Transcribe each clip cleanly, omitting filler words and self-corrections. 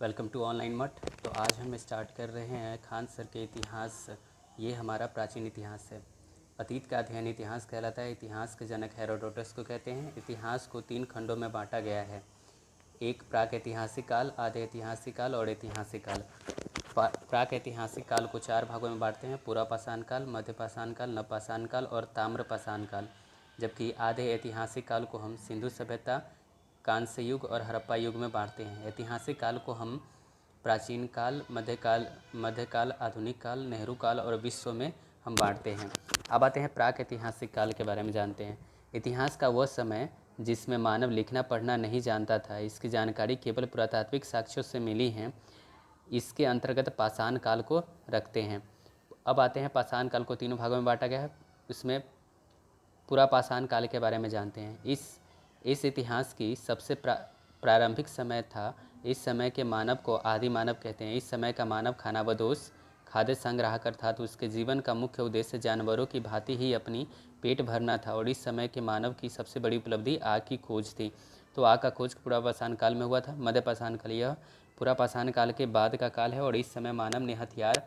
Welcome to online मठ। तो आज हम स्टार्ट कर रहे हैं खान सर के इतिहास। ये हमारा प्राचीन इतिहास है। अतीत का अध्ययन इतिहास कहलाता है। इतिहास के जनक हेरोडोटस को कहते हैं। इतिहास को 3 खंडों में बांटा गया है। एक प्राक ऐतिहासिक काल, आधे ऐतिहासिक काल और ऐतिहासिक काल। प्राक ऐतिहासिक काल को 4 भागों में बांटते हैं: पूरा पाषाण काल, मध्य पाषाण काल, नवपाषाण काल और ताम्र पाषाण काल। जबकि आधे ऐतिहासिक काल को हम सिंधु सभ्यता, कांस्य युग और हड़प्पा युग में बांटते हैं। ऐतिहासिक काल को हम प्राचीन काल, मध्यकाल, आधुनिक काल, नेहरू काल और विश्व में हम बांटते हैं। अब आते हैं प्राक ऐतिहासिक काल के बारे में जानते हैं। इतिहास का वह समय जिसमें मानव लिखना पढ़ना नहीं जानता था। इसकी जानकारी केवल पुरातात्विक साक्ष्यों से मिली है। इसके अंतर्गत पाषाण काल को रखते हैं। अब आते हैं पाषाण काल को 3 भागों में बांटा गया है। इसमें पूरा पाषाण काल के बारे में जानते हैं। इस इतिहास की सबसे प्रारंभिक समय था। इस समय के मानव को आदि मानव कहते हैं। इस समय का मानव खानाबदोश, खाद्य संग्राहक था। तो उसके जीवन का मुख्य उद्देश्य जानवरों की भांति ही अपनी पेट भरना था। और इस समय के मानव की सबसे बड़ी उपलब्धि आग की खोज थी। तो आग का खोज पूरा पाषाण काल में हुआ था। मध्य पाषाण काल यह पूरा पाषाण काल के बाद का काल है। और इस समय मानव ने हथियार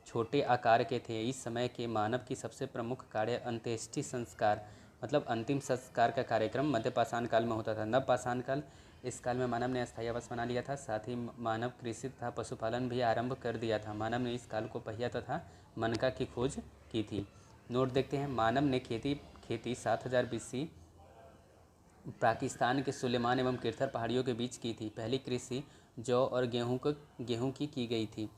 छोटे आकार के थे। इस समय के मानव की सबसे प्रमुख कार्य अंत्येष्टि संस्कार मतलब अंतिम संस्कार का कार्यक्रम मध्य पाषाण काल में होता था। नव पाषाण काल, इस काल में मानव ने अस्थायी आवास बना लिया था। साथ ही मानव कृषि तथा पशुपालन भी आरंभ कर दिया था। मानव ने इस काल को पहिया तथा मनका की खोज की थी। नोट देखते हैं। मानव ने खेती 7000 BC पाकिस्तान के सुलेमान एवं किरथर पहाड़ियों के बीच की थी। पहली कृषि जौ और गेहूं की गई थी।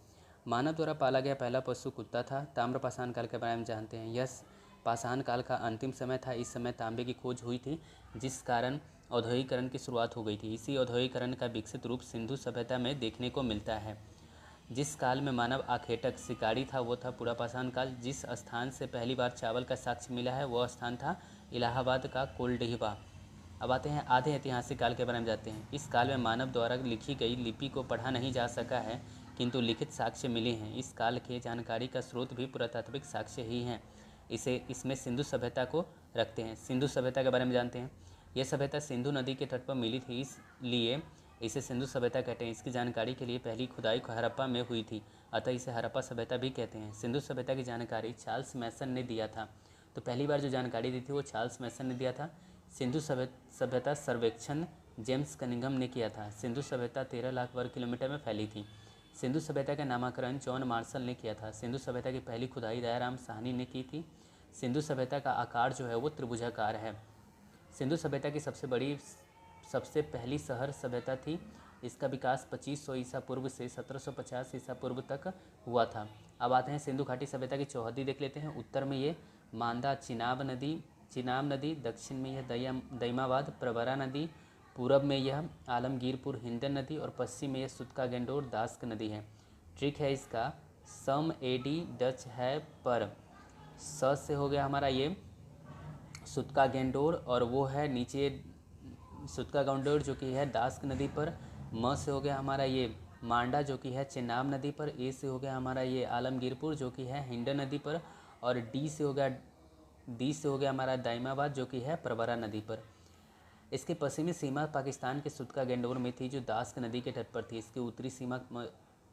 मानव द्वारा पाला गया पहला पशु कुत्ता था। ताम्र पाषाण काल के बारे में जानते हैं। यह पाषाण काल का अंतिम समय था। इस समय तांबे की खोज हुई थी, जिस कारण औद्योगिकरण की शुरुआत हो गई थी। इसी औद्योगिकरण का विकसित रूप सिंधु सभ्यता में देखने को मिलता है। जिस काल में मानव आखेटक शिकारी था वो था पूरा पाषाण काल। जिस स्थान से पहली बार चावल का साक्ष्य मिला है वह स्थान था इलाहाबाद का कोल्डिहवा। अब आते हैं आधे ऐतिहासिक काल के बारे में जानते हैं। इस काल में मानव द्वारा लिखी गई लिपि को पढ़ा नहीं जा सका है, किंतु लिखित साक्ष्य मिले हैं। इस काल के जानकारी का स्रोत भी पुरातात्विक साक्ष्य ही हैं। इसमें सिंधु सभ्यता को रखते हैं। सिंधु सभ्यता के बारे में जानते हैं। यह सभ्यता सिंधु नदी के तट पर मिली थी, इसलिए इसे सिंधु सभ्यता कहते हैं। इसकी जानकारी के लिए पहली खुदाई हड़प्पा में हुई थी, अतः इसे हड़प्पा सभ्यता भी कहते हैं। सिंधु सभ्यता की जानकारी चार्ल्स मैसन ने दिया था। तो पहली बार जो जानकारी दी थी वो चार्ल्स मैसन ने दिया था। सिंधु सभ्यता सर्वेक्षण जेम्स कनिंघम ने किया था। सिंधु सभ्यता 13 लाख वर्ग किलोमीटर में फैली थी। सिंधु सभ्यता का नामकरण जॉन मार्शल ने किया था। सिंधु सभ्यता की पहली खुदाई दयाराम साहनी ने की थी। सिंधु सभ्यता का आकार जो है वो त्रिभुजाकार है। सिंधु सभ्यता की सबसे पहली शहर सभ्यता थी। इसका विकास 2500 ईसा पूर्व से 1750 ईसा पूर्व तक हुआ था। अब आते हैं सिंधु घाटी सभ्यता की चौहद्दी देख लेते हैं। उत्तर में ये मांदा चिनाब नदी, दक्षिण में यह दैमाबाद प्रवरा नदी, पूरब में यह आलमगीरपुर हिंदन नदी और पश्चिम में यह सुतका गेंडोर दास्क नदी है। ट्रिक है इसका, सम एडी डच है पर स से हो गया हमारा ये सुतका गेंडोर और वो है नीचे सुतका गेंडोर जो कि है दास्क नदी पर। म से हो गया हमारा ये मांडा जो कि है चेनाब नदी पर। ए से हो गया हमारा ये आलमगीरपुर जो कि है हिंडन नदी पर। और डी से हो गया हमारा दाइमाबाद जो कि है प्रवरा नदी पर। इसकी पश्चिमी सीमा पाकिस्तान के सुतका गेंडोर में थी जो दास्क नदी के तट पर थी। इसकी उत्तरी सीमा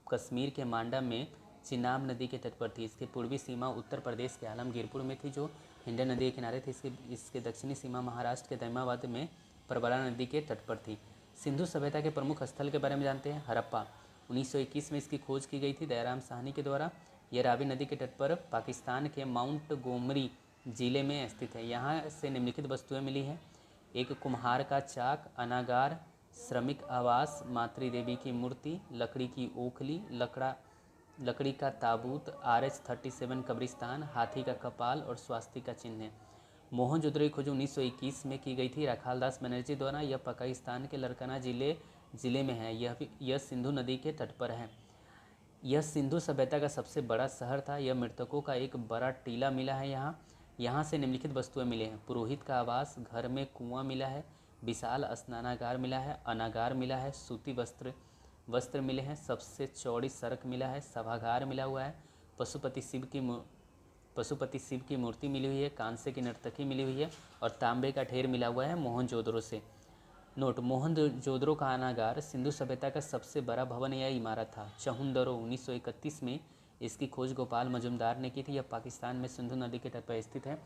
कश्मीर के मांडा में चिनाब नदी के तट पर थी। इसकी पूर्वी सीमा उत्तर प्रदेश के आलमगीरपुर में थी जो हिंडन नदी के किनारे थी। इसके दक्षिणी सीमा महाराष्ट्र के दैमाबाद में प्रवरा नदी के तट पर थी। सिंधु सभ्यता के प्रमुख स्थल के बारे में जानते हैं। हड़प्पा 1921 में इसकी खोज की गई थी दयाराम साहनी के द्वारा। यह रावी नदी के तट पर पाकिस्तान के माउंट गोमरी जिले में स्थित है। यहाँ से निम्नलिखित वस्तुएं मिली हैं: एक कुम्हार का चाक, अनागार, श्रमिक आवास, मातृ देवी की मूर्ति, लकड़ी की ओखली, लकड़ी का ताबूत, RH-37 कब्रिस्तान, हाथी का कपाल और स्वास्तिक का चिन्ह है। मोहनजोदड़ो की खोज 1921 में की गई थी राखालदास बनर्जी द्वारा। यह पाकिस्तान के लरकाना जिले में है। यह सिंधु नदी के तट पर है। यह सिंधु सभ्यता का सबसे बड़ा शहर था। यह मृतकों का एक बड़ा टीला मिला है। यहाँ से निम्नलिखित वस्तुएं मिले हैं: पुरोहित का आवास, घर में कुआं मिला है, विशाल स्नानागार मिला है, अनागार मिला है, सूती वस्त्र मिले हैं, सबसे चौड़ी सड़क मिला है, सभागार मिला हुआ है, पशुपति शिव की मूर्ति मिली हुई है, कांसे की नर्तकी मिली हुई है और तांबे का ढेर मिला हुआ है मोहनजोदड़ो से। नोट: मोहनजोदड़ो का अनागार सिंधु सभ्यता का सबसे बड़ा भवन या इमारत था। चहुंदरो 1931 में इसकी खोज गोपाल मजुमदार ने की थी। यह पाकिस्तान में सिंधु नदी के तट पर स्थित है।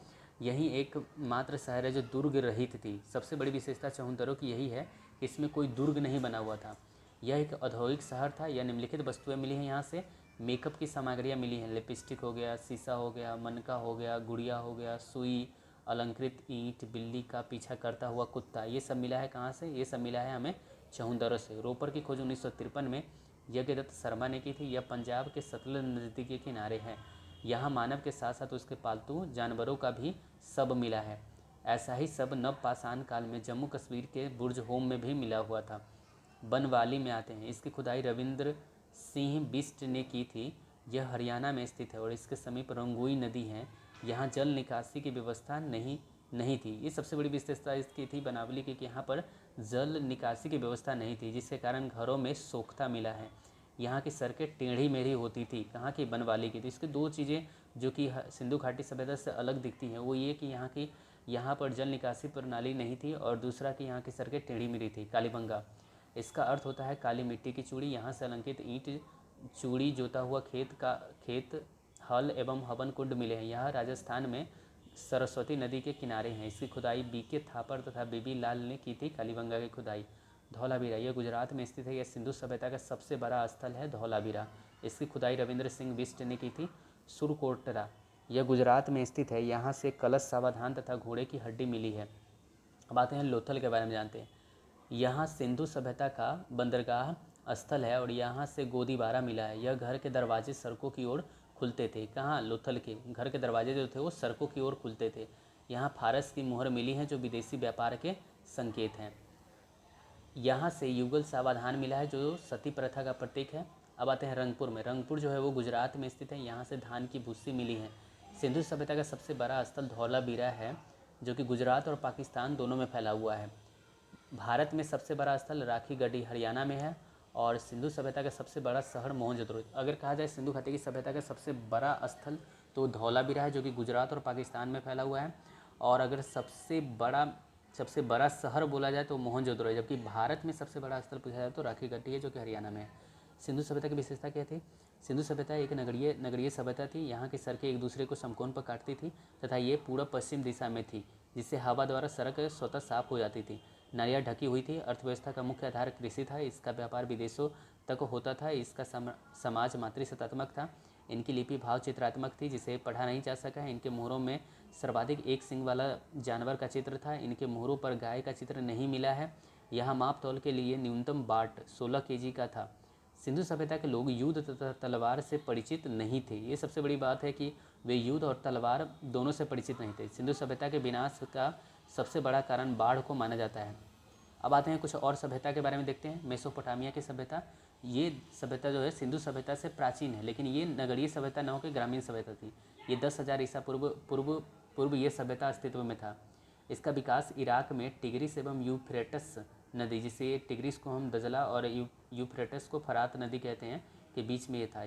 यही एक मात्र शहर है जो दुर्ग रहित थी। सबसे बड़ी विशेषता चहुंदरो की यही है कि इसमें कोई दुर्ग नहीं बना हुआ था। यह एक औद्योगिक शहर था। यह निम्नलिखित वस्तुएं मिली हैं यहाँ से: मेकअप की सामग्रियाँ मिली हैं, लिपस्टिक हो गया, शीशा हो गया, मनका हो गया, गुड़िया हो गया, सुई, अलंकृत ईंट, बिल्ली का पीछा करता हुआ कुत्ता, ये सब मिला है कहाँ से? ये सब मिला है हमें चहुंदरो से। रोपर की खोज 1953 में यज्ञदत्त शर्मा ने की थी। यह पंजाब के सतलुज नदी के किनारे है। यहाँ मानव के साथ साथ उसके पालतू जानवरों का भी शव मिला है। ऐसा ही शव नवपाषाण काल में जम्मू कश्मीर के बुर्ज होम में भी मिला हुआ था। बनवाली में आते हैं। इसकी खुदाई रविंद्र सिंह बिष्ट ने की थी। यह हरियाणा में स्थित है और इसके समीप रंगोई नदी है। यहाँ जल निकासी की व्यवस्था नहीं थी। ये सबसे बड़ी विशेषता इसकी थी बनावली की कि यहाँ पर जल निकासी की व्यवस्था नहीं थी, जिसके कारण घरों में सोख्ता मिला है। यहाँ की सड़कें टेढ़ी मेढ़ी होती थी। कहाँ की? बनवाली की। तो इसकी दो चीज़ें जो कि सिंधु घाटी सभ्यता से अलग दिखती हैं वो ये कि यहाँ पर जल निकासी प्रणाली नहीं थी और दूसरा कि यहाँ की सड़कें टेढ़ी मेढ़ी थी। कालीबंगा, इसका अर्थ होता है काली मिट्टी की चूड़ी। यहाँ से अलंकृत ईंट, चूड़ी, जोता हुआ खेत, हल एवं हवन कुंड मिले हैं। यह राजस्थान में सरस्वती नदी के किनारे हैं। इसकी खुदाई बीके थापर तथा बीबी लाल ने की थी। कालीबंगा की खुदाई। धौलावीरा, यह गुजरात में स्थित है। यह सिंधु सभ्यता का सबसे बड़ा स्थल है धौलावीरा। इसकी खुदाई रविंद्र सिंह बिष्ट ने की थी। सुरकोटरा, यह गुजरात में स्थित है। यहाँ से कलश, सावधान तथा घोड़े की हड्डी मिली है। अब आते हैं लोथल के बारे में जानते हैं। यहाँ सिंधु सभ्यता का बंदरगाह स्थल है और यहाँ से गोदीबारा मिला है। यह घर के दरवाजे सड़कों की ओर खुलते थे। कहाँ? लोथल के घर के दरवाजे जो थे वो सड़कों की ओर खुलते थे। यहाँ फारस की मोहर मिली है जो विदेशी व्यापार के संकेत हैं। यहाँ से युगल सावधान मिला है जो सती प्रथा का प्रतीक है। अब आते हैं रंगपुर में। रंगपुर जो है वो गुजरात में स्थित है। यहाँ से धान की भूसी मिली है। सिंधु सभ्यता का सबसे बड़ा स्थल धौलावीरा है जो कि गुजरात और पाकिस्तान दोनों में फैला हुआ है। भारत में सबसे बड़ा स्थल राखीगढ़ी हरियाणा में है और सिंधु सभ्यता का सबसे बड़ा शहर मोहनजोदड़ो। अगर कहा जाए सिंधु घाटी की सभ्यता का सबसे बड़ा स्थल तो धौलावीरा है जो कि गुजरात और पाकिस्तान में फैला हुआ है। और अगर सबसे बड़ा शहर बोला जाए तो मोहनजोदड़ो है, जबकि भारत में सबसे बड़ा स्थल पूछा जाए तो राखीगढ़ी है जो कि हरियाणा में है। सिंधु सभ्यता की विशेषता क्या थी? सिंधु सभ्यता एक नगरीय सभ्यता थी। यहाँ की सड़कें एक दूसरे को समकोण पर काटती थी तथा ये पूर्व पश्चिम दिशा में थी, जिससे हवा द्वारा सड़क स्वतः साफ हो जाती थी। नालियाँ ढकी हुई थी। अर्थव्यवस्था का मुख्य आधार कृषि था। इसका व्यापार विदेशों तक होता था। इसका समाज मातृसत्तात्मक था। इनकी लिपि भाव चित्रात्मक थी जिसे पढ़ा नहीं जा सका है। इनके मोहरों में सर्वाधिक एक सिंग वाला जानवर का चित्र था। इनके मोहरों पर गाय का चित्र नहीं मिला है। यहाँ माप तौल के लिए न्यूनतम बाट 16 kg का था। सिंधु सभ्यता के लोग युद्ध तथा तलवार से परिचित नहीं थे। ये सबसे बड़ी बात है कि वे युद्ध और तलवार दोनों से परिचित नहीं थे। सिंधु सभ्यता के विनाश का सबसे बड़ा कारण बाढ़ को माना जाता है। अब आते हैं कुछ और सभ्यता के बारे में देखते हैं। मेसोपोटामिया की सभ्यता, ये सभ्यता जो है सिंधु सभ्यता से प्राचीन है, लेकिन ये नगरीय सभ्यता न होकर ग्रामीण सभ्यता थी। ये 10,000 ईसा पूर्व ये सभ्यता अस्तित्व में था। इसका विकास इराक में टिग्रिस एवं यूफ्रेटस नदी, जिसे टिग्रिस को हम दजला और यूफ्रेटस को फरात नदी कहते हैं, के बीच में ये था।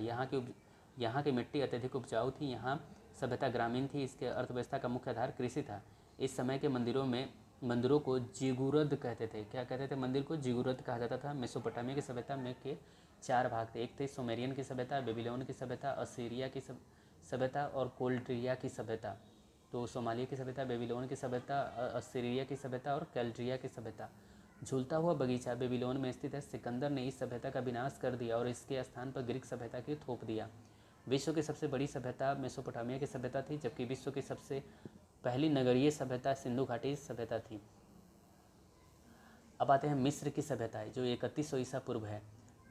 यहाँ की मिट्टी अत्यधिक उपजाऊ थी। यहाँ सभ्यता ग्रामीण थी। इसके अर्थव्यवस्था का मुख्य आधार कृषि था। इस समय के मंदिरों को जिगुरद कहते थे। क्या कहते थे? मंदिर को जिगुरद कहा जाता था। मेसोपोटामिया की सभ्यता में के 4 भाग थे। एक थे सुमेरियन की सभ्यता, बेबीलोन की सभ्यता, असीरिया की सभ्यता और कोल्ड्रिया की सभ्यता। तो सोमालिया की सभ्यता, बेबीलोन की सभ्यता, असीरिया की सभ्यता और कैल्ड्रिया की सभ्यता। झूलता हुआ बगीचा बेबीलोन में स्थित है। सिकंदर ने इस सभ्यता का विनाश कर दिया और इसके स्थान पर ग्रीक सभ्यता की थोप दिया। विश्व की सबसे बड़ी सभ्यता मेसोपोटामिया की सभ्यता थी, जबकि विश्व की सबसे पहली नगरीय सभ्यता सिंधु घाटी सभ्यता थी। अब आते हैं मिस्र की सभ्यता जो 3100 ईसा पूर्व है।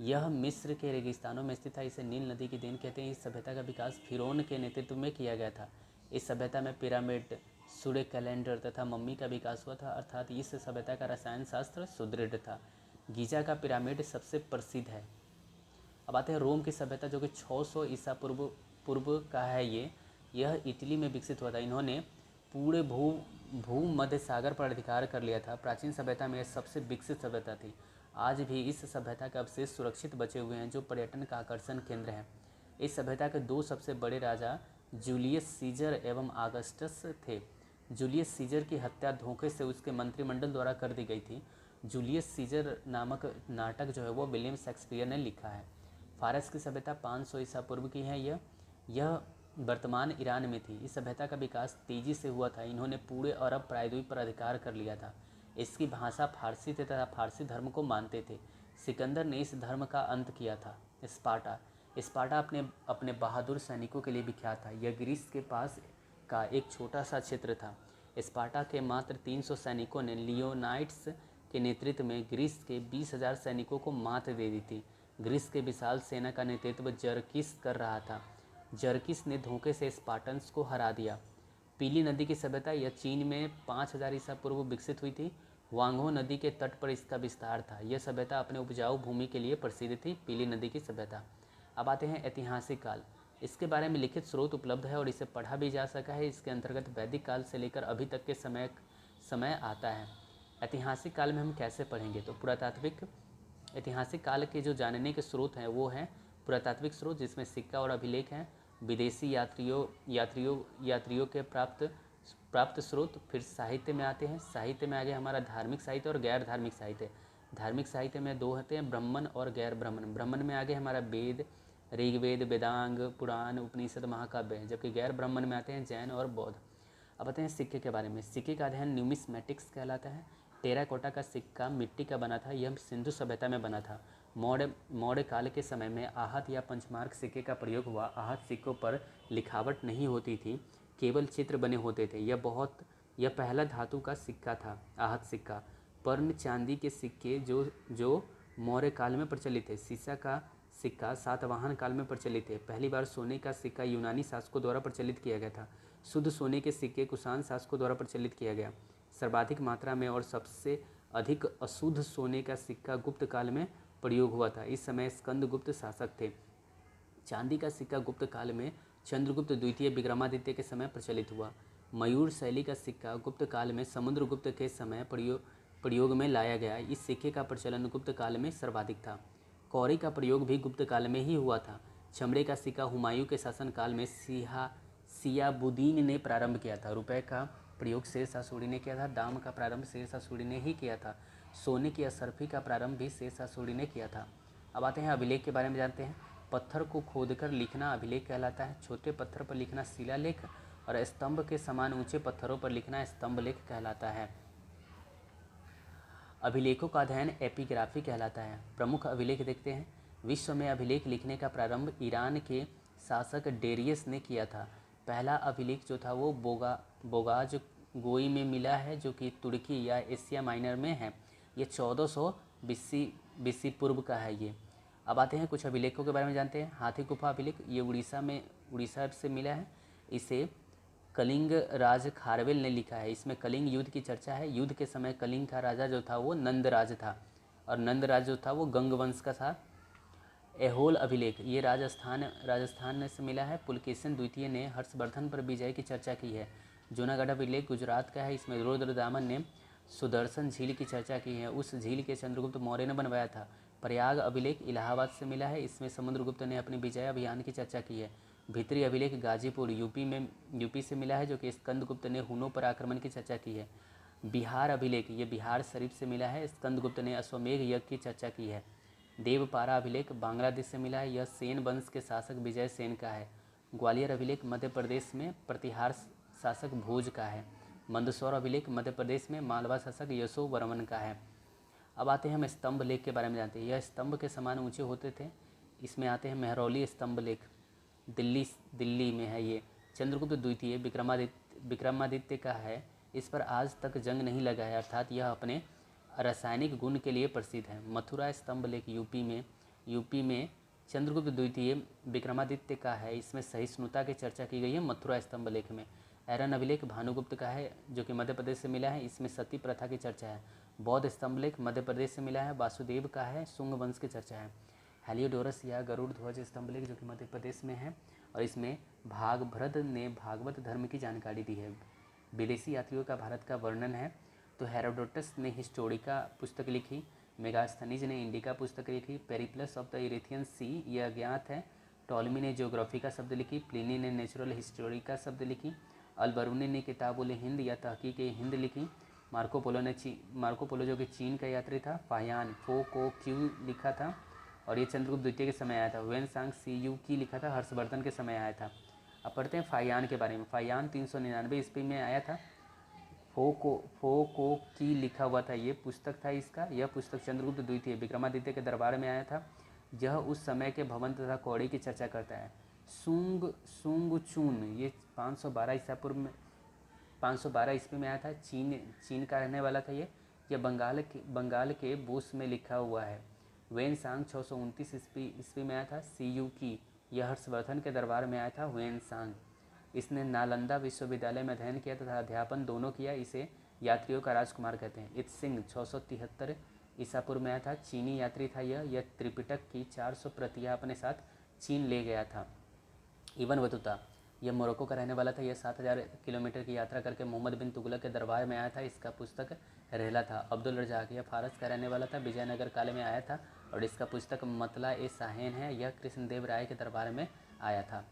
यह मिस्र के रेगिस्तानों में स्थित था। इसे नील नदी की देन कहते हैं। इस सभ्यता का विकास फिरौन के नेतृत्व में किया गया था। इस सभ्यता में पिरामिड, सूर्य कैलेंडर तथा मम्मी का विकास हुआ था, अर्थात इस सभ्यता का रसायन शास्त्र सुदृढ़ था। गीजा का पिरामिड सबसे प्रसिद्ध है। अब आते हैं रोम की सभ्यता जो कि 600 ईसा पूर्व का है। यह इटली में विकसित हुआ था। इन्होंने पूरे भूमध्य सागर पर अधिकार कर लिया था। प्राचीन सभ्यता में यह सबसे विकसित सभ्यता थी। आज भी इस सभ्यता के अवशेष सुरक्षित बचे हुए हैं जो पर्यटन का आकर्षण केंद्र है। इस सभ्यता के 2 सबसे बड़े राजा जूलियस सीजर एवं ऑगस्टस थे। जूलियस सीजर की हत्या धोखे से उसके मंत्रिमंडल द्वारा कर दी गई थी। जूलियस सीजर नामक नाटक जो है वो विलियम शेक्सपियर ने लिखा है। फारस की सभ्यता 500 ईसा पूर्व की है। यह वर्तमान ईरान में थी। इस सभ्यता का विकास तेजी से हुआ था। इन्होंने पूरे अरब प्रायद्वीप पर अधिकार कर लिया था। इसकी भाषा फारसी थी तथा फारसी धर्म को मानते थे। सिकंदर ने इस धर्म का अंत किया था। स्पार्टा स्पार्टा अपने बहादुर सैनिकों के लिए विख्यात था। यह ग्रीस के पास का एक छोटा सा क्षेत्र था। स्पार्टा के मात्र 300 सैनिकों ने लियोनाइट्स के नेतृत्व में ग्रीस के 20,000 सैनिकों को मात दे दी थी। ग्रीस के विशाल सेना का नेतृत्व जरकिस कर रहा था। जरकिस ने धोखे से स्पार्टन्स को हरा दिया। पीली नदी की सभ्यता यह चीन में 5000 ईसा पूर्व विकसित हुई थी। वांगहो नदी के तट पर इसका विस्तार था। यह सभ्यता अपने उपजाऊ भूमि के लिए प्रसिद्ध थी। पीली नदी की सभ्यता। अब आते हैं ऐतिहासिक काल। इसके बारे में लिखित स्रोत उपलब्ध है और इसे पढ़ा भी जा सका है। इसके अंतर्गत वैदिक काल से लेकर अभी तक के समय आता है। ऐतिहासिक काल में हम कैसे पढ़ेंगे, तो पुरातात्विक ऐतिहासिक काल के जो जानने के स्रोत हैं वो हैं पुरातात्विक स्रोत, जिसमें सिक्का और अभिलेख हैं। विदेशी यात्रियों के प्राप्त स्रोत। फिर साहित्य में आते हैं। साहित्य में आगे हमारा धार्मिक साहित्य और गैर धार्मिक साहित्य। धार्मिक साहित्य में दो होते हैं, ब्राह्मण और गैर ब्राह्मण। ब्राह्मण में आगे हमारा वेद, ऋग्वेद, वेदांग, पुराण, उपनिषद, महाकाव्य हैं, जबकि गैर ब्राह्मण में आते हैं जैन और बौद्ध। अब आते हैं सिक्के के बारे में। सिक्के का अध्ययन न्यूमिस्मेटिक्स कहलाता है। टेराकोटा का सिक्का मिट्टी का बना था। यह सिंधु सभ्यता में बना था। मौर्य काल के समय में आहत या पंचमार्क सिक्के का प्रयोग हुआ। आहत सिक्कों पर लिखावट नहीं होती थी, केवल चित्र बने होते थे। यह पहला धातु का सिक्का था, आहत सिक्का। पर्ण चांदी के सिक्के जो मौर्य काल में प्रचलित थे। सीसा का सिक्का सातवाहन काल में प्रचलित थे। पहली बार सोने का सिक्का यूनानी शासकों द्वारा प्रचलित किया गया था। शुद्ध सोने के सिक्के कुषाण शासकों द्वारा प्रचलित किया गया। सर्वाधिक मात्रा में और सबसे अधिक अशुद्ध सोने का सिक्का गुप्त काल में प्रयोग हुआ था। इस समय स्कंदगुप्त शासक थे। चांदी का सिक्का गुप्त काल में चंद्रगुप्त द्वितीय विक्रमादित्य के समय प्रचलित हुआ। मयूर शैली का सिक्का गुप्त काल में समुद्रगुप्त के समय प्रयोग में लाया गया। इस सिक्के का प्रचलन गुप्त काल में सर्वाधिक था। कौड़ी का प्रयोग भी गुप्त काल में ही हुआ था। चमड़े का सिक्का हुमायूं के शासनकाल में सियाबुद्दीन ने प्रारंभ किया था। रुपए का प्रयोग शेरशाह सूरी ने किया था। दाम का प्रारंभ शेरशाह सूरी ने ही किया था। सोने की असरफी का प्रारंभ भी शेरशाह सूरी ने किया था। अब आते हैं अभिलेख के बारे में जानते हैं। पत्थर को खोदकर लिखना अभिलेख कहलाता है। छोटे पत्थर पर लिखना शिलालेख और स्तंभ के समान ऊंचे पत्थरों पर लिखना स्तंभलेख कहलाता है। अभिलेखों का अध्ययन एपिग्राफी कहलाता है। प्रमुख अभिलेख देखते हैं। विश्व में अभिलेख लिखने का प्रारंभ ईरान के शासक डेरियस ने किया था। पहला अभिलेख जो था वो बोगाज गोई में मिला है, जो कि तुर्की या एशिया माइनर में है। ये 1400 बीसी पूर्व का है ये। अब आते हैं कुछ अभिलेखों के बारे में जानते हैं। हाथी गुफा अभिलेख, ये उड़ीसा से मिला है। इसे कलिंग राज खारवेल ने लिखा है। इसमें कलिंग युद्ध की चर्चा है। युद्ध के समय कलिंग का राजा जो था वो नंदराज था और नंदराज जो था वो गंग वंश का था। ऐहोल अभिलेख, ये राजस्थान से मिला है। पुलकेशिन द्वितीय ने हर्षवर्धन पर विजय की चर्चा की है। जूनागढ़ अभिलेख गुजरात का है। इसमें रुद्रदामन ने सुदर्शन झील की चर्चा की है। उस झील के चंद्रगुप्त मौर्य ने बनवाया था। प्रयाग अभिलेख इलाहाबाद से मिला है। इसमें समुद्रगुप्त ने अपने विजय अभियान की चर्चा की है। भीतरी अभिलेख गाजीपुर यूपी से मिला है, जो कि स्कंदगुप्त ने हुनों पर आक्रमण की चर्चा की है। बिहार अभिलेख, ये बिहार शरीफ से मिला है। स्कंदगुप्त ने अश्वमेघ यज्ञ की चर्चा की है। देवपारा अभिलेख बांग्लादेश से मिला है। यह सेन वंश के शासक विजय सेन का है। ग्वालियर अभिलेख मध्य प्रदेश में प्रतिहार शासक भोज का है। मंदसौर अभिलेख मध्य प्रदेश में मालवा शासक यशो वर्मन का है। अब आते हैं हम स्तंभ लेख के बारे में जानते हैं। यह स्तंभ के समान ऊंचे होते थे। इसमें आते हैं मेहरौली स्तंभ लेख, दिल्ली में है ये। चंद्रगुप्त द्वितीय विक्रमादित्य का है। इस पर आज तक जंग नहीं लगा है, अर्थात यह अपने रासायनिक गुण के लिए प्रसिद्ध है। मथुरा स्तंभ लेख यूपी में चंद्रगुप्त द्वितीय विक्रमादित्य का है। इसमें सहिष्णुता की चर्चा की गई है मथुरा स्तंभ लेख में। ऐरन अभिलेख भानुगुप्त का है, जो कि मध्य प्रदेश से मिला है। इसमें सती प्रथा की चर्चा है। बौद्ध स्तंभ लेख मध्य प्रदेश से मिला है। वासुदेव का है। शुंग वंश की चर्चा है। हेलियोडोरस या गरुड़ ध्वज स्तंभ लेख, जो कि मध्य प्रदेश में है और इसमें भागभद्र ने भागवत धर्म की जानकारी दी है। विदेशी यात्रियों का भारत का वर्णन है, तो हेरोडोटस ने हिस्टोरिका पुस्तक लिखी। मेगास्थनीज ने इंडिका पुस्तक लिखी। पेरिप्लस ऑफ द इरेथियन सी, यह अज्ञात है। टॉलमी ने ज्योग्राफी का शब्द लिखी। प्लिनी ने नेचुरल हिस्टोरी का शब्द लिखी। अलबरूनी ने किताबुल हिंद या तहकीक हिंद लिखी। मार्को पोलो जो कि चीन का यात्री था, फायान फो को क्यू लिखा था और ये चंद्रगुप्त द्वितीय के समय आया था। वेन सांग सी यू की लिखा था, हर्षवर्धन के समय आया था। अब पढ़ते हैं फायान के बारे में। फायान 399 ईस्वी में आया था। फो को की लिखा हुआ था, ये पुस्तक था इसका। यह पुस्तक चंद्रगुप्त द्वितीय विक्रमादित्य के दरबार में आया था। यह उस समय के भवन तथा कौड़ी की चर्चा करता है। सुंग चून ये 512 ईस्वी में आया था। चीन का रहने वाला था ये। यह बंगाल के बोस में लिखा हुआ है। वेन सांग 629 ईस्वी में आया था। सी यू की यह हर्षवर्धन के दरबार में आया था। वेन सांग इसने नालंदा विश्वविद्यालय में अध्ययन किया तथा अध्यापन दोनों किया। इसे यात्रियों का राजकुमार कहते हैं। इत सिंह 673 ईसा पूर्व में आया था। चीनी यात्री था यह त्रिपिटक की 400 प्रतियां अपने साथ चीन ले गया था। इबन बतूता यह मोरक्को का रहने वाला था। यह 7000 किलोमीटर की यात्रा करके मोहम्मद बिन तुगलक के दरबार में आया था। इसका पुस्तक रहला था। अब्दुल रजाक यह फारस का रहने वाला था। विजयनगर काल में आया था और इसका पुस्तक मतला ए साहेन है। यह कृष्णदेव राय के दरबार में आया था।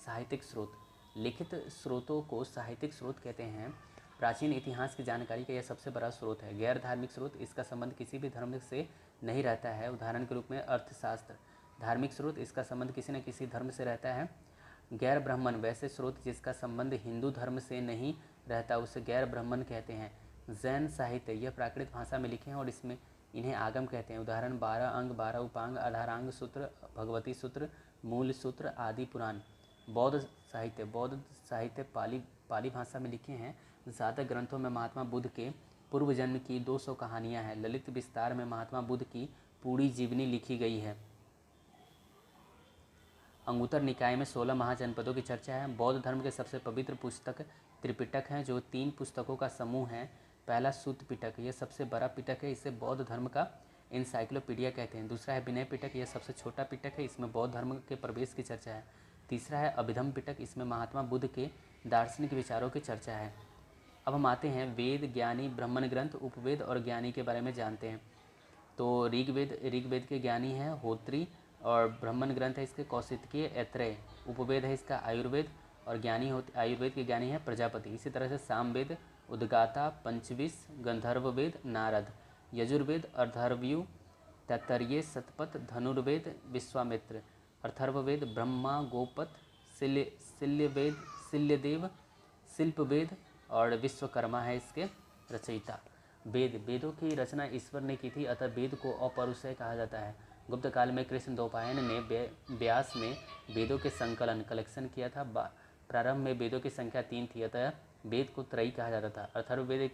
साहित्यिक स्रोत। लिखित स्रोतों को साहित्यिक स्रोत कहते हैं। प्राचीन इतिहास की जानकारी का यह सबसे बड़ा स्रोत है। गैर धार्मिक स्रोत, इसका संबंध किसी भी धर्म से नहीं रहता है। उदाहरण के रूप में अर्थशास्त्र। धार्मिक स्रोत, इसका संबंध किसी न किसी धर्म से रहता है। गैर ब्राह्मण, वैसे स्रोत जिसका संबंध हिंदू धर्म से नहीं रहता उसे गैर ब्राह्मण कहते हैं। जैन साहित्य, यह प्राकृत भाषा में लिखे हैं और इसमें इन्हें आगम कहते हैं। उदाहरण 12 अंग, 12 उपांग, आधारांग सूत्र, भगवती सूत्र, मूल सूत्र आदि पुराण। बौद्ध साहित्य पाली भाषा में लिखे हैं। ज़्यादा ग्रंथों में महात्मा बुद्ध के पूर्व जन्म की 200 कहानियाँ हैं। ललित विस्तार में महात्मा बुद्ध की पूरी जीवनी लिखी गई है। अंगुत्तर निकाय में 16 महाजनपदों की चर्चा है। बौद्ध धर्म के सबसे पवित्र पुस्तक त्रिपिटक हैं, जो 3 पुस्तकों का समूह है। पहला सूत पिटक, यह सबसे बड़ा पिटक है, इसे बौद्ध धर्म का एनसाइक्लोपीडिया कहते हैं। दूसरा है विनय पिटक, यह सबसे छोटा पिटक है, इसमें बौद्ध धर्म के प्रवेश की चर्चा है। तीसरा है अभिधम पिटक, इसमें महात्मा बुद्ध के दार्शनिक विचारों की चर्चा है। अब हम आते हैं वेद, ज्ञानी, ब्राह्मण ग्रंथ, उपवेद और ज्ञानी के बारे में जानते हैं। तो ऋग्वेद के ज्ञानी हैं होत्री और ब्राह्मण ग्रंथ है इसके कौशितकीय, ऐत्रेय। उपवेद है इसका आयुर्वेद और आयुर्वेद के ज्ञानी है प्रजापति। इसी तरह से सामवेद उद्गाता, पंचविश, गंधर्ववेद नारद, यजुर्वेद अर्थर्वयु, तैत्तरीय शतपथ, धनुर्वेद विश्वामित्र, अथर्ववेद ब्रह्मा गोपत, शिल्यदेव, शिल्पवेद और विश्वकर्मा है इसके रचयिता। वेदों की रचना ईश्वर ने की थी, अतः वेद को अपौरुषेय कहा जाता है। गुप्त काल में कृष्ण द्वैपायन ने व्यास में वेदों के कलेक्शन किया था। प्रारंभ में वेदों की संख्या 3 थी, अतः वेद को त्रयी कहा जाता था। अथर्ववेद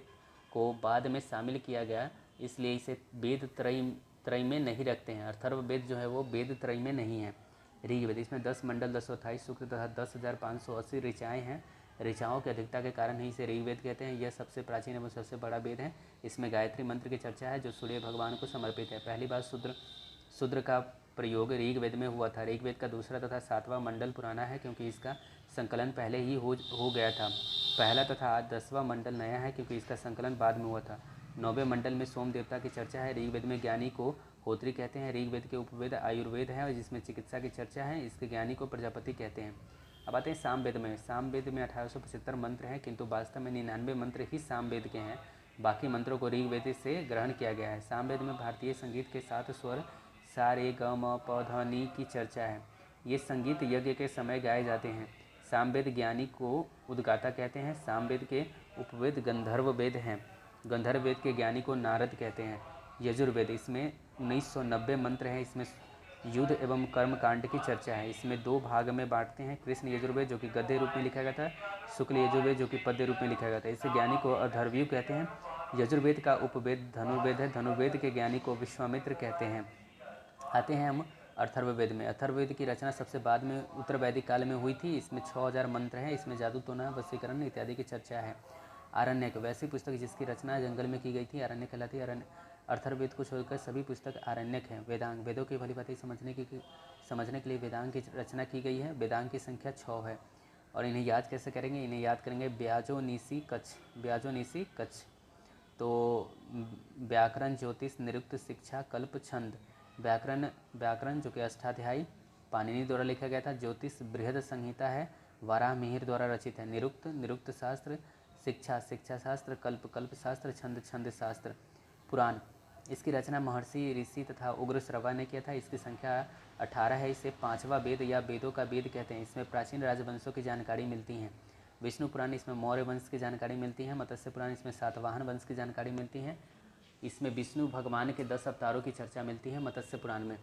को बाद में शामिल किया गया, इसलिए इसे वेद त्रयी में नहीं रखते हैं। अथर्ववेद जो है वो वेद त्रयी में नहीं है। ऋग्वेद, इसमें 10 मंडल, 228 सूक्त तथा 10,580 ऋचाएँ हैं। ऋचाओं की अधिकता के कारण ही इसे ऋग्वेद कहते हैं। यह सबसे प्राचीन एवं सबसे बड़ा वेद है। इसमें गायत्री मंत्र की चर्चा है जो सूर्य भगवान को समर्पित है। पहली बार शूद्र का प्रयोग ऋग्वेद में हुआ था। ऋग्वेद का दूसरा तथा 7वां मंडल पुराना है क्योंकि इसका संकलन पहले ही हो गया था। पहला तथा 10वां मंडल नया है क्योंकि इसका संकलन बाद में हुआ था। 9वें मंडल में सोम देवता की चर्चा है। ऋग्वेद में ज्ञानी को होत्री कहते हैं। ऋग्वेद के उपवेद आयुर्वेद है और जिसमें चिकित्सा की चर्चा है। इसके ज्ञानी को प्रजापति कहते हैं। अब आते हैं सामवेद में। सामवेद में 1875 मंत्र हैं, किंतु वास्तव में 99 मंत्र ही सामवेद के हैं। बाकी मंत्रों को ऋग्वेद से ग्रहण किया गया है। सामवेद में भारतीय संगीत के 7 स्वर सा रे ग म प ध नि की चर्चा है। ये संगीत यज्ञ के समय गाए जाते हैं। सामवेद ज्ञानी को उद्गाता कहते हैं। सामवेद के उपवेद गंधर्व वेद हैं। गंधर्व वेद के ज्ञानी को नारद कहते हैं। यजुर्वेद, इसमें 1990 मंत्र हैं। इसमें युद्ध एवं कर्म कांड की चर्चा है। इसमें 2 भाग में बांटते हैं। कृष्ण यजुर्वेद जो कि गद्य रूप में लिखा गया था, शुक्ल यजुर्वेद जो कि पद्य रूप में लिखा गया था। इसे ज्ञानी को अथर्वयु कहते हैं। यजुर्वेद का उपवेद धनुर्वेद है। धनुर्वेद के ज्ञानी को विश्वामित्र कहते हैं। आते हैं हम अथर्ववेद में। अथर्ववेद की रचना सबसे बाद में उत्तर वैदिक काल में हुई थी। इसमें 6000 मंत्र हैं। इसमें जादू टोना, वशीकरण इत्यादि की चर्चा है। आरण्यक, वैसी पुस्तक जिसकी रचना जंगल में की गई थी, आरण्यक कहलाती है। अथर्ववेद को छोड़कर सभी पुस्तक आरण्यक हैं। वेदांग, वेदों की भली भांति समझने के लिए वेदांग की रचना की गई है। वेदांग की संख्या 6 है और इन्हें याद कैसे करेंगे? इन्हें याद करेंगे ब्याजो निसी कच्छ। तो व्याकरण, ज्योतिष, निरुक्त, शिक्षा, कल्प, छंद। व्याकरण जो कि अष्टाध्यायी पाणिनि द्वारा लिखा गया था। ज्योतिष बृहद संहिता है, वाराह मिहिर द्वारा रचित है। निरुक्त शास्त्र शिक्षा, शिक्षा शास्त्र, कल्प, कल्प शास्त्र, छंद, छंद शास्त्र। पुराण, इसकी रचना महर्षि ऋषि तथा उग्र श्रवा ने किया था। इसकी संख्या 18 है। इसे पांचवा वेद या वेदों का वेद कहते हैं। इसमें प्राचीन राजवंशों की जानकारी मिलती है। विष्णु पुराण, इसमें मौर्य वंश की जानकारी मिलती है। मत्स्य पुराण, इसमें सातवाहन वंश की जानकारी मिलती है। इसमें विष्णु भगवान के 10 अवतारों की चर्चा मिलती है मत्स्य पुराण में।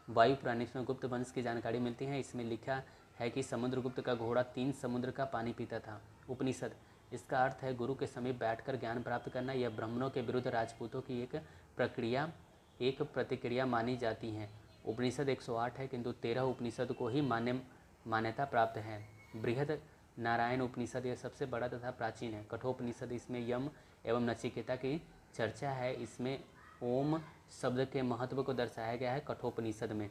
वायु पुराण, इसमें गुप्त वंश की जानकारी मिलती है। इसमें लिखा है कि समुद्रगुप्त का घोड़ा 3 समुद्र का पानी पीता था। उपनिषद, इसका अर्थ है गुरु के समीप बैठकर ज्ञान प्राप्त करना। यह ब्राह्मणों के विरुद्ध राजपूतों की एक प्रतिक्रिया मानी जाती है। उपनिषद 108 है, किंतु 13 उपनिषद को ही मान्यता प्राप्त है। बृहद नारायण उपनिषद, यह सबसे बड़ा तथा प्राचीन है। कठोपनिषद, इसमें यम एवं नचिकेता की चर्चा है। इसमें ओम शब्द के महत्व को दर्शाया गया है कठोपनिषद में।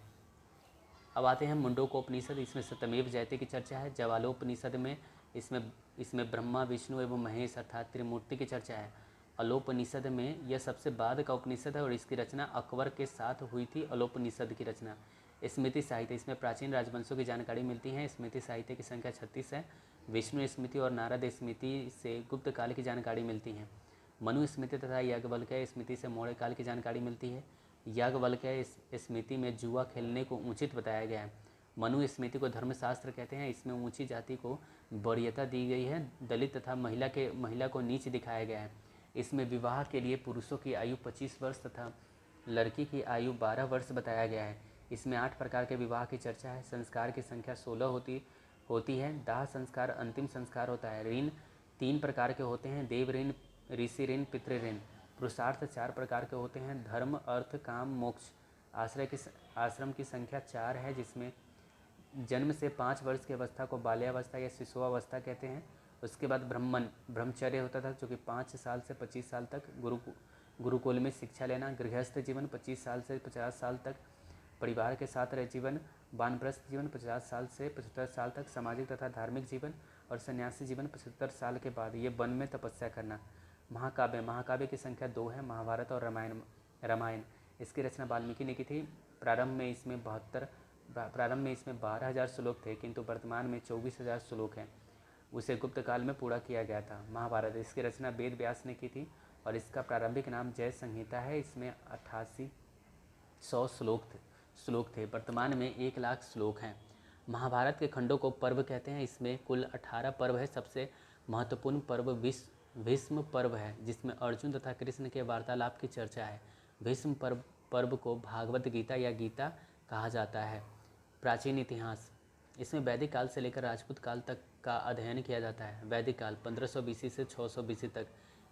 अब आते हैं मुंडकोपनिषद, इसमें सत्यमेव जयते की चर्चा है। जवालोपनिषद में इसमें ब्रह्मा विष्णु एवं महेश अर्थात त्रिमूर्ति की चर्चा है। अलोपनिषद में यह सबसे बाद का उपनिषद है और इसकी रचना अकबर के साथ हुई थी। अलोपनिषद की रचना। स्मृति साहित्य, इसमें प्राचीन राजवंशों की जानकारी मिलती है। स्मृति साहित्य की संख्या 36 है। विष्णु स्मृति और नारद स्मृति से गुप्त काल की जानकारी मिलती है। मनु स्मृति तथा याज्ञवल्क्य स्मृति से मौर्य काल की जानकारी मिलती है। याज्ञवल्क्य स्मृति में जुआ खेलने को उचित बताया गया है। मनु स्मृति को धर्मशास्त्र कहते हैं। इसमें ऊंची जाति को वरीयता दी गई है। दलित तथा महिला को नीच दिखाया गया है। इसमें विवाह के लिए पुरुषों की आयु 25 वर्ष तथा लड़की की आयु 12 वर्ष बताया गया है। इसमें 8 प्रकार के विवाह की चर्चा है। संस्कार की संख्या 16 होती है। दाह संस्कार अंतिम संस्कार होता है। ऋण 3 प्रकार के होते हैं। देव ऋण, ऋषि ऋण, पितृ ऋण। पुरुषार्थ 4 प्रकार के होते हैं। धर्म, अर्थ, काम, मोक्ष। आश्रम की संख्या 4 है, जिसमें जन्म से 5 वर्ष की अवस्था को बाल्यावस्था या शिशुअवस्था कहते हैं। उसके बाद ब्रह्मचर्य होता था, जो कि 5 साल से 25 साल तक गुरुकुल में शिक्षा लेना। गृहस्थ जीवन 25 साल से 50 साल तक। परिवार के साथ रह जीवन। वानप्रस्थ जीवन 50 साल से 75 साल तक। सामाजिक तथा धार्मिक जीवन। और सन्यासी जीवन 75 साल के बाद ये वन में तपस्या करना। महाकाव्य की संख्या 2 है। महाभारत और रामायण इसकी रचना वाल्मीकि ने की थी। प्रारंभ में इसमें 12,000 श्लोक थे, किंतु वर्तमान में 24,000 श्लोक हैं। उसे गुप्त काल में पूरा किया गया था। महाभारत, इसकी रचना वेद व्यास ने की थी और इसका प्रारंभिक नाम जय संहिता है। इसमें 8800 श्लोक थे। वर्तमान में 1,00,000 श्लोक हैं। महाभारत के खंडों को पर्व कहते हैं। इसमें कुल 18 पर्व है। सबसे महत्वपूर्ण पर्व भीष्म पर्व है, जिसमें अर्जुन तथा कृष्ण के वार्तालाप की चर्चा है। भीष्म पर्व को भागवत गीता या गीता कहा जाता है। प्राचीन इतिहास, इसमें वैदिक काल से लेकर राजपूत काल तक का अध्ययन किया जाता है। वैदिक काल 1500 बीसी से 600 बीसी तक।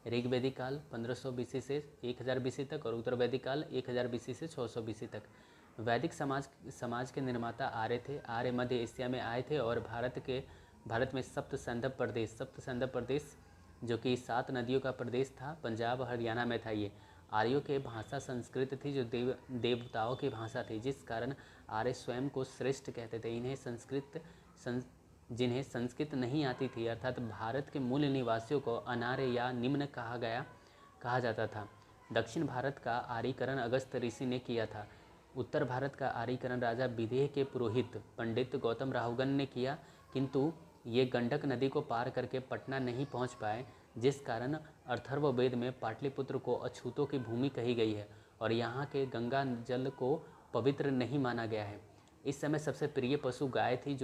ऋग्वैदिक काल 1500 बीसी से 1000 बीसी तक और उत्तर वैदिक काल 1000 बीसी से 600 बीसी तक। वैदिक समाज के निर्माता आर्य थे। आर्य मध्य एशिया में आए थे और भारत में सप्त सैंधव प्रदेश जो कि 7 नदियों का प्रदेश था, पंजाब हरियाणा में था। ये आर्यों के भाषा संस्कृत थी, जो देवताओं की भाषा थी, जिस कारण आर्य स्वयं को श्रेष्ठ कहते थे। जिन्हें संस्कृत नहीं आती थी, अर्थात भारत के मूल निवासियों को अनार्य या निम्न कहा जाता था। दक्षिण भारत का आर्यीकरण अगस्त ऋषि ने किया था। उत्तर भारत का आर्यीकरण राजा विदेह के पुरोहित पंडित गौतम राहुगन ने किया, किंतु ये गंडक नदी को पार करके पटना नहीं पहुंच पाए, जिस कारण अथर्ववेद में पाटलिपुत्र को अछूतों की भूमि कही गई है और यहाँ के गंगा जल को पवित्र नहीं माना गया है। इस समय सबसे प्रिय पशु गाय थी,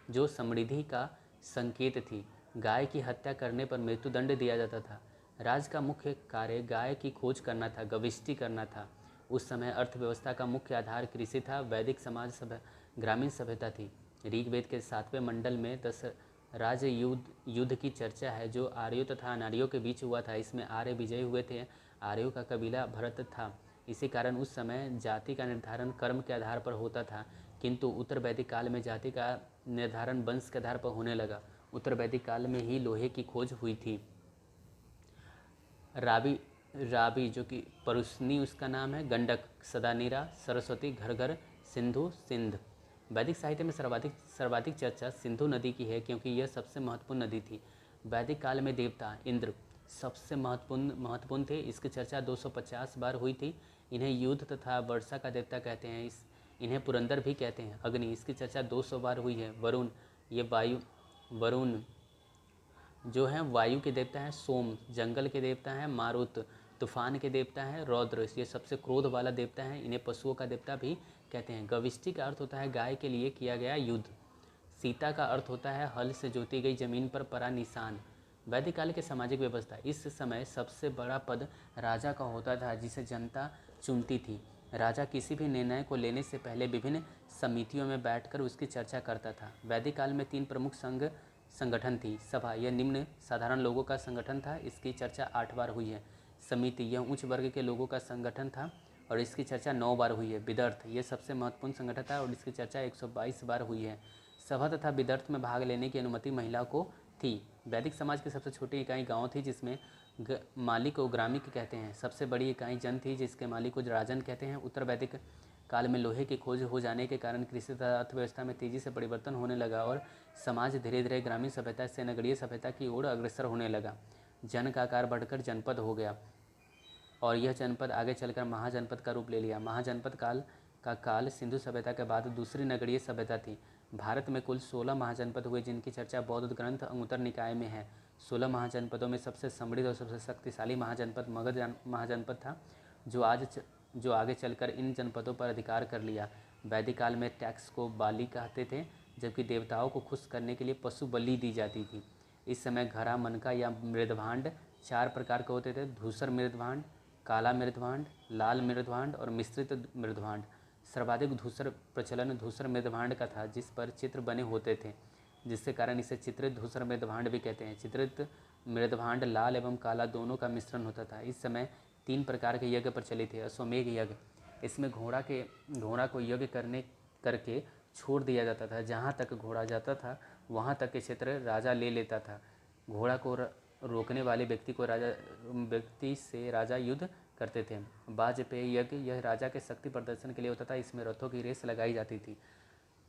जो समृद्धि का संकेत थी। गाय की हत्या करने पर मृत्युदंड दिया जाता था। राज का मुख्य कार्य गाय की खोज करना था, गविष्टि करना था। उस समय अर्थव्यवस्था का मुख्य आधार कृषि था। वैदिक समाज ग्रामीण सभ्यता थी। ऋग्वेद के 7वें मंडल में 10 राज युद्ध की चर्चा है, जो आर्यों तथा अनार्यों के बीच हुआ था। इसमें आर्य विजयी हुए थे। आर्यों का कबीला भरत था। इसी कारण उस समय जाति का निर्धारण कर्म के आधार पर होता था, किंतु उत्तर वैदिक काल में जाति का निर्धारण वंश के आधार पर होने लगा। उत्तर वैदिक काल में ही लोहे की खोज हुई थी। रावी जो कि परुष्णी उसका नाम है। गंडक, सदानीरा, सरस्वती, घरघर, सिंधु, सिंध। वैदिक साहित्य में सर्वाधिक चर्चा सिंधु नदी की है, क्योंकि यह सबसे महत्वपूर्ण नदी थी। वैदिक काल में देवता इंद्र सबसे महत्वपूर्ण थे। इसकी चर्चा 250 बार हुई थी। इन्हें युद्ध तथा वर्षा का देवता कहते हैं। इन्हें पुरंदर भी कहते हैं। अग्नि, इसकी चर्चा 200 बार हुई है। वरुण, जो हैं वायु के देवता हैं सोम, जंगल के देवता हैं मारुत, तूफान के देवता हैं रौद्र, ये सबसे क्रोध वाला देवता है। इन्हें पशुओं का देवता भी कहते हैं। गविष्टि का अर्थ होता है गाय के लिए किया गया युद्ध। सीता का अर्थ होता है हल से जोती गई जमीन पर पड़ा निशान। वैदिक काल की सामाजिक व्यवस्था, इस समय सबसे बड़ा पद राजा का होता था जिसे जनता चुनती थी। राजा किसी भी निर्णय को लेने से पहले विभिन्न समितियों में बैठकर उसकी चर्चा करता था। वैदिक काल में 3 प्रमुख संगठन थी। सभा, यह निम्न साधारण लोगों का संगठन था, इसकी चर्चा 8 बार हुई है। समिति, यह उच्च वर्ग के लोगों का संगठन था और इसकी चर्चा 9 बार हुई है। विदर्थ, यह सबसे महत्वपूर्ण संगठन था और इसकी चर्चा 122 बार हुई है। सभा तथा विदर्थ में भाग लेने की अनुमति महिला को थी। वैदिक समाज की सबसे छोटी इकाई गांव थी जिसमें मालिक को ग्रामिक कहते हैं। सबसे बड़ी इकाई जन थी जिसके मालिक को राजन कहते हैं। उत्तर वैदिक काल में लोहे की खोज हो जाने के कारण कृषि तथा अर्थव्यवस्था में तेजी से परिवर्तन होने लगा और समाज धीरे धीरे ग्रामीण सभ्यता से नगरीय सभ्यता की ओर अग्रसर होने लगा। जन का आकार बढ़कर जनपद हो गया और यह जनपद आगे चलकर महाजनपद का रूप ले लिया। महाजनपद काल सिंधु सभ्यता के बाद दूसरी नगरीय सभ्यता थी। भारत में कुल 16 महाजनपद हुए जिनकी चर्चा बौद्ध ग्रंथ अंगुत्तर निकाय में है। 16 महाजनपदों में सबसे समृद्ध और सबसे शक्तिशाली महाजनपद मगध महाजनपद था जो आगे चलकर इन जनपदों पर अधिकार कर लिया। वैदिक काल में टैक्स को बाली कहते थे जबकि देवताओं को खुश करने के लिए पशु बलि दी जाती थी। इस समय घड़ा, मनका या मृदभांड 4 प्रकार के होते थे। धूसर मृदभांड, काला मृदभांड, लाल मृदभांड और मिश्रित मृदभांड। सर्वाधिक धूसर प्रचलन धूसर मृदभांड का था जिस पर चित्र बने होते थे, जिसके कारण इसे चित्रित धूसर मृदभांड भी कहते हैं। चित्रित मृदभांड लाल एवं काला दोनों का मिश्रण होता था। इस समय 3 प्रकार के यज्ञ प्रचलित थे। अश्वमेघ यज्ञ, इसमें घोड़ा को यज्ञ करके छोड़ दिया जाता था। जहाँ तक घोड़ा जाता था वहाँ तक के क्षेत्र राजा ले लेता था। घोड़ा को रोकने वाले व्यक्ति से राजा युद्ध करते थे। वाजपेयी यज्ञ, यह राजा के शक्ति प्रदर्शन के लिए होता था। इसमें रथों की रेस लगाई जाती थी।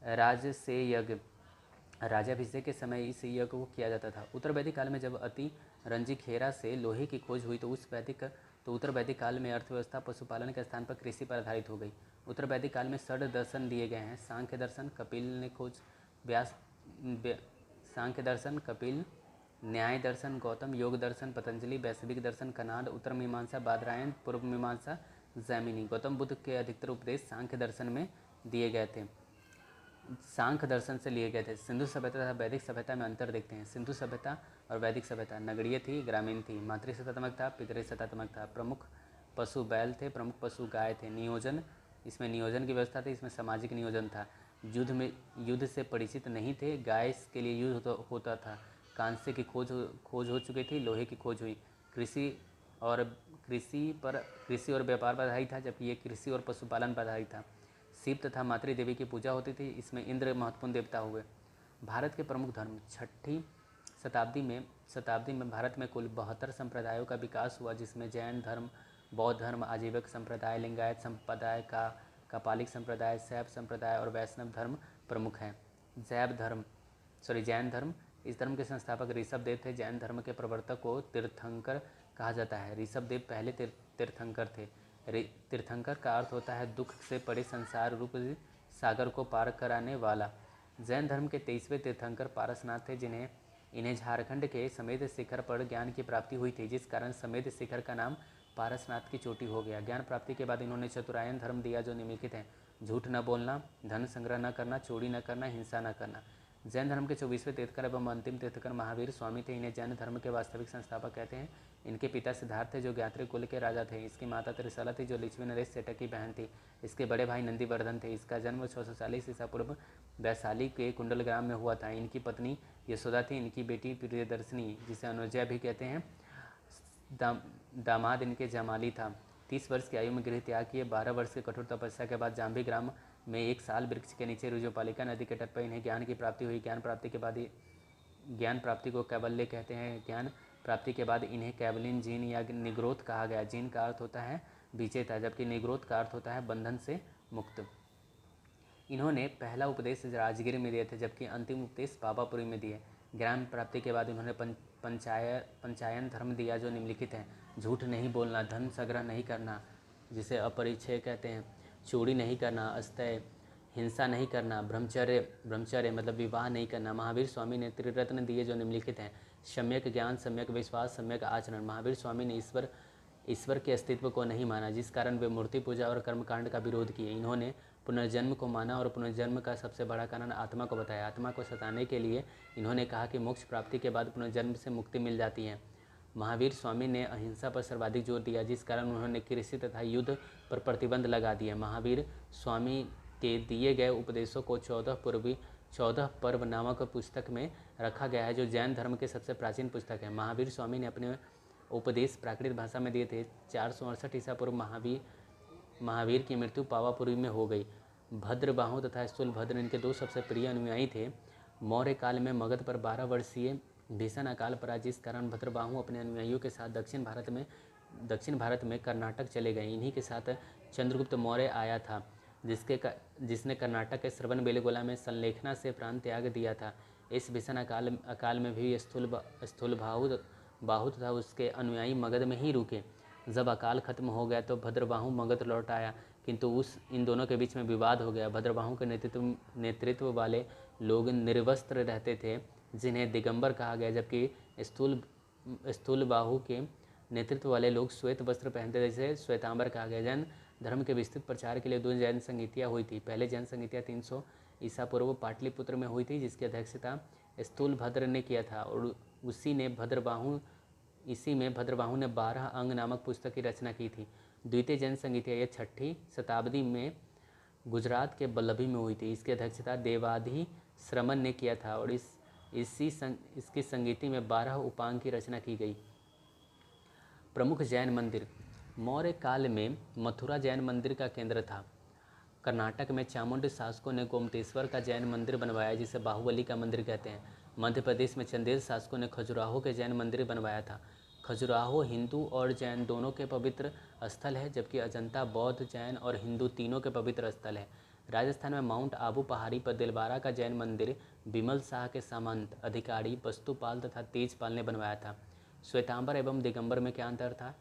राजसेय यज्ञ, राज्याभिषेक के समय इस यज्ञ को किया जाता था। उत्तर वैदिक काल में जब अति रंजी खेरा से लोहे की खोज हुई तो उत्तर वैदिक काल में अर्थव्यवस्था पशुपालन के स्थान पर कृषि पर आधारित हो गई। उत्तर वैदिक काल में 6 दर्शन दिए गए हैं। सांख्य दर्शन कपिल ने खोज, सांख्य दर्शन कपिल, न्याय दर्शन गौतम, योग दर्शन पतंजलि, वैश्विक दर्शन कनाद, उत्तर मीमांसा बादरायण, पूर्व मीमांसा जैमिनी। गौतम बुद्ध के अधिकतर उपदेश सांख्य दर्शन में दिए गए थे, सांख्य दर्शन से लिए गए थे। सिंधु सभ्यता तथा वैदिक सभ्यता में अंतर देखते हैं। सिंधु सभ्यता और वैदिक सभ्यता नगरीय थी, ग्रामीण थी। मातृसत्तात्मक था, पितृसत्तात्मक था। प्रमुख पशु बैल थे, प्रमुख पशु गाय थे। नियोजन, इसमें नियोजन की व्यवस्था थी, इसमें सामाजिक नियोजन था। युद्ध से परिचित नहीं थे, गाय के लिए युद्ध होता था। कांस्य की खोज हो चुकी थी, लोहे की खोज हुई। कृषि और व्यापार पर आधारित था जबकि ये कृषि और पशुपालन पर आधारित था। शिव तथा मातृ देवी की पूजा होती थी, इसमें इंद्र महत्वपूर्ण देवता हुए। भारत के प्रमुख धर्म, 6ठी शताब्दी में भारत में कुल 72 संप्रदायों का विकास हुआ जिसमें जैन धर्म, बौद्ध धर्म, आजीवक संप्रदाय, लिंगायत संप्रदाय, कापालिक संप्रदाय, शैव संप्रदाय और वैष्णव धर्म प्रमुख हैं। जैन धर्म, इस धर्म के संस्थापक ऋषभदेव थे। जैन धर्म के प्रवर्तक को तीर्थंकर कहा जाता है। ऋषभदेव पहले तीर्थंकर थे। तीर्थंकर का अर्थ होता है दुख से परे संसार रूप सागर को पार कराने वाला। जैन धर्म के 23वें तीर्थंकर पारसनाथ थे इन्हें झारखंड के समेत शिखर पर ज्ञान की प्राप्ति हुई थी जिस कारण समेत शिखर का नाम पारसनाथ की चोटी हो गया। ज्ञान प्राप्ति के बाद इन्होंने चतुरायन धर्म दिया जो निम्नलिखित हैं: झूठ न बोलना, धन संग्रह न करना, चोरी न करना, हिंसा न करना। जैन धर्म के 24वें तीर्थंकर एवं अंतिम तीर्थंकर महावीर स्वामी थे। इन्हें जैन धर्म के वास्तविक संस्थापक कहते हैं। इनके पिता सिद्धार्थ थे जो ज्ञात्री कुल के राजा थे। इसकी माता त्रिशला थी जो लिच्छवी नरेश सेठक की बहन थी। इसके बड़े भाई नंदीवर्धन थे। इसका जन्म 640 ईसा पूर्व वैशाली के कुंडल ग्राम में हुआ था। इनकी पत्नी यशोदा थी। इनकी बेटी प्रियदर्शनी, जिसे अनुजया भी कहते हैं, दामाद इनके जमाली था। 30 वर्ष की आयु में गृह त्याग किए। 12 वर्ष की कठोर तपस्या के बाद जाम्बी ग्राम में 1 साल वृक्ष के नीचे रुजोपालिका नदी के तट पर इन्हें ज्ञान की प्राप्ति हुई। ज्ञान प्राप्ति को कैवल्य कहते हैं। ज्ञान प्राप्ति के बाद इन्हें कैवलिन जीन या निग्रोध कहा गया। जीन का अर्थ होता है विजेता जबकि निग्रोध का अर्थ होता है बंधन से मुक्त। इन्होंने पहला उपदेश राजगिर में दिए थे जबकि अंतिम उपदेश पावापुरी में दिए। ज्ञान प्राप्ति के बाद इन्होंने पंचायन धर्म दिया जो निम्नलिखित हैं: झूठ नहीं बोलना, धन संग्रह नहीं करना जिसे कहते हैं, चोरी नहीं करना, अस्तेय, हिंसा नहीं करना, ब्रह्मचर्य मतलब विवाह नहीं करना। महावीर स्वामी ने त्रिरत्न दिए जो निम्नलिखित हैं: सम्यक ज्ञान, सम्यक विश्वास, सम्यक आचरण। महावीर स्वामी ने ईश्वर के अस्तित्व को नहीं माना, जिस कारण वे मूर्ति पूजा और कर्मकांड का विरोध किए। इन्होंने पुनर्जन्म को माना और पुनर्जन्म का सबसे बड़ा कारण आत्मा को बताया। आत्मा को सताने के लिए इन्होंने कहा कि मोक्ष प्राप्ति के बाद पुनर्जन्म से मुक्ति मिल जाती है। महावीर स्वामी ने अहिंसा पर सर्वाधिक जोर दिया, जिस कारण उन्होंने कृषि तथा युद्ध पर प्रतिबंध लगा दिया। महावीर स्वामी के दिए गए उपदेशों को 14 पर्व नामक पुस्तक में रखा गया है, जो जैन धर्म के सबसे प्राचीन पुस्तक है। महावीर स्वामी ने अपने उपदेश प्राकृत भाषा में दिए थे। 468 ईसा पूर्व महावीर की मृत्यु पावापुरी में हो गई। भद्रबाहु तथा स्थूलभद्र इनके दो सबसे प्रिय अनुयायी थे। मौर्य काल में मगध पर 12 वर्षीय भीषण अकाल पड़ा, जिस कारण भद्रबाहु अपने अनुयायियों के साथ दक्षिण भारत में कर्नाटक चले गए। इन्हीं के साथ चंद्रगुप्त मौर्य आया था, जिसने कर्नाटक के श्रवणबेलगोला में संलेखना से प्राण त्याग दिया था। इस भीषण अकाल में भी स्थूल बाहु तथा उसके अनुयायी मगध में ही रुके। जब अकाल खत्म हो गया तो भद्रबाहु मगध लौट आया, किंतु इन दोनों के बीच में विवाद हो गया। भद्रबाहु के नेतृत्व वाले लोग निर्वस्त्र रहते थे, जिन्हें दिगंबर कहा गया, जबकि स्थूल बाहु के नेतृत्व वाले लोग श्वेत वस्त्र पहनते थे, जिसे श्वेतांबर कहा गया। जैन धर्म के विस्तृत प्रचार के लिए 2 जैन संहितियाँ हुई थी। पहले जैन संहिता 300 ईसा पूर्व पाटलिपुत्र में हुई थी, जिसकी अध्यक्षता स्थूलभद्र ने किया था, और इसी में भद्रबाहु ने 12 अंग नामक पुस्तक की रचना की थी। द्वितीय जैन संहिता यह 6ठी शताब्दी में गुजरात के बल्लभी में हुई थी। इसकी अध्यक्षता देवाधि श्रमण ने किया था, और इसकी संगीति में 12 उपांग की रचना की गई। प्रमुख जैन मंदिर। मौर्य काल में मथुरा जैन मंदिर का केंद्र था। कर्नाटक में चामुंड शासकों ने गोमतेश्वर का जैन मंदिर बनवाया, जिसे बाहुबली का मंदिर कहते हैं। मध्य प्रदेश में चंदेल शासकों ने खजुराहो के जैन मंदिर बनवाया था। खजुराहो हिंदू और जैन दोनों के पवित्र स्थल है, जबकि अजंता बौद्ध, जैन और हिंदू तीनों के पवित्र स्थल है। राजस्थान में माउंट आबू पहाड़ी पर दिलवारा का जैन मंदिर बिमल शाह के सामंत अधिकारी वस्तुपाल तथा तेजपाल ने बनवाया था। श्वेतांबर एवं दिगंबर में क्या अंतर था?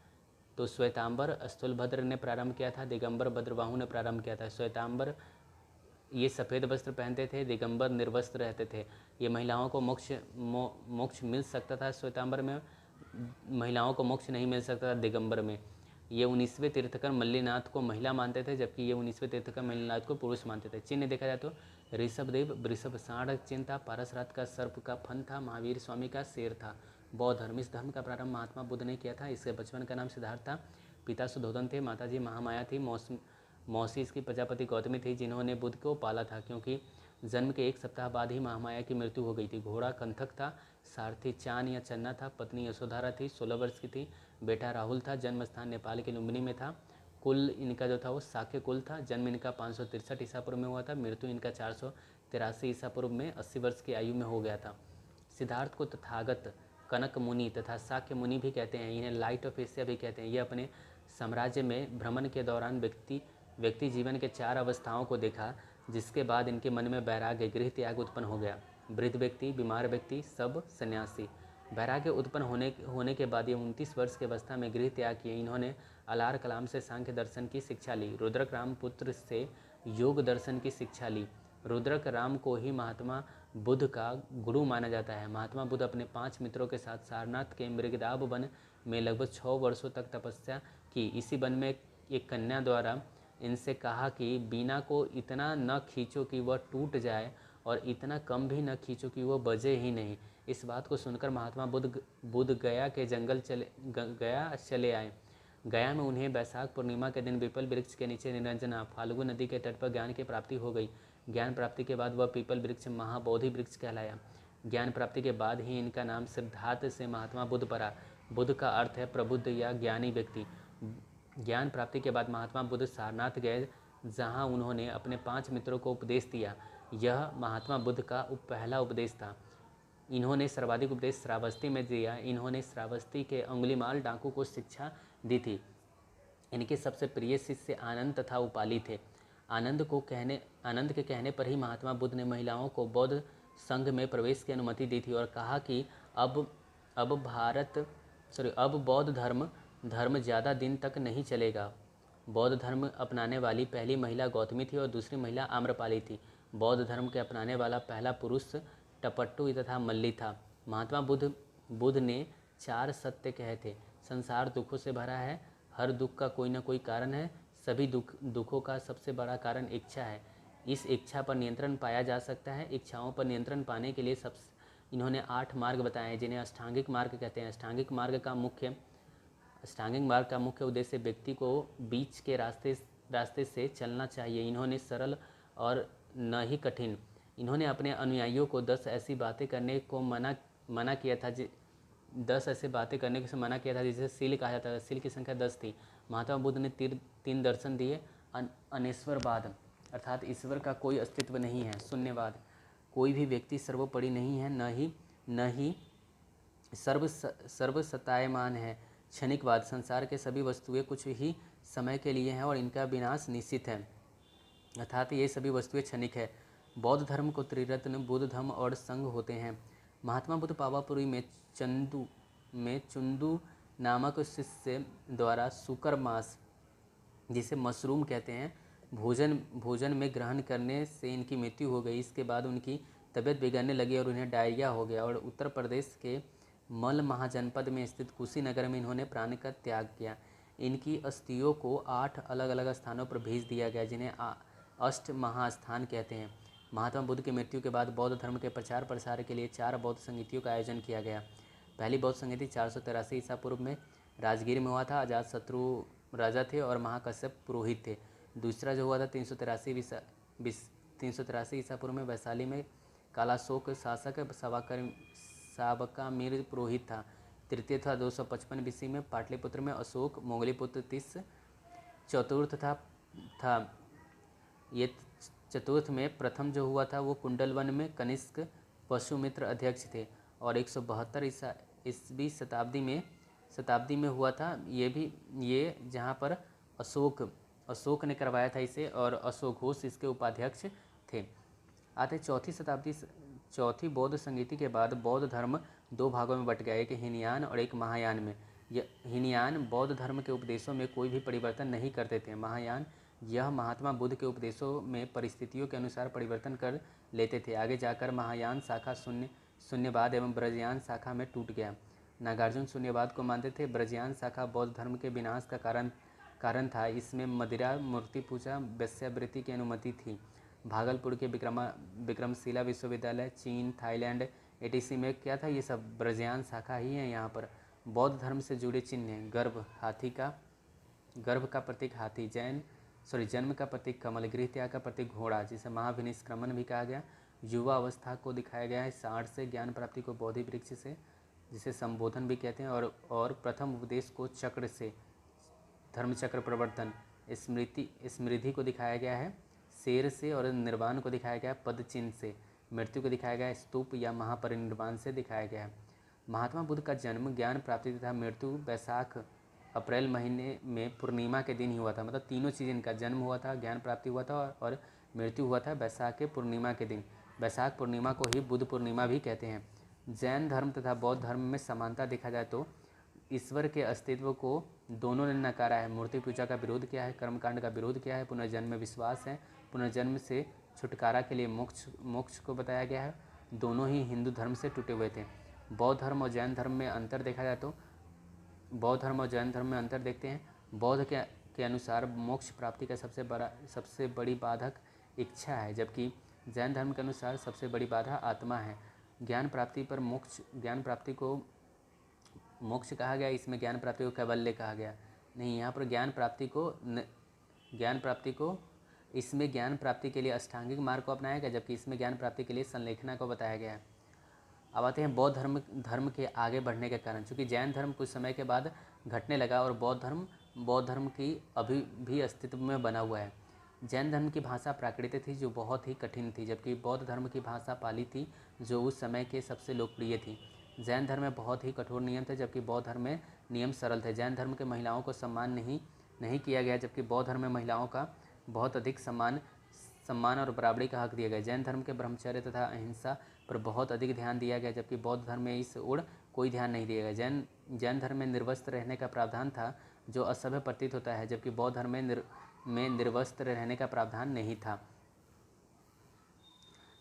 तो श्वेतांबर स्थूलभद्र ने प्रारंभ किया था, दिगंबर भद्रबाहु ने प्रारंभ किया था। श्वेतांबर ये सफ़ेद वस्त्र पहनते थे, दिगंबर निर्वस्त्र रहते थे। ये महिलाओं को मोक्ष मिल सकता था श्वेतांबर में, महिलाओं को मोक्ष नहीं मिल सकता था दिगंबर में। ये 19वें तीर्थकर मल्लीनाथ को महिला मानते थे, जबकि ये 19वें तीर्थकर मल्लीनाथ को पुरुष मानते थे। चिन्ह देखा जाए तो ऋषभदेव वृषभ साढ़ चिन्ह था, पारसरात का सर्प का फन था, महावीर स्वामी का शेर था। बौद्ध धर्म, इस धर्म का प्रारंभ महात्मा बुद्ध ने किया था। इसके बचपन का नाम सिद्धार्थ था। पिता सुधोधन थे, माताजी महामाया थी। मौसी इसकी प्रजापति गौतमी थी, जिन्होंने बुद्ध को पाला था, क्योंकि जन्म के 1 सप्ताह बाद ही महामाया की मृत्यु हो गई थी। घोड़ा कंथक था, सारथी चान या चन्ना था, पत्नी यशोधरा थी, 16 वर्ष की थी, बेटा राहुल था। जन्म स्थान नेपाल के लुम्बिनी में था। कुल इनका जो था वो शाक्य कुल था। जन्म इनका 563 ईसा पूर्व में हुआ था। मृत्यु इनका 483 ईसा पूर्व में 80 वर्ष की आयु में हो गया था। सिद्धार्थ को तथागत, कनक मुनि तथा शाक्य मुनि भी कहते हैं। इन्हें लाइट ऑफ एशिया भी कहते हैं। ये अपने साम्राज्य में भ्रमण के दौरान व्यक्ति जीवन के 4 अवस्थाओं को देखा, जिसके बाद इनके मन में वैराग्य, गृह त्याग उत्पन्न हो गया। वृद्ध व्यक्ति, बीमार व्यक्ति, सब सन्यासी। वैराग्य उत्पन्न होने के बाद ये 29 वर्ष की अवस्था में गृह त्याग किए। इन्होंने अलार कलाम से सांख्य दर्शन की शिक्षा ली। रुद्रक रामपुत्र से योग दर्शन की शिक्षा ली। रुद्रक राम को ही महात्मा बुद्ध का गुरु माना जाता है। महात्मा बुद्ध अपने 5 मित्रों के साथ सारनाथ के मृगदाब वन में लगभग 6 वर्षों तक तपस्या की। इसी वन में एक कन्या द्वारा इनसे कहा कि बीना को इतना न खींचो कि वह टूट जाए, और इतना कम भी न खींचो कि वह बजे ही नहीं। इस बात को सुनकर महात्मा बुद्ध गया के जंगल चले आए। गया में उन्हें वैशाख पूर्णिमा के दिन पीपल वृक्ष के नीचे निरंजना फाल्गु नदी के तट पर ज्ञान की प्राप्ति हो गई। ज्ञान प्राप्ति के बाद वह पीपल वृक्ष महाबोधि वृक्ष कहलाया। ज्ञान प्राप्ति के बाद ही इनका नाम सिद्धार्थ से महात्मा बुद्ध पड़ा। बुद्ध का अर्थ है प्रबुद्ध या ज्ञानी व्यक्ति। ज्ञान प्राप्ति के बाद महात्मा बुद्ध सारनाथ गए, जहाँ उन्होंने अपने 5 मित्रों को उपदेश दिया। यह महात्मा बुद्ध का पहला उपदेश था। इन्होंने सर्वाधिक उपदेश श्रावस्ती में दिया। इन्होंने श्रावस्ती के अंगुलीमाल डाकू को शिक्षा दी थी। इनके सबसे प्रिय शिष्य आनंद तथा उपाली थे। आनंद के कहने पर ही महात्मा बुद्ध ने महिलाओं को बौद्ध संघ में प्रवेश की अनुमति दी थी, और कहा कि अब बौद्ध धर्म ज़्यादा दिन तक नहीं चलेगा। बौद्ध धर्म अपनाने वाली पहली महिला गौतमी थी और दूसरी महिला आम्रपाली थी। बौद्ध धर्म के अपनाने वाला पहला पुरुष टपट्टू तथा मल्ली था। महात्मा बुद्ध बुद्ध ने 4 सत्य कहे थे। संसार दुखों से भरा है, हर दुख का कोई ना कोई कारण है, सभी दुखों का सबसे बड़ा कारण इच्छा है। इस इच्छा पर नियंत्रण पाया जा सकता है। इच्छाओं पर नियंत्रण पाने के लिए इन्होंने 8 मार्ग बताए हैं, जिन्हें अष्टांगिक मार्ग कहते हैं। अष्टांगिक मार्ग का मुख्य उद्देश्य व्यक्ति को बीच के रास्ते से चलना चाहिए। इन्होंने सरल और न ही कठिन। इन्होंने अपने अनुयायियों को 10 ऐसी बातें करने को मना किया था 10 ऐसे बातें करने से मना किया था जिसे सील कहा जाता था। सील की संख्या 10 थी। महात्मा बुद्ध ने 3 दर्शन दिए। अनेश्वरवाद अर्थात ईश्वर का कोई अस्तित्व नहीं है। शून्यवाद, कोई भी व्यक्ति सर्वोपरि नहीं है, न ही सर्वसत्तायमान है। क्षणिकवाद, संसार के सभी वस्तुएं कुछ ही समय के लिए हैं और इनका विनाश निश्चित है, अर्थात ये सभी वस्तुएं क्षणिक है। बौद्ध धर्म को त्रिरत्न बुद्ध धम्म और संघ होते हैं। महात्मा बुद्ध पावापुरी में चुंदू नामक शिष्य द्वारा शुकर मांस, जिसे मशरूम कहते हैं, भोजन में ग्रहण करने से इनकी मृत्यु हो गई। इसके बाद उनकी तबीयत बिगड़ने लगी और उन्हें डायरिया हो गया और उत्तर प्रदेश के मल महाजनपद में स्थित कुशीनगर में इन्होंने प्राण का त्याग किया। इनकी अस्थियों को 8 अलग अलग स्थानों पर भेज दिया गया, जिन्हें अष्ट महास्थान कहते हैं। महात्मा बुद्ध की मृत्यु के बाद बौद्ध धर्म के प्रचार प्रसार के लिए 4 बौद्ध संगीतियों का आयोजन किया गया। पहली बौद्ध संगीति 483 ईसा पूर्व में राजगीर में हुआ था। अजातशत्रु राजा थे और महाकश्यप पुरोहित थे। दूसरा जो हुआ था 383 ईसा पूर्व में वैशाली में कालाशोक शासक साबकामीर पुरोहित था। तृतीय था 255 बीसी में पाटलिपुत्र में अशोक मोगलीपुत्र तीस। चतुर्थ था ये चतुर्थ में प्रथम जो हुआ था वो कुंडलवन में कनिष्क पशुमित्र अध्यक्ष थे और 172 ईस्वी शताब्दी में हुआ था। ये जहाँ पर अशोक ने करवाया था इसे और अशोक घोष इसके उपाध्यक्ष थे। आते चौथी बौद्ध संगीति के बाद बौद्ध धर्म 2 भागों में बट गया, एक हीनयान और एक महायान में। हीनयान बौद्ध धर्म के उपदेशों में कोई भी परिवर्तन नहीं करते थे। महायान यह महात्मा बुद्ध के उपदेशों में परिस्थितियों के अनुसार परिवर्तन कर लेते थे। आगे जाकर महायान शाखा शून्यवाद एवं ब्रजयान शाखा में टूट गया। नागार्जुन शून्यवाद को मानते थे। ब्रजयान शाखा बौद्ध धर्म के विनाश का कारण था। इसमें मदिरा, मूर्ति पूजा, वेश्यावृत्ति की अनुमति थी। भागलपुर के विक्रमशिला विश्वविद्यालय, चीन, थाईलैंड एटीसी में क्या था, ये सब ब्रजयान शाखा ही है। यहाँ पर बौद्ध धर्म से जुड़े चिन्ह हैं। गर्भ का प्रतीक हाथी, जन्म का प्रतीक कमल, गृह त्याग का प्रतीक घोड़ा, जिसे महाविनिष्क्रमण भी कहा गया। युवा अवस्था को दिखाया गया है साढ़ से, ज्ञान प्राप्ति को बोधि वृक्ष से, जिसे संबोधन भी कहते हैं, और प्रथम उपदेश को चक्र से, धर्मचक्र प्रवर्तन। स्मृति को दिखाया गया है शेर से और निर्वाण को दिखाया गया पद चिन्ह से। मृत्यु को दिखाया गया स्तूप या महापरिनिर्वाण से दिखाया गया है। महात्मा बुद्ध का जन्म, ज्ञान प्राप्ति तथा मृत्यु वैशाख अप्रैल महीने में पूर्णिमा के दिन ही हुआ था। मतलब तीनों चीज़, इनका जन्म हुआ था, ज्ञान प्राप्ति हुआ था और मृत्यु हुआ था वैशाख के पूर्णिमा के दिन। वैशाख पूर्णिमा को ही बुद्ध पूर्णिमा भी कहते हैं। जैन धर्म तथा बौद्ध धर्म में समानता देखा जाए तो ईश्वर के अस्तित्व को दोनों ने नकारा है। मूर्ति पूजा का विरोध किया है, कर्मकांड का विरोध किया है, पुनर्जन्म में विश्वास है, पुनर्जन्म से छुटकारा के लिए मोक्ष को बताया गया है। दोनों ही हिंदू धर्म से टूटे हुए थे। बौद्ध धर्म और जैन धर्म में अंतर देखा जाए तो बौद्ध धर्म और जैन धर्म में अंतर देखते हैं। बौद्ध के अनुसार मोक्ष प्राप्ति का सबसे बड़ी बाधक इच्छा है, जबकि जैन धर्म के अनुसार सबसे बड़ी बाधा आत्मा है। ज्ञान प्राप्ति को मोक्ष कहा गया, इसमें ज्ञान प्राप्ति को कैवल्य कहा गया नहीं। यहाँ पर ज्ञान प्राप्ति को इसमें ज्ञान प्राप्ति के लिए अष्टांगिक मार्ग को अपनाया गया, जबकि इसमें ज्ञान प्राप्ति के लिए संलेखना को बताया गया है। अब आते हैं बौद्ध धर्म के आगे बढ़ने के कारण। चूँकि जैन धर्म कुछ समय के बाद घटने लगा और बौद्ध धर्म की अभी भी अस्तित्व में बना हुआ है। जैन धर्म की भाषा प्राकृत थी, जो बहुत ही कठिन थी, जबकि बौद्ध धर्म की भाषा पाली थी, जो उस समय के सबसे लोकप्रिय थी। जैन धर्म में बहुत ही कठोर नियम थे, जबकि बौद्ध धर्म में नियम सरल थे। जैन धर्म के महिलाओं को सम्मान नहीं किया गया, जबकि बौद्ध धर्म में महिलाओं का बहुत अधिक सम्मान और बराबरी का हक दिया गया। जैन धर्म के ब्रह्मचर्य तथा अहिंसा पर बहुत अधिक ध्यान दिया गया, जबकि बौद्ध धर्म में इस ओर कोई ध्यान नहीं दिया गया। जैन धर्म में निर्वस्त्र रहने का प्रावधान था, जो असभ्य प्रतीत होता है, जबकि बौद्ध धर्म में निर्वस्त्र रहने का प्रावधान नहीं था।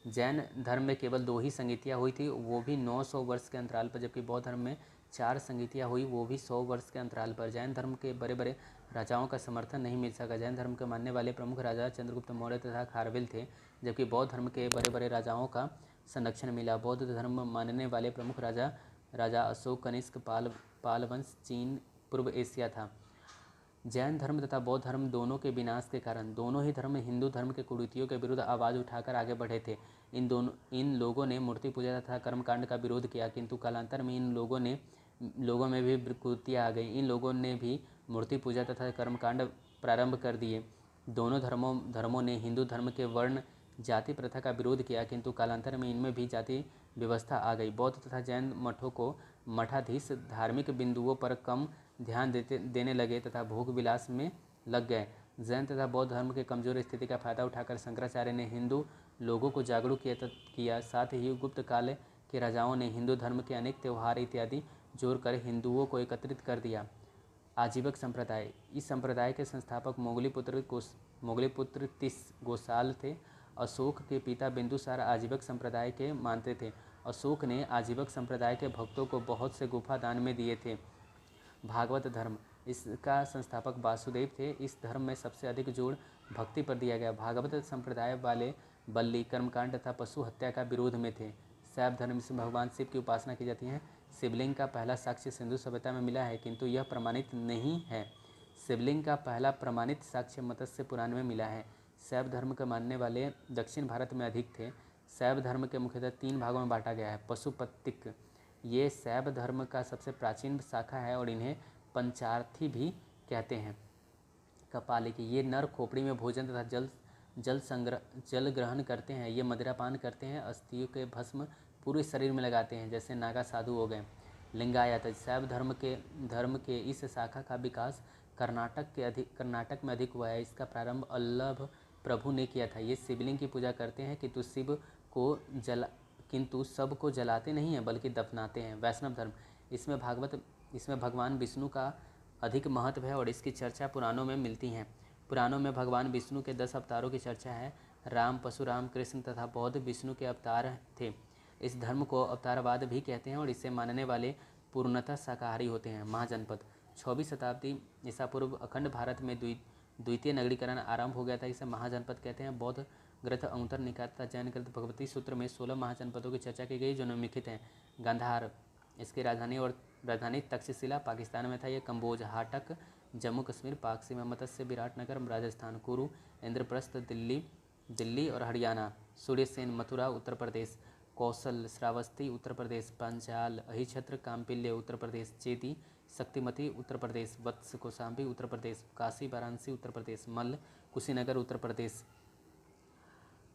जैन धर्म में केवल 2 ही संगीतियाँ हुई थी, वो भी 900 वर्ष के अंतराल पर, जबकि बौद्ध धर्म में 4 संगीतियाँ हुई, वो भी 100 वर्ष के अंतराल पर। जैन धर्म के बड़े बड़े राजाओं का समर्थन नहीं मिल सका। जैन धर्म के मानने वाले प्रमुख राजा चंद्रगुप्त मौर्य तथा खारवेल थे, जबकि बौद्ध धर्म के बड़े बड़े राजाओं का संरक्षण मिला। बौद्ध धर्म मानने वाले प्रमुख राजा अशोक, कनिष्क, पाल वंश चीन पूर्व एशिया था। जैन धर्म तथा बौद्ध धर्म दोनों के विनाश के कारण दोनों ही धर्म हिंदू धर्म के कुरीतियों के विरुद्ध आवाज़ उठाकर आगे बढ़े थे। इन लोगों ने मूर्ति पूजा तथा कर्मकांड का विरोध किया, किंतु कालांतर में इन लोगों में भी विकृतियाँ आ गई। इन लोगों ने भी मूर्ति पूजा तथा कर्मकांड प्रारंभ कर दिए। दोनों धर्मों ने हिंदू धर्म के वर्ण जाति प्रथा का विरोध किया, किंतु कालांतर में इनमें भी जाति व्यवस्था आ गई। बौद्ध तथा जैन मठों को मठाधीश धार्मिक बिंदुओं पर कम ध्यान देने लगे तथा भोग विलास में लग गए। जैन तथा बौद्ध धर्म के कमजोर स्थिति का फायदा उठाकर शंकराचार्य ने हिंदू लोगों को जागरूक किया। साथ ही गुप्त काल के राजाओं ने हिंदू धर्म के अनेक त्यौहार इत्यादि जोड़कर हिंदुओं को एकत्रित कर दिया। आजीवक संप्रदाय। इस संप्रदाय के संस्थापक मोगलीपुत्र तिस गोसाल थे। अशोक के पिता बिंदुसार आजीवक संप्रदाय के मानते थे। अशोक ने आजीवक संप्रदाय के भक्तों को बहुत से गुफा दान में दिए थे। भागवत धर्म। इसका संस्थापक वासुदेव थे। इस धर्म में सबसे अधिक जोर भक्ति पर दिया गया। भागवत संप्रदाय वाले बलि, कर्मकांड तथा पशु हत्या का विरोध में थे। शैव धर्म में भगवान शिव की उपासना की जाती है। शिवलिंग का पहला साक्ष्य सिंधु सभ्यता में मिला है, किंतु यह प्रमाणित नहीं है। शिवलिंग का पहला प्रमाणित साक्ष्य मत्स्य पुराण में मिला है। शैव धर्म के मानने वाले दक्षिण भारत में अधिक थे। शैव धर्म के मुख्यतः 3 भागों में बांटा गया है। पशुपतिक, ये शैव धर्म का सबसे प्राचीन शाखा है और इन्हें पंचार्थी भी कहते हैं। कपालिक, ये नर खोपड़ी में भोजन तथा जल ग्रहण करते हैं। ये मदिरापान करते हैं। अस्थियों के भस्म पूरे शरीर में लगाते हैं, जैसे नागा साधु हो गए। लिंगायत, शैव धर्म के इस शाखा का विकास कर्नाटक में अधिक हुआ है। इसका प्रारंभ अल्लभ प्रभु ने किया था। ये शिवलिंग की पूजा करते हैं, किंतु सब को जलाते नहीं हैं, बल्कि दफनाते हैं। वैष्णव धर्म, इसमें भगवान विष्णु का अधिक महत्व है और इसकी चर्चा पुराणों में मिलती है। पुराणों में भगवान विष्णु के 10 अवतारों की चर्चा है। राम, परशुराम, कृष्ण तथा बौद्ध विष्णु के अवतार थे। इस धर्म को अवतारवाद भी कहते हैं और इसे मानने वाले पूर्णतः शाकाहारी होते हैं। महाजनपद। 24वीं शताब्दी ईसा पूर्व अखंड भारत में द्वितीय नगरीकरण आरंभ हो गया था। इसे महाजनपद कहते हैं। बौद्ध ग्रंथ अंगुत्तर निकाय तथा जैन ग्रंथ भगवती सूत्र में 16 महाजनपदों की चर्चा की गई जो निम्नलिखित हैं। गांधार, इसकी राजधानी तक्षशिला पाकिस्तान में था। यह कम्बोज, हाटक जम्मू कश्मीर, पाक सीमा, मत्स्य विराटनगर राजस्थान, कुरु इंद्रप्रस्थ दिल्ली और हरियाणा, सूर्यसेन मथुरा उत्तर प्रदेश, कौशल श्रावस्ती उत्तर प्रदेश, पांचाल अहिछत्र काम्पिल्य उत्तर प्रदेश, चेदी शक्तिमती उत्तर प्रदेश, वत्स कौशाम्बी उत्तर प्रदेश, काशी वाराणसी उत्तर प्रदेश, मल्ल कुशीनगर उत्तर प्रदेश,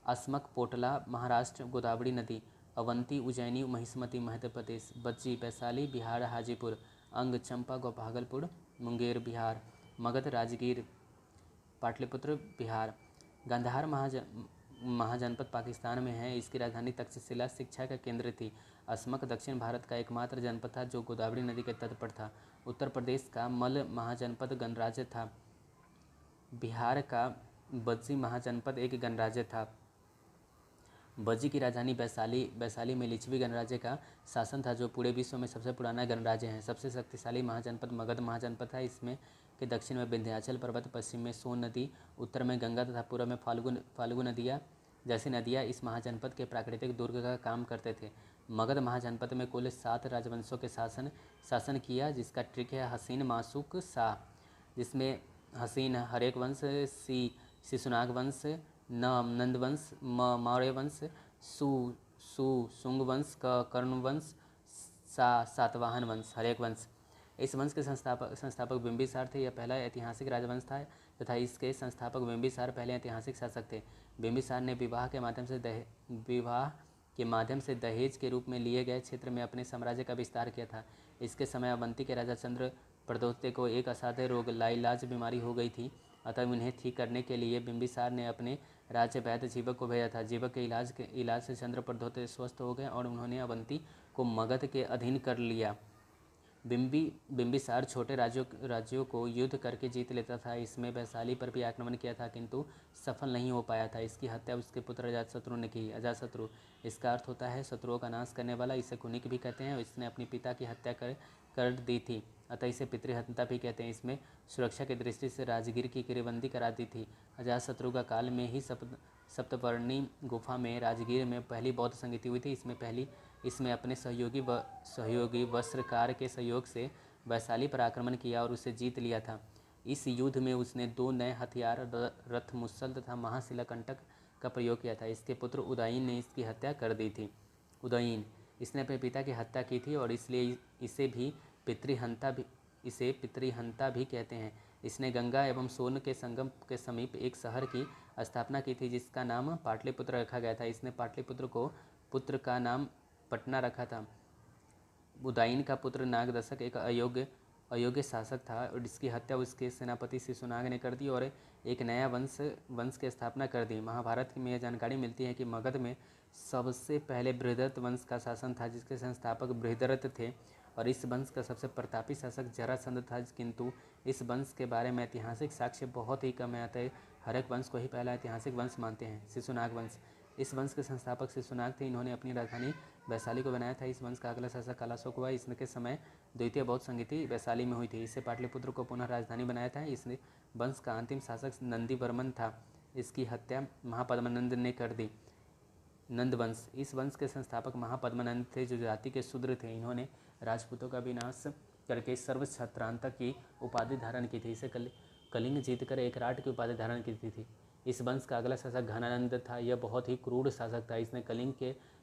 अस्मक पोटला महाराष्ट्र, गोदावरी नदी, अवंती उज्जैनी महिष्मती मध्य प्रदेश, बज्जी वैशाली बिहार, हाजीपुर, अंग चंपा भागलपुर, मुंगेर बिहार, मगध राजगीर पाटलिपुत्र बिहार। गांधार महाजनपद पाकिस्तान में है। इसकी राजधानी तक्षशिला शिक्षा का केंद्र थी। अस्मक दक्षिण भारत का एकमात्र जनपद था जो गोदावरी नदी के तट पर था। उत्तर प्रदेश का मल्ल महाजनपद गणराज्य था। बिहार का बज्जी महाजनपद एक गणराज्य था। बज्जी की राजधानी वैशाली में लिच्छवी गणराज्य का शासन था, जो पूरे विश्व में सबसे पुराना गणराज्य है। सबसे शक्तिशाली महाजनपद मगध महाजनपद था। इसमें के दक्षिण में विंध्याचल पर्वत, पश्चिम में सोन नदी, उत्तर में गंगा तथा पूर्व में फाल्गु नदियाँ जैसी नदियाँ इस महाजनपद के प्राकृतिक दुर्ग का काम करते थे। मगध महाजनपद में कुल 7 राजवंशों के शासन किया, जिसका ट्रिक है हसीन माशुक शाह, जिसमें हसीन हरेक वंश, शिशुनाग वंश, नंद वंश, मौर्य वंश, शुंग वंश, कर्ण वंश, सातवाहन वंश, हरेक वंश। इस वंश के संस्थापक बिंबिसार थे। यह पहला ऐतिहासिक राजवंश था तथा इसके संस्थापक बिंबिसार पहले ऐतिहासिक शासक थे। बिंबिसार ने विवाह के माध्यम से दहेज के रूप में लिए गए क्षेत्र में अपने साम्राज्य का विस्तार किया था। इसके समय अवंती के राजा चंद्र प्रदोत्य को एक असाध्य रोग लाइलाज बीमारी हो गई थी। अतः उन्हें ठीक करने के लिए बिंबिसार ने अपने राज्य वैद्य जीवक को भेजा था। जीवक के इलाज से चंद्र प्रदोत्य स्वस्थ हो गए और उन्होंने अवंती को मगध के अधीन कर लिया। बिम्बिसार छोटे राज्यों को युद्ध करके जीत लेता था। इसमें वैशाली पर भी आक्रमण किया था किंतु सफल नहीं हो पाया था। इसकी हत्या उसके पुत्र अजातशत्रु ने की। अजातशत्रु इसका अर्थ होता है शत्रुओं का नाश करने वाला। इसे कुनिक भी कहते हैं। इसने अपनी पिता की हत्या कर दी थी, अतः इसे पितृहत्या भी कहते हैं। इसमें सुरक्षा की दृष्टि से राजगीर की किरेबंदी करा दी थी। अजातशत्रु का काल में ही सप्तपर्णी गुफा में राजगीर में पहली बौद्ध संगीति हुई थी। इसमें अपने सहयोगी वस्त्रकार के सहयोग से वैशाली पर आक्रमण किया और उसे जीत लिया था। इस युद्ध में उसने 2 नए हथियार रथ मुसल तथा महाशिलाकंटक का प्रयोग किया था। इसके पुत्र उदयन ने इसकी हत्या कर दी थी। उदयन इसने अपने पिता की हत्या की थी और इसलिए इसे पितृहंता भी कहते हैं। इसने गंगा एवं सोन के संगम के समीप एक शहर की स्थापना की थी जिसका नाम पाटलिपुत्र रखा गया था। इसने पाटलिपुत्र को पुत्र का नाम पटना रखा था। उदयन का पुत्र नागदशक एक अयोग्य शासक था और इसकी हत्या उसके सेनापति शिशुनाग ने कर दी और एक नया वंश की स्थापना कर दी। महाभारत में यह जानकारी मिलती है कि मगध में सबसे पहले बृहदरथ वंश का शासन था जिसके संस्थापक बृहदरथ थे और इस वंश का सबसे प्रतापी शासक जरासंध था। किंतु इस वंश के बारे में ऐतिहासिक साक्ष्य बहुत ही कम है, अतः हर एक वंश को ही पहला ऐतिहासिक वंश मानते हैं। शिशुनाग वंश इस वंश के संस्थापक शिशुनाग थे। इन्होंने अपनी राजधानी वैशाली को बनाया था। इस वंश का अगला शासक कालाशोक हुआ। इसके समय द्वितीय बौद्ध संगीति वैशाली में हुई थी। इससे पाटलिपुत्र को पुनः राजधानी बनाया था। इस वंश का अंतिम शासक नंदीवर्मन था। इसकी हत्या महापद्मनंद ने कर दी। नंद वंश इस वंश के संस्थापक महापद्मनंद थे जो जाति के शूद्र थे। इन्होंने राजपूतों का विनाश करके सर्वछत्रांतक की उपाधि धारण की थी। इसे कलिंग जीतकर एक राट की उपाधि धारण की थी। इस वंश का अगला शासक घनानंद था। यह बहुत ही क्रूर शासक था। इसने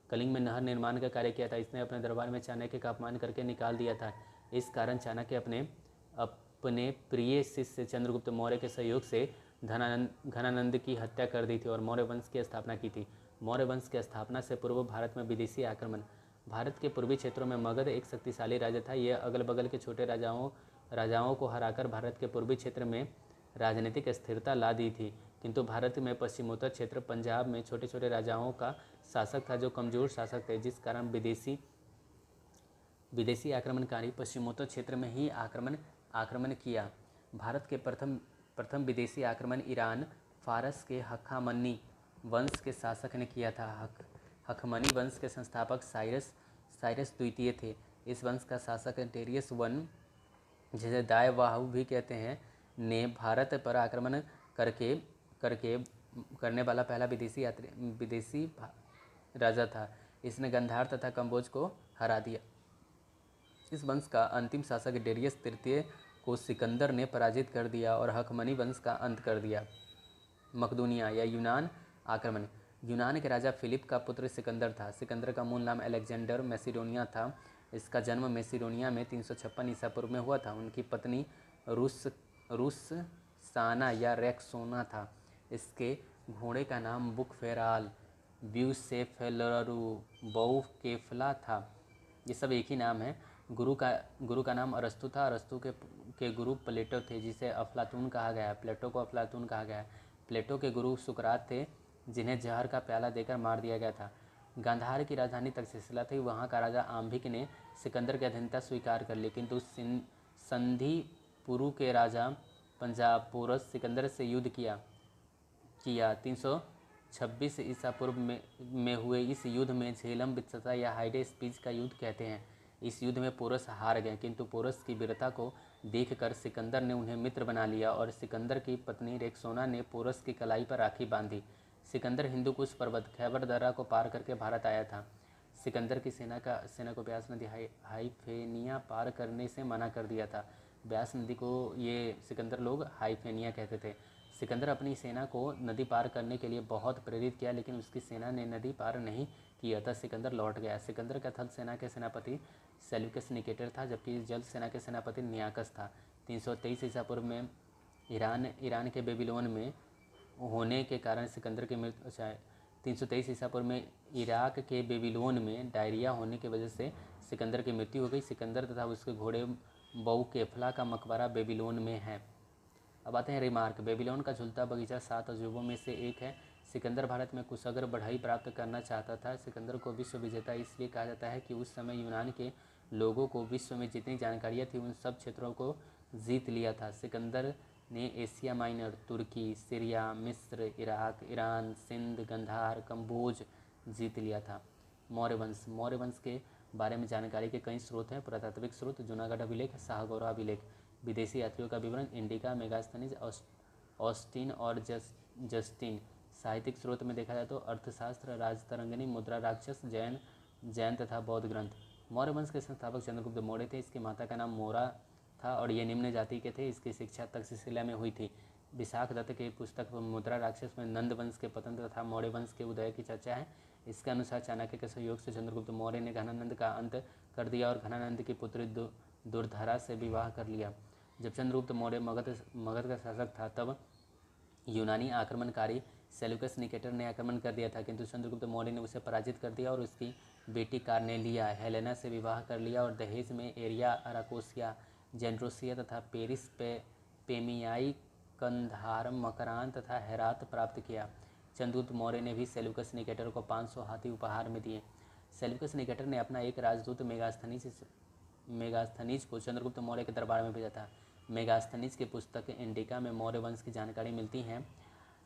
कलिंग में नहर निर्माण का कार्य किया था। इसने अपने दरबार में चाणक्य का अपमान करके निकाल दिया था। इस कारण चाणक्य अपने प्रिय शिष्य चंद्रगुप्त मौर्य के सहयोग से घनानंद की हत्या कर दी थी और मौर्य वंश की स्थापना की थी। मौर्य वंश की स्थापना से पूर्व भारत में विदेशी आक्रमण। भारत के पूर्वी क्षेत्रों में मगध एक शक्तिशाली राजा था। यह अगल बगल के छोटे राजाओं को हराकर भारत के पूर्वी क्षेत्र में राजनीतिक स्थिरता ला दी थी। किंतु भारत में पश्चिमोत्तर क्षेत्र पंजाब में छोटे छोटे राजाओं का शासक था जो कमजोर शासक थे, जिस कारण विदेशी आक्रमणकारी पश्चिमोत्तर क्षेत्र में ही आक्रमण किया। भारत के प्रथम विदेशी आक्रमण ईरान फारस के हखामनी वंश के शासक ने किया था। हखमनी वंश के संस्थापक साइरस द्वितीय थे। इस वंश का शासक डेरियस वन, जिसे दायवाहु भी कहते हैं, ने भारत पर आक्रमण करने वाला पहला विदेशी राजा था। इसने गंधार तथा कंबोज को हरा दिया। इस वंश का अंतिम शासक डेरियस तृतीय को सिकंदर ने पराजित कर दिया और हखमनी वंश का अंत कर दिया। मकदूनिया या यूनान आक्रमण। यूनान के राजा फिलिप का पुत्र सिकंदर था। सिकंदर का मूल नाम अलेक्जेंडर मैसिडोनिया था। इसका जन्म मैसिडोनिया में 356 ईसा पूर्व में हुआ था। उनकी पत्नी रुस्साना या रेक्सोना था। इसके घोड़े का नाम बुकफेराल, ब्यूसेफेलरू, बौकेफला था। ये सब एक ही नाम है। गुरु का नाम अरस्तु था। अरस्तु के गुरु प्लेटो थे जिसे अफलातून कहा गया है। प्लेटो को अफलातून कहा गया है। प्लेटो के गुरु सुकरात थे जिन्हें जहर का प्याला देकर मार दिया गया था। गांधार की राजधानी तक्षशिला थी। वहाँ का राजा आम्भिक ने सिकंदर की अधीनता स्वीकार कर ली, किंतु संधि पुरु के राजा पंजाब पोरस सिकंदर से युद्ध किया। 326 ईसा पूर्व में हुए इस युद्ध में झेलम वित्सता या हाइडे स्पीच का युद्ध कहते हैं। इस युद्ध में पोरस हार गए, किंतु पोरस की वीरता को देखकर सिकंदर ने उन्हें मित्र बना लिया और सिकंदर की पत्नी रेक्सोना ने पोरस की कलाई पर राखी बांधी। सिकंदर हिंदुकुश पर्वत खैबर दर्रा को पार करके भारत आया था। सिकंदर की सेना को ब्यास नदी हाइफेनिया पार करने से मना कर दिया था। ब्यास नदी को ये सिकंदर लोग हाइफेनिया कहते थे। सिकंदर अपनी सेना को नदी पार करने के लिए बहुत प्रेरित किया, लेकिन उसकी सेना ने नदी पार नहीं किया, तब सिकंदर लौट गया। सिकंदर का थल सेना के सेनापति सेल्यूकस निकेटर था, जबकि जल सेना के सेनापति नियाकस था। 323 ईसा पूर्व में ईरान के बेबीलोन में होने के कारण सिकंदर की मृत्यु 323 ईसा पूर्व में इराक के बेबीलोन में डायरिया होने की वजह से सिकंदर की मृत्यु हो गई। सिकंदर तथा उसके घोड़े बौकेफला का मकबरा बेबीलोन में है। अब आते हैं रिमार्क। बेबीलोन का झूलता बगीचा 7 अजूबों में से एक है। सिकंदर भारत में कुशाग्र बढ़ई प्राप्त करना चाहता था। सिकंदर को विश्व विजेता इसलिए कहा जाता है कि उस समय यूनान के लोगों को विश्व में जितनी जानकारियाँ थी उन सब क्षेत्रों को जीत लिया था। सिकंदर ने एशिया माइनर, तुर्की, सीरिया, मिस्र, इराक, ईरान, सिंध, गंधार, कंबोज जीत लिया था। मौर्य वंश के बारे में जानकारी के कई स्रोत हैं। पुरातात्विक स्रोत जूनागढ़ अभिलेख, शाहगौरा अभिलेख, विदेशी यात्रियों का विवरण, इंडिका, मेगास्थनीज, ऑस्टिन और जस्टिन। साहित्यिक स्रोत में देखा जाए तो अर्थशास्त्र, राजतरंगिणी, मुद्रा राक्षस, जैन तथा बौद्ध ग्रंथ। मौर्य वंश के संस्थापक चंद्रगुप्त मौर्य थे। इसकी माता का नाम मोरा था और ये निम्न जाति के थे। इसकी शिक्षा तक्षशिला में हुई थी। विशाख दत्त के पुस्तक मुद्रा राक्षस में नंद वंश के पतन तथा मौर्य वंश के उदय की चर्चा है। इसके अनुसार चाणक्य के सहयोग से चंद्रगुप्त मौर्य ने घनानंद का अंत कर दिया और घनानंद की पुत्री दुर्धरा से विवाह कर लिया। जब चंद्रगुप्त मौर्य मगध का शासक था तब यूनानी आक्रमणकारी सेल्यूकस निकेटर ने आक्रमण कर दिया था, किंतु चंद्रगुप्त मौर्य ने उसे पराजित कर दिया और उसकी बेटी कार्नेलिया हेलेना से विवाह कर लिया और दहेज में एरिया, अराकोसिया, जेंड्रोसिया तथा पेरिस पेमियाई, कंधारम, मकरान तथा हेरात प्राप्त किया। चंद्रगुप्त मौर्य ने भी सेल्यूकस निकेटर को 500 हाथी उपहार में दिए। सेल्यूकस निकेटर ने अपना एक राजदूत मेगास्थनीज को चंद्रगुप्त मौर्य के दरबार में भेजा था। मेगास्थनीज की पुस्तक इंडिका में मौर्य वंश की जानकारी मिलती है।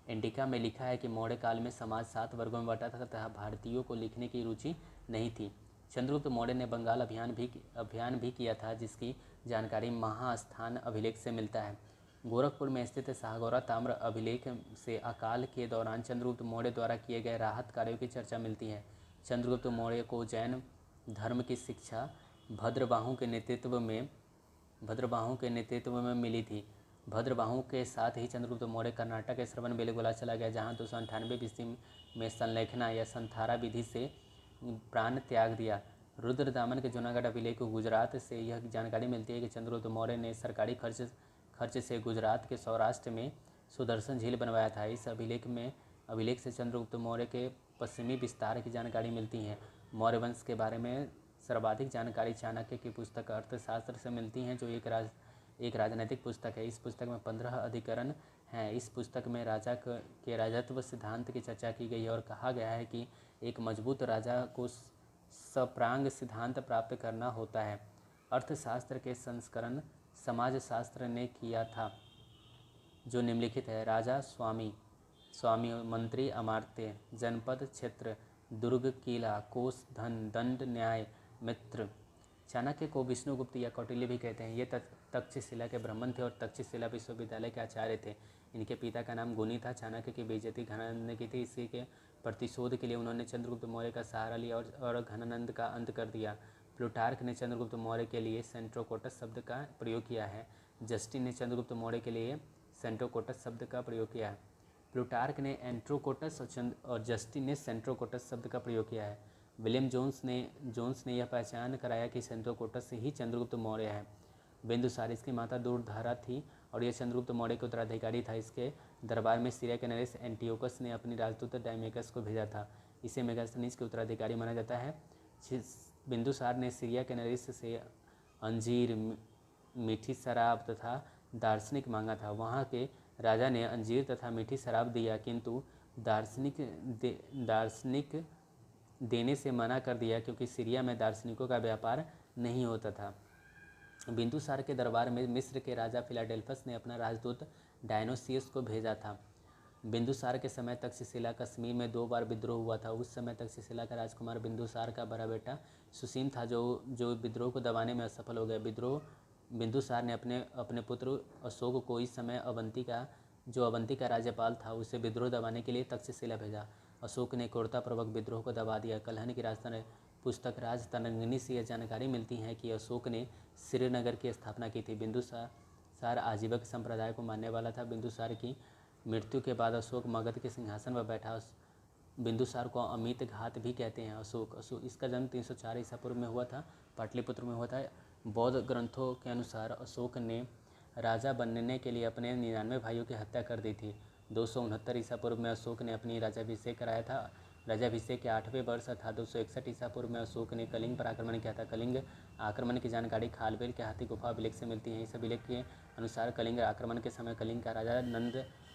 इंडिका में लिखा है कि मौर्य काल में समाज 7 वर्गों में बंटा था तथा भारतीयों को लिखने की रुचि नहीं थी। चंद्रगुप्त मौर्य ने बंगाल अभियान भी किया था, जिसकी जानकारी महास्थान अभिलेख से मिलता है। गोरखपुर में स्थित शाहगौरा ताम्र अभिलेख से अकाल के दौरान चंद्रगुप्त मौर्य द्वारा किए गए राहत कार्यों की चर्चा मिलती है। चंद्रगुप्त मौर्य को जैन धर्म की शिक्षा भद्रबाहु के नेतृत्व में मिली थी। भद्रबाहु के साथ ही चंद्रगुप्त मौर्य कर्नाटक के श्रवणबेलगोला चला गया, जहाँ 298 ईस्वी में संलेखना या संथारा विधि से प्राण त्याग दिया। रुद्रदामन के जूनागढ़ अभिलेख गुजरात से यह जानकारी मिलती है कि चंद्रगुप्त मौर्य ने सरकारी खर्च से गुजरात के सौराष्ट्र में सुदर्शन झील बनवाया था। इस अभिलेख से चंद्रगुप्त मौर्य के पश्चिमी विस्तार की जानकारी मिलती है। मौर्य वंश के बारे में सर्वाधिक जानकारी चाणक्य की पुस्तक अर्थशास्त्र से मिलती है, जो एक राजनैतिक पुस्तक है। इस पुस्तक में 15 अधिकरण हैं। इस पुस्तक में राजा के राजत्व सिद्धांत की चर्चा की गई है और कहा गया है कि एक मजबूत राजा को सप्रांग सिद्धांत प्राप्त करना होता है। अर्थशास्त्र के संस्करण समाजशास्त्र ने किया था, जो निम्नलिखित है। राजा स्वामी, मंत्री अमात्य, जनपद, क्षेत्र, दुर्ग, किला, कोष, धन, दंड, न्याय, मित्र। चाणक्य को विष्णुगुप्त या कौटिल्य भी कहते हैं। ये तक्षशिला के ब्राह्मण थे और तक्षशिला विश्वविद्यालय के आचार्य थे। इनके पिता का नाम गुनी था। चाणक्य की बेइज्जती घनानंद ने की थी। इसी के प्रतिशोध के लिए उन्होंने चंद्रगुप्त मौर्य का सहारा लिया और घनानंद का अंत कर दिया। प्लूटार्क ने चंद्रगुप्त मौर्य के लिए सेंट्रोकोटस शब्द का प्रयोग किया है। जस्टिन ने चंद्रगुप्त मौर्य के लिए सेंट्रोकोटस शब्द का प्रयोग किया है। प्लूटार्क ने एंट्रोकोटस और जस्टिन ने सेंट्रोकोटस शब्द का प्रयोग किया है। विलियम जोन्स ने यह पहचान कराया कि सेंट्रोकोटस ही चंद्रगुप्त मौर्य है। बिंदुसार, इसकी माता दुर्धरा थी और यह चंद्रगुप्त मौर्य के उत्तराधिकारी था। इसके दरबार में सीरिया के नरेश एंटियोकस ने अपनी राजदूत डायमेकस को भेजा था। इसे मेगास्थनीज के उत्तराधिकारी माना जाता है। बिंदुसार ने सीरिया के नरेश से अंजीर, मीठी शराब तथा दार्शनिक मांगा था। वहाँ के राजा ने अंजीर तथा मीठी शराब दिया, किंतु दार्शनिक देने से मना कर दिया, क्योंकि सीरिया में दार्शनिकों का व्यापार नहीं होता था। बिंदुसार के दरबार में मिस्र के राजा फिलाडेल्फस ने अपना राजदूत डायनोसियस को भेजा था। बिंदुसार के समय तक्षशिला कश्मीर में 2 बार विद्रोह हुआ था। उस समय तक्षशिला का राजकुमार बिंदुसार का बड़ा बेटा सुसीम था, जो विद्रोह को दबाने में असफल हो गया। बिंदुसार ने अपने पुत्र अशोक को इस समय अवंती का राज्यपाल था, उसे विद्रोह दबाने के लिए तक्षशिला भेजा। अशोक ने क्रूरतापूर्वक विद्रोह को दबा दिया। कल्हण की राजधानी पुस्तक राजतरंगिणी से यह जानकारी मिलती है कि अशोक ने श्रीनगर की स्थापना की थी। बिंदुसार आजीवक संप्रदाय को मानने वाला था। बिंदुसार की मृत्यु के बाद अशोक मगध के सिंहासन पर बैठा। बिंदुसार को अमित घात भी कहते हैं। इसका जन्म 304 ईसा पूर्व में हुआ था, पाटलिपुत्र में हुआ था। बौद्ध ग्रंथों के अनुसार अशोक ने राजा बनने के लिए अपने 99 भाइयों की हत्या कर दी थी। 269 ईसा पूर्व में अशोक ने अपनी राज्याभिषेक कराया था। राज्याभिषेक के 8वें वर्ष अर्थात 261 ईसा पूर्व में अशोक ने कलिंग पर आक्रमण किया था। कलिंग आक्रमण की जानकारी खालवेल के हाथी गुफा अभिलेख से मिलती है। इस अभिलेख के अनुसार कलिंग आक्रमण के समय कलिंग का राजा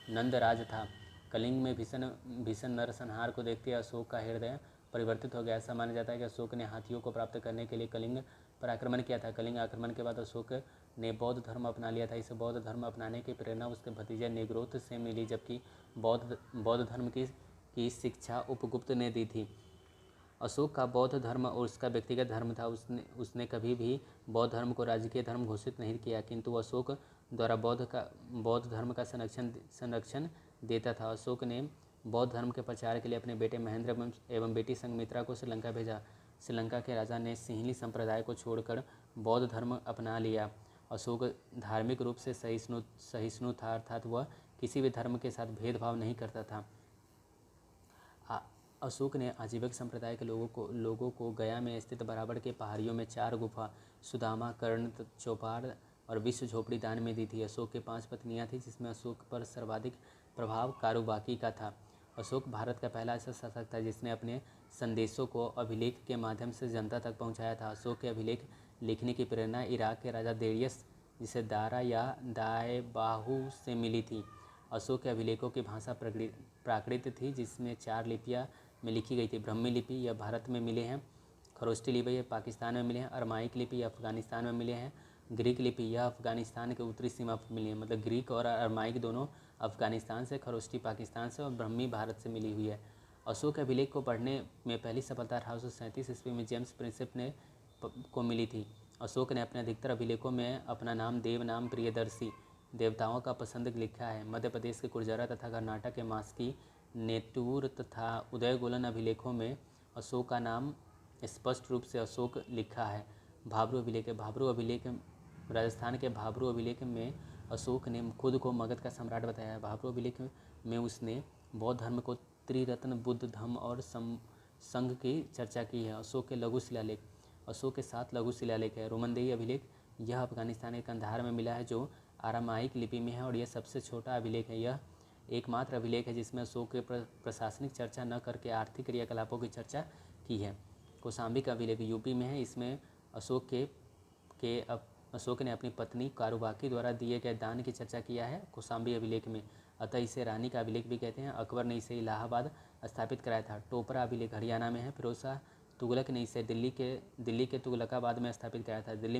नंदराज था। कलिंग में भीषण नरसंहार को देखते अशोक का हृदय परिवर्तित हो गया। ऐसा माना जाता है कि अशोक ने हाथियों को प्राप्त करने के लिए कलिंग पर आक्रमण किया था। कलिंग आक्रमण के बाद अशोक ने बौद्ध धर्म अपना लिया था। इस बौद्ध धर्म अपनाने की प्रेरणा उसके भतीजे निग्रोध से मिली, जबकि बौद्ध धर्म की शिक्षा उपगुप्त ने दी थी। अशोक का बौद्ध धर्म और उसका व्यक्तिगत धर्म था। उसने कभी भी बौद्ध धर्म को राजकीय धर्म घोषित नहीं किया, किंतु अशोक द्वारा बौद्ध धर्म का संरक्षण देता था। अशोक ने बौद्ध धर्म के प्रचार के लिए अपने बेटे महेंद्र एवं बेटी संघमित्रा को श्रीलंका भेजा। श्रीलंका के राजा ने सिंहली संप्रदाय को छोड़कर बौद्ध धर्म अपना लिया। अशोक धार्मिक रूप से सहिष्णु था, अर्थात वह किसी भी धर्म के साथ भेदभाव नहीं करता था। अशोक ने आजीविक संप्रदाय के लोगों को गया में स्थित बराबर के पहाड़ियों में 4 गुफा सुदामा, कर्ण, चौपाड़ और विश्व झोपड़ी दान में दी थी। अशोक के 5 पत्नियां थीं, जिसमें अशोक पर सर्वाधिक प्रभाव कारुबाकी का था। अशोक भारत का पहला ऐसा शासक था जिसने अपने संदेशों को अभिलेख के माध्यम से जनता तक पहुंचाया था। अशोक के अभिलेख लिखने की प्रेरणा इराक के राजा डेरियस, जिसे दारा या दाएबाहु से मिली थी। अशोक के अभिलेखों की भाषा प्राकृत थी, जिसमें 4 लिपियाँ में लिखी गई थी। ब्रह्मी लिपि यह भारत में मिले हैं, खरोष्टी लिपि यह पाकिस्तान में मिले हैं, अरमाइक लिपि यह अफगानिस्तान में मिले हैं, ग्रीक लिपि यह अफगानिस्तान के उत्तरी सीमा पर मिली है। मतलब ग्रीक और अरमाइक दोनों अफगानिस्तान से, खरोष्टी पाकिस्तान से और ब्रह्मी भारत से मिली हुई है। अशोक के अभिलेख को पढ़ने में पहली सफलता 1837 ईस्वी में जेम्स प्रिंसेप को मिली थी। अशोक ने अपने अधिकतर अभिलेखों में अपना नाम देवनाम प्रियदर्शी, देवताओं का पसंद लिखा है। मध्य प्रदेश के कुरजारा तथा कर्नाटक के मास्की, नेटूर तथा उदयगोलन अभिलेखों में अशोक का नाम स्पष्ट रूप से अशोक लिखा है। भाब्रू अभिलेख राजस्थान के भाब्रू अभिलेख में अशोक ने खुद को मगध का सम्राट बताया। भाब्रू अभिलेख में उसने बौद्ध धर्म को त्रिरत्न बुद्ध धम्म और संघ की चर्चा की है। अशोक के लघु शिलालेख, अशोक के 7 लघु शिलालेख है। रोमनदेही अभिलेख यह अफगानिस्तान के कंधार में मिला है, जो आरामाइक लिपि में है और यह सबसे छोटा अभिलेख है। यह एकमात्र अभिलेख है जिसमें अशोक के प्रशासनिक चर्चा न करके आर्थिक क्रियाकलापों की चर्चा की है। कौशाम्बी का अभिलेख यूपी में है। इसमें अशोक ने अपनी पत्नी कारुबाकी द्वारा दिए गए दान की चर्चा किया है कौशाम्बी अभिलेख में, अतः इसे रानी का अभिलेख भी कहते हैं। अकबर ने इसे इलाहाबाद स्थापित कराया था। टोपरा अभिलेख हरियाणा में है। फिरोज शाह तुगलक ने इसे दिल्ली के तुगलकाबाद में स्थापित कराया था। दिल्ली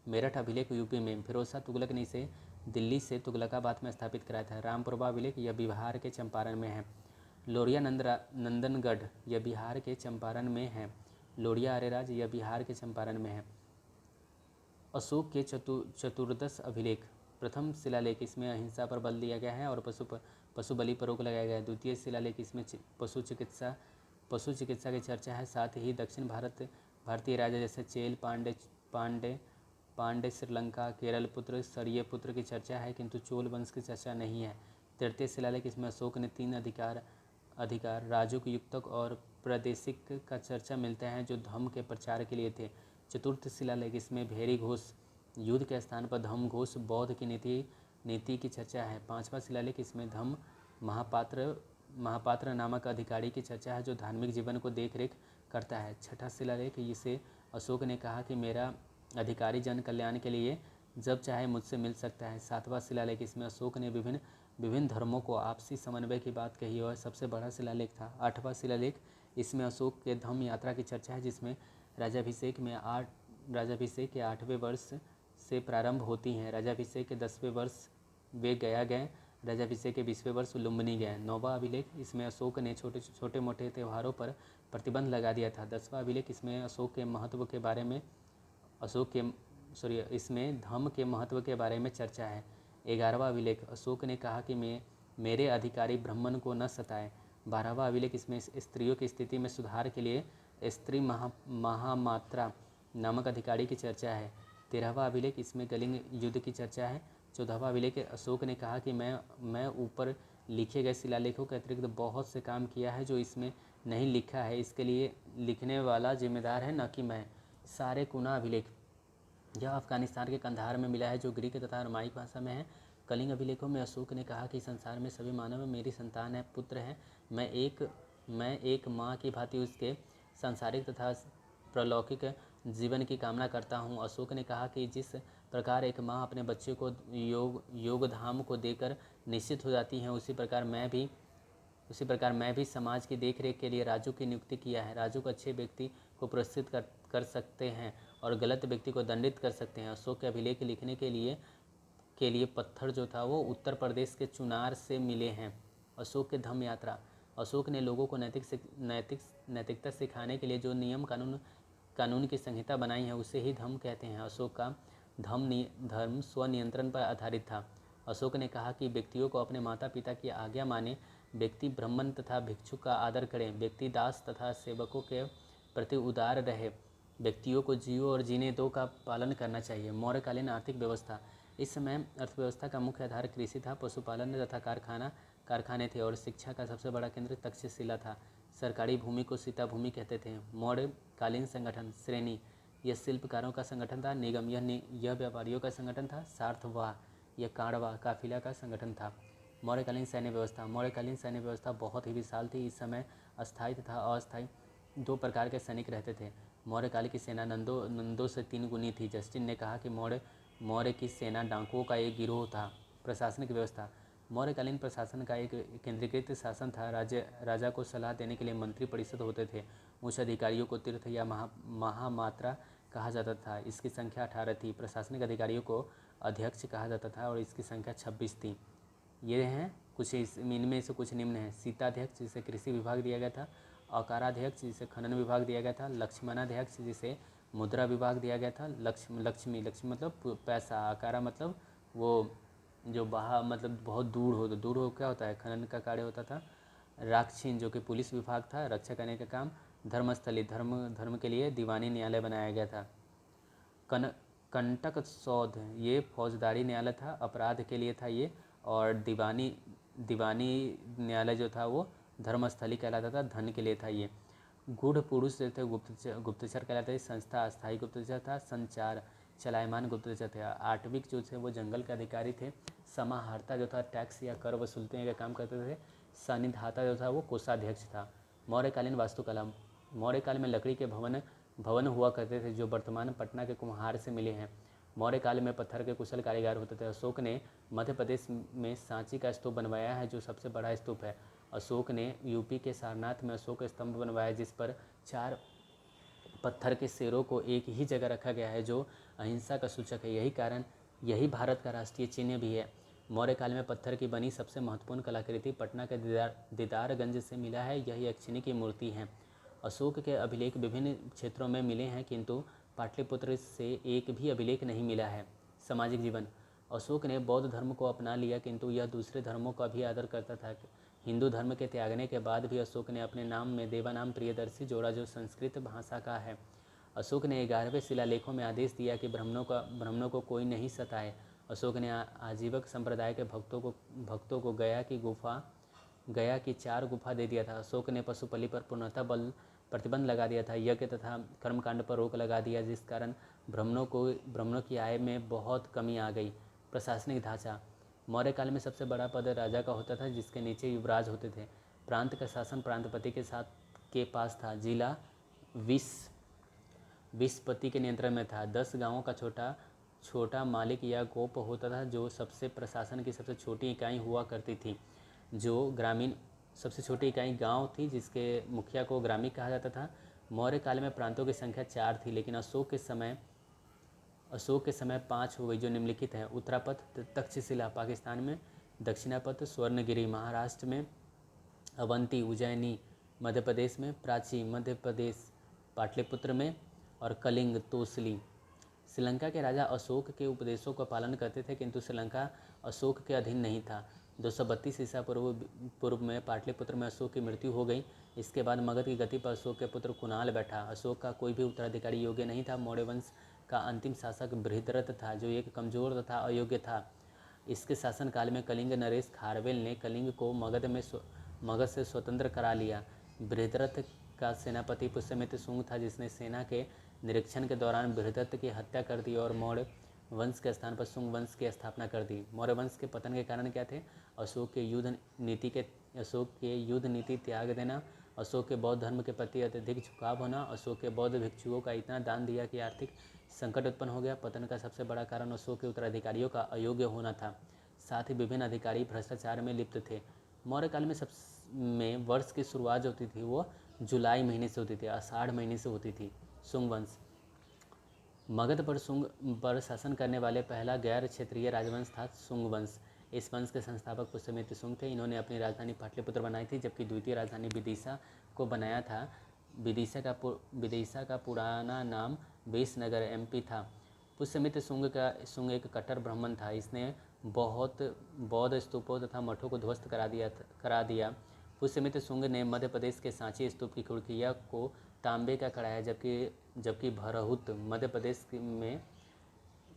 मेरठ अभिलेख यूपी में, फिरोज शाह तुगलक ने इसे दिल्ली से तुगलकाबाद में स्थापित कराया था। रामपुरबा अभिलेख यह बिहार के चंपारण में है। लोरिया नंदनगढ़ यह बिहार के चंपारण में है। लोरिया अरेराज यह बिहार के चंपारण में है। अशोक के चतुर्दश अभिलेख, प्रथम शिलालेख इसमें अहिंसा पर बल दिया गया है और पशु बलि पर रोक लगाया गया है। द्वितीय शिलालेख इसमें पशु चिकित्सा की चर्चा है। साथ ही दक्षिण भारतीय राजा जैसे चेल, पांड्य, श्रीलंका, केरल पुत्र, सरिय पुत्र की चर्चा है, किंतु चोल वंश की चर्चा नहीं है। तृतीय शिलालेख इसमें अशोक ने 3 अधिकार राजुक, युक्तक और प्रादेशिक का चर्चा मिलता है, जो धम्म के प्रचार के लिए थे। चतुर्थ शिलालेख इसमें भेरी घोष, युद्ध के स्थान पर धम्म घोष, बौद्ध की नीति की चर्चा है। 5वां शिलालेख इसमें धम्म महापात्र नामक अधिकारी की चर्चा है, जो धार्मिक जीवन को देखरेख करता है। 6ठा शिलालेख इसे अशोक ने कहा कि मेरा अधिकारी जन कल्याण के लिए जब चाहे मुझसे मिल सकता है। 7वां शिलालेख इसमें अशोक ने विभिन्न धर्मों को आपसी समन्वय की बात कही और सबसे बड़ा शिलालेख था। 8वां शिलालेख इसमें अशोक के धम्म यात्रा की चर्चा है, जिसमें राज्याभिषेक के 8वें वर्ष से प्रारंभ होती हैं। राज्याभिषेक के 10वें वर्ष वे गया गए, राज्याभिषेक के 20वें वर्ष लुम्बिनी गए। 9वां अभिलेख इसमें अशोक ने छोटे मोटे त्योहारों पर प्रतिबंध लगा दिया था। 10वां अभिलेख इसमें अशोक के महत्व के बारे में इसमें धम्म के महत्व के बारे में चर्चा है। 11वां अभिलेख अशोक ने कहा कि मेरे अधिकारी ब्राह्मण को न सताएं। 12वां अभिलेख इसमें स्त्रियों की स्थिति में सुधार के लिए स्त्री महामात्रा नामक अधिकारी की चर्चा है। 13वां अभिलेख इसमें कलिंग युद्ध की चर्चा है। 14वां अभिलेख अशोक ने कहा कि मैं ऊपर लिखे गए शिलालेखों के अतिरिक्त बहुत से काम किया है जो इसमें नहीं लिखा है, इसके लिए लिखने वाला जिम्मेदार है, न कि मैं। सारे कुना अभिलेख यह अफगानिस्तान के कंधार में मिला है, जो ग्रीक तथा अरमाइक भाषा में है। कलिंग अभिलेखों में अशोक ने कहा कि संसार में सभी मानव मेरी संतान है, पुत्र है। मैं एक माँ की भांति उसके सांसारिक तथा प्रलौकिक जीवन की कामना करता हूँ। अशोक ने कहा कि जिस प्रकार एक माँ अपने बच्चे को योगधाम को देकर निश्चित हो जाती है, उसी प्रकार मैं भी उसी प्रकार मैं भी समाज की देखरेख के लिए राजू की नियुक्ति किया है। राजू को अच्छे व्यक्ति को पुरस्कृत कर सकते हैं और गलत व्यक्ति को दंडित कर सकते हैं। अशोक के अभिलेख लिखने के लिए पत्थर जो था वो उत्तर प्रदेश के चुनार से मिले हैं। अशोक के धम्म यात्रा। अशोक ने लोगों को नैतिकता सिखाने के लिए जो नियम कानून की संहिता बनाई है उसे ही धम्म कहते हैं। अशोक का धर्म स्वनियंत्रण पर आधारित था। अशोक ने कहा कि व्यक्तियों को अपने माता पिता की आज्ञा माने, व्यक्ति ब्राह्मण तथा भिक्षुक का आदर करे, व्यक्ति दास तथा सेवकों के प्रति उदार रहे, व्यक्तियों को जियो और जीने दो का पालन करना चाहिए। मौर्यकालीन आर्थिक व्यवस्था। इस समय अर्थव्यवस्था का मुख्य आधार कृषि था, पशुपालन तथा कारखाने थे और शिक्षा का सबसे बड़ा केंद्र तक्षशिला था। सरकारी भूमि को सीता भूमि कहते थे। मौर्यकालीन संगठन। श्रेणी। यह शिल्पकारों का संगठन था। निगम। यह व्यापारियों का संगठन था। सार्थवाह। यह कांडवा काफिला का संगठन था। मौर्यकालीन सैन्य व्यवस्था। मौर्यकालीन सैन्य व्यवस्था बहुत ही विशाल थी। इस समय अस्थायी तथा अस्थायी दो प्रकार के सैनिक रहते थे। मौर्यकाल की सेना नंदों से 3 गुनी थी। जस्टिन ने कहा कि मौर्य की सेना डाकुओं का एक गिरोह था। प्रशासनिक व्यवस्था। मौर्यकालीन प्रशासन का एक केंद्रीकृत शासन था। राजा को सलाह देने के लिए मंत्री परिषद होते थे। उच्च अधिकारियों को तीर्थ या महामात्रा कहा जाता था। इसकी संख्या 18 थी। प्रशासनिक अधिकारियों को अध्यक्ष कहा जाता था और इसकी संख्या 26 थी। ये हैं कुछ इनमें से कुछ निम्न हैं। सीताध्यक्ष जिसे कृषि विभाग दिया गया था। अकाराध्यक्ष जिसे खनन विभाग दिया गया था। लक्ष्मणाध्यक्ष जिसे मुद्रा विभाग दिया गया था। लक्ष्मी मतलब पैसा। आकारा मतलब वो जो मतलब बहुत दूर हो क्या होता है, खनन का कार्य होता था। राक्षीन जो कि पुलिस विभाग था, रक्षा करने का काम। धर्मस्थली धर्म के लिए दीवानी न्यायालय बनाया गया था। कंटक सौध ये फौजदारी न्यायालय था, अपराध के लिए था ये। और दीवानी न्यायालय जो था वो धर्मस्थली कहलाता था, धन के लिए था ये। गूढ़ पुरुष जो थे गुप्तचर कहलाते थे। संस्था अस्थायी गुप्तचर था। संचार चलायमान गुप्तचर थे। आटविक जो थे वो जंगल के अधिकारी थे। समाहर्ता जो था टैक्स या कर वसूलते का काम करते थे। सानिधाता जो था वो कोषाध्यक्ष था। मौर्यकालीन वास्तुकला। मौर्यकाल में लकड़ी के भवन हुआ करते थे जो वर्तमान पटना के कुम्हार से मिले हैं। मौर्य काल में पत्थर के कुशल कारीगर होते थे। अशोक ने मध्य प्रदेश में सांची का स्तूप बनवाया है जो सबसे बड़ा स्तूप है। अशोक ने यूपी के सारनाथ में अशोक स्तंभ बनवाया जिस पर 4 पत्थर के शेरों को एक ही जगह रखा गया है जो अहिंसा का सूचक है। यही भारत का राष्ट्रीय चिन्ह भी है। मौर्य काल में पत्थर की बनी सबसे महत्वपूर्ण कलाकृति पटना के दीदारगंज से मिला है। यह यक्षिणी की मूर्ति है। अशोक के अभिलेख विभिन्न क्षेत्रों में मिले हैं किंतु पाटलिपुत्र से एक भी अभिलेख नहीं मिला है। सामाजिक जीवन। अशोक ने बौद्ध धर्म को अपना लिया किंतु यह दूसरे धर्मों का भी आदर करता था। हिंदू धर्म के त्यागने के बाद भी अशोक ने अपने नाम में देवानाम प्रियदर्शी जोड़ा जो संस्कृत भाषा का है। अशोक ने 11वें शिलालेखों में आदेश दिया कि ब्राह्मणों को कोई नहीं सताए। अशोक ने आजीवक संप्रदाय के भक्तों को गया की 4 गुफा दे दिया था। अशोक ने पशुपति पर पूर्णतः प्रतिबंध लगा दिया था। यज्ञ तथा कर्मकांड पर रोक लगा दिया जिस कारण ब्राह्मणों की आय में बहुत कमी आ गई। प्रशासनिक ढांचा। मौर्य काल में सबसे बड़ा पद राजा का होता था जिसके नीचे युवराज होते थे। प्रांत का शासन प्रांतपति के पास था। जिला विस्पति के नियंत्रण में था। 10 गांवों का छोटा मालिक या गोप होता था जो सबसे प्रशासन की सबसे छोटी इकाई हुआ करती थी। जो ग्रामीण सबसे छोटी इकाई गांव थी जिसके मुखिया को ग्रामीण कहा जाता था। मौर्य काल में प्रांतों की संख्या 4 थी लेकिन अशोक के समय 5 हो गई जो निम्नलिखित हैं। उत्तरापथ तक्षशिला पाकिस्तान में, दक्षिणापथ स्वर्णगिरी महाराष्ट्र में, अवंती उज्जैनी मध्य प्रदेश में, प्राची मध्य प्रदेश पाटलिपुत्र में और कलिंग तोसली। श्रीलंका के राजा अशोक के उपदेशों का पालन करते थे किंतु श्रीलंका अशोक के अधीन नहीं था। 232 ईसा पूर्व में पाटलिपुत्र में अशोक की मृत्यु हो गई। इसके बाद मगध की गति पर अशोक के पुत्र कुणाल बैठा। अशोक का कोई भी उत्तराधिकारी योग्य नहीं था। मौर्य वंश का अंतिम शासक बृहद्रथ था जो एक कमजोर तथा अयोग्य था। इसके शासनकाल में कलिंग नरेश खारवेल ने कलिंग को मगध से स्वतंत्र करा लिया। बृहद्रथ का सेनापति पुष्यमित्र शुंग था जिसने सेना के निरीक्षण के दौरान बृहद्रथ की हत्या कर दी और मौर्य वंश के स्थान पर शुंग वंश की स्थापना कर दी। मौर्य वंश के पतन के कारण क्या थे? अशोक के युद्ध नीति त्याग देना, अशोक के बौद्ध धर्म के प्रति अत्यधिक झुकाव होना, अशोक के बौद्ध भिक्षुओं का इतना दान दिया कि आर्थिक संकट उत्पन्न हो गया। पतन का सबसे बड़ा कारण अशोक के उत्तराधिकारियों का अयोग्य होना था। साथ ही विभिन्न अधिकारी भ्रष्टाचार में लिप्त थे। मौर्य काल में में वर्ष की शुरुआत जो होती थी वो जुलाई महीने से होती थी, आषाढ़ महीने से होती थी। शुंग वंश मगध पर शुंग पर शासन करने वाले पहला गैर क्षेत्रीय राजवंश था शुंग वंश। इस वंश के संस्थापक पुष्यमित्र शुंग थे। इन्होंने अपनी राजधानी पाटलिपुत्र बनाई थी, जबकि द्वितीय राजधानी विदिशा को बनाया था। विदिशा का पुराना नाम विसनगर एमपी था। पुष्यमित्र शुंग एक कट्टर ब्राह्मण था। इसने बहुत बौद्ध स्तूपों तथा मठों को ध्वस्त करा दिया। पुष्यमित्र शुंग ने मध्य प्रदेश के सांची स्तूप की खिड़कियाँ को तांबे का कराया, जबकि भरहुत मध्य प्रदेश में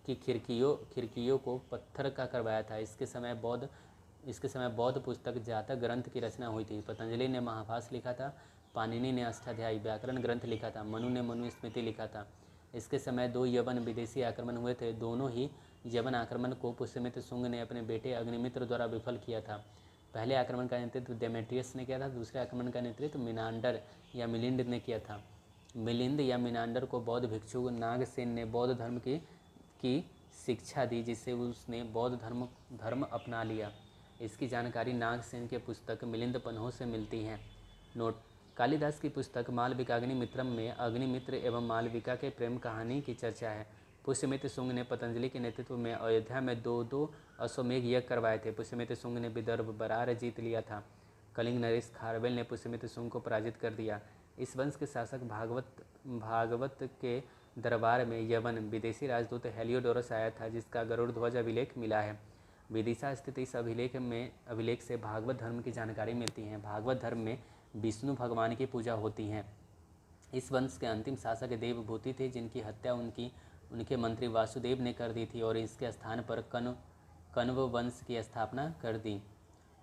की खिड़कियों को पत्थर का करवाया था। इसके समय बौद्ध पुस्तक जातक ग्रंथ की रचना हुई थी। पतंजलि ने महाभाष्य लिखा था, पाणिनि ने अष्टाध्यायी व्याकरण ग्रंथ लिखा था, मनु ने मनुस्मृति लिखा था। इसके समय 2 यवन विदेशी आक्रमण हुए थे। दोनों ही यवन आक्रमण को पुष्यमित्र शुंग ने अपने बेटे अग्निमित्र द्वारा विफल किया था। पहले आक्रमण का नेतृत्व डेमेट्रियस ने किया था, दूसरे आक्रमण का नेतृत्व मिनांडर या मिलिंद ने किया था। मिलिंद या मिनांडर को बौद्ध भिक्षु नागसेन ने बौद्ध धर्म की शिक्षा दी, जिससे उसने बौद्ध धर्म अपना लिया। इसकी जानकारी नागसेन के पुस्तक मिलिंद पन्हों से मिलती है। नोट: कालिदास की पुस्तक मालविकाग्निमित्रम में अग्निमित्र एवं मालविका के प्रेम कहानी की चर्चा है। पुष्यमित्र शुंग ने पतंजलि के नेतृत्व में अयोध्या में 2 अश्वमेघ यज्ञ करवाए थे। पुष्यमित्र शुंग ने विदर्भ बरार जीत लिया था। कलिंग नरेश खारवेल ने पुष्यमित्र शुंग को पराजित कर दिया। इस वंश के शासक भागवत के दरबार में यवन विदेशी राजदूत हेलियोडोरस आया था, जिसका गरुड़ ध्वज अभिलेख मिला है। विदिशा स्थित इस अभिलेख से भागवत धर्म की जानकारी मिलती है। भागवत धर्म में विष्णु भगवान की पूजा होती है। इस वंश के अंतिम शासक देवभूति थे, जिनकी हत्या उनके मंत्री वासुदेव ने कर दी थी और इसके स्थान पर कण्व वंश की स्थापना कर दी।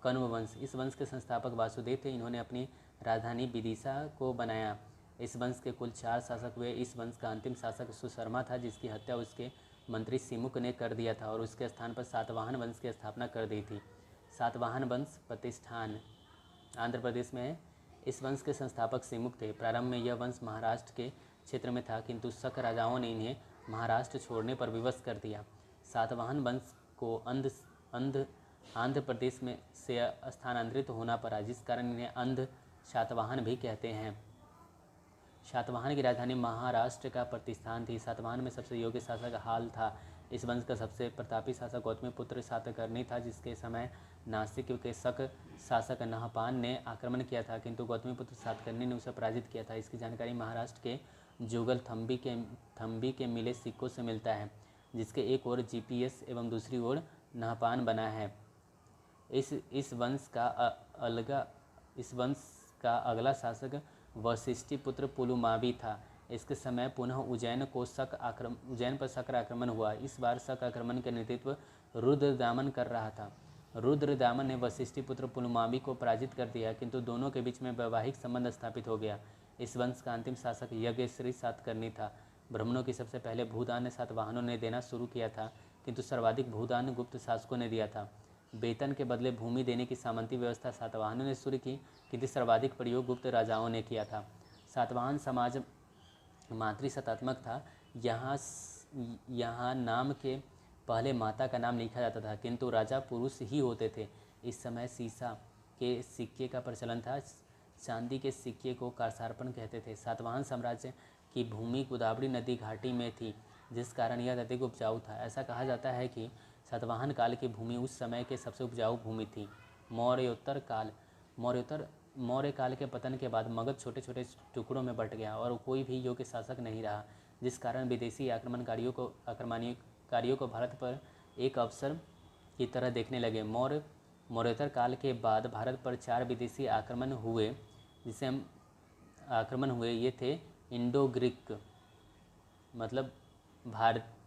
कण्व वंश: इस वंश के संस्थापक वासुदेव थे। इन्होंने अपनी राजधानी विदिशा को बनाया। इस वंश के कुल 4 शासक हुए। इस वंश का अंतिम शासक सुशर्मा था, जिसकी हत्या उसके मंत्री सिमुक ने कर दिया था और उसके स्थान पर सातवाहन वंश की स्थापना कर दी थी। सातवाहन वंश प्रतिष्ठान आंध्र प्रदेश में है। इस वंश के संस्थापक सिमुक थे। प्रारंभ में यह वंश महाराष्ट्र के क्षेत्र में था, किंतु शक राजाओं ने इन्हें महाराष्ट्र छोड़ने पर विवश कर दिया। सातवाहन वंश को आंध्र प्रदेश में से स्थानांतरित होना पड़ा, जिस कारण इन्हें अंध शातवाहन भी कहते हैं। शातवाहन की राजधानी महाराष्ट्र का प्रतिष्ठान थी। सातवाहन में सबसे योग्य शासक हाल था। इस वंश का सबसे प्रतापी शासक गौतमीपुत्र सातकर्णी था, जिसके समय नासिक के शक शासक नहपान ने आक्रमण किया था, किंतु गौतमीपुत्र सातकर्णी ने उसे पराजित किया था। इसकी जानकारी महाराष्ट्र के जुगल थम्बी के मिले सिक्कों से मिलता है, जिसके एक ओर GPS एवं दूसरी ओर नहपान बना है। इस वंश का अगला शासक वशिष्ठिपुत्र पुलुमावी था। इसके समय पुनः उज्जैन पर शक आक्रमण हुआ। इस बार शक आक्रमण का नेतृत्व रुद्रदामन कर रहा था। रुद्रदामन ने वशिष्ठिपुत्र पुलुमावी को पराजित कर दिया, किंतु दोनों के बीच में वैवाहिक संबंध स्थापित हो गया। इस वंश का अंतिम शासक यज्ञश्री सातकर्णी था। ब्राह्मणों की सबसे पहले भूदान सातवाहनों ने देना शुरू किया था, किंतु सर्वाधिक भूदान गुप्त शासकों ने दिया था। वेतन के बदले भूमि देने की सामंती व्यवस्था सातवाहनों ने शुरू की, किंतु सर्वाधिक प्रयोग गुप्त राजाओं ने किया था। सातवाहन समाज मातृसत्तात्मक था। यहाँ नाम के पहले माता का नाम लिखा जाता था, किंतु राजा पुरुष ही होते थे। इस समय सीसा के सिक्के का प्रचलन था। चांदी के सिक्के को कारसार्पण कहते थे। सातवाहन साम्राज्य की भूमि गोदावरी नदी घाटी में थी, जिस कारण यह अधिक उपजाऊ था। ऐसा कहा जाता है कि सातवाहन काल की भूमि उस समय के सबसे उपजाऊ भूमि थी। मौर्य काल के पतन के बाद मगध छोटे छोटे टुकड़ों में बंट गया और कोई भी योग्य शासक नहीं रहा, जिस कारण विदेशी आक्रमणकारियों को भारत पर एक अवसर की तरह देखने लगे। मौर्योत्तर काल के बाद भारत पर 4 विदेशी आक्रमण हुए। ये थे इंडो ग्रीक, मतलब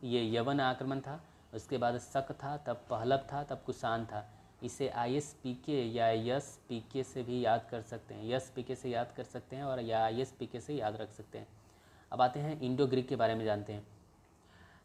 ये यवन आक्रमण था, उसके बाद शक था, तब पहलव था, तब कुषाण था। इसे ISPK या YSPK से भी याद कर सकते हैं। YSPK से याद कर सकते हैं और या ISPK से याद रख सकते हैं। अब आते हैं इंडो ग्रीक के बारे में जानते हैं।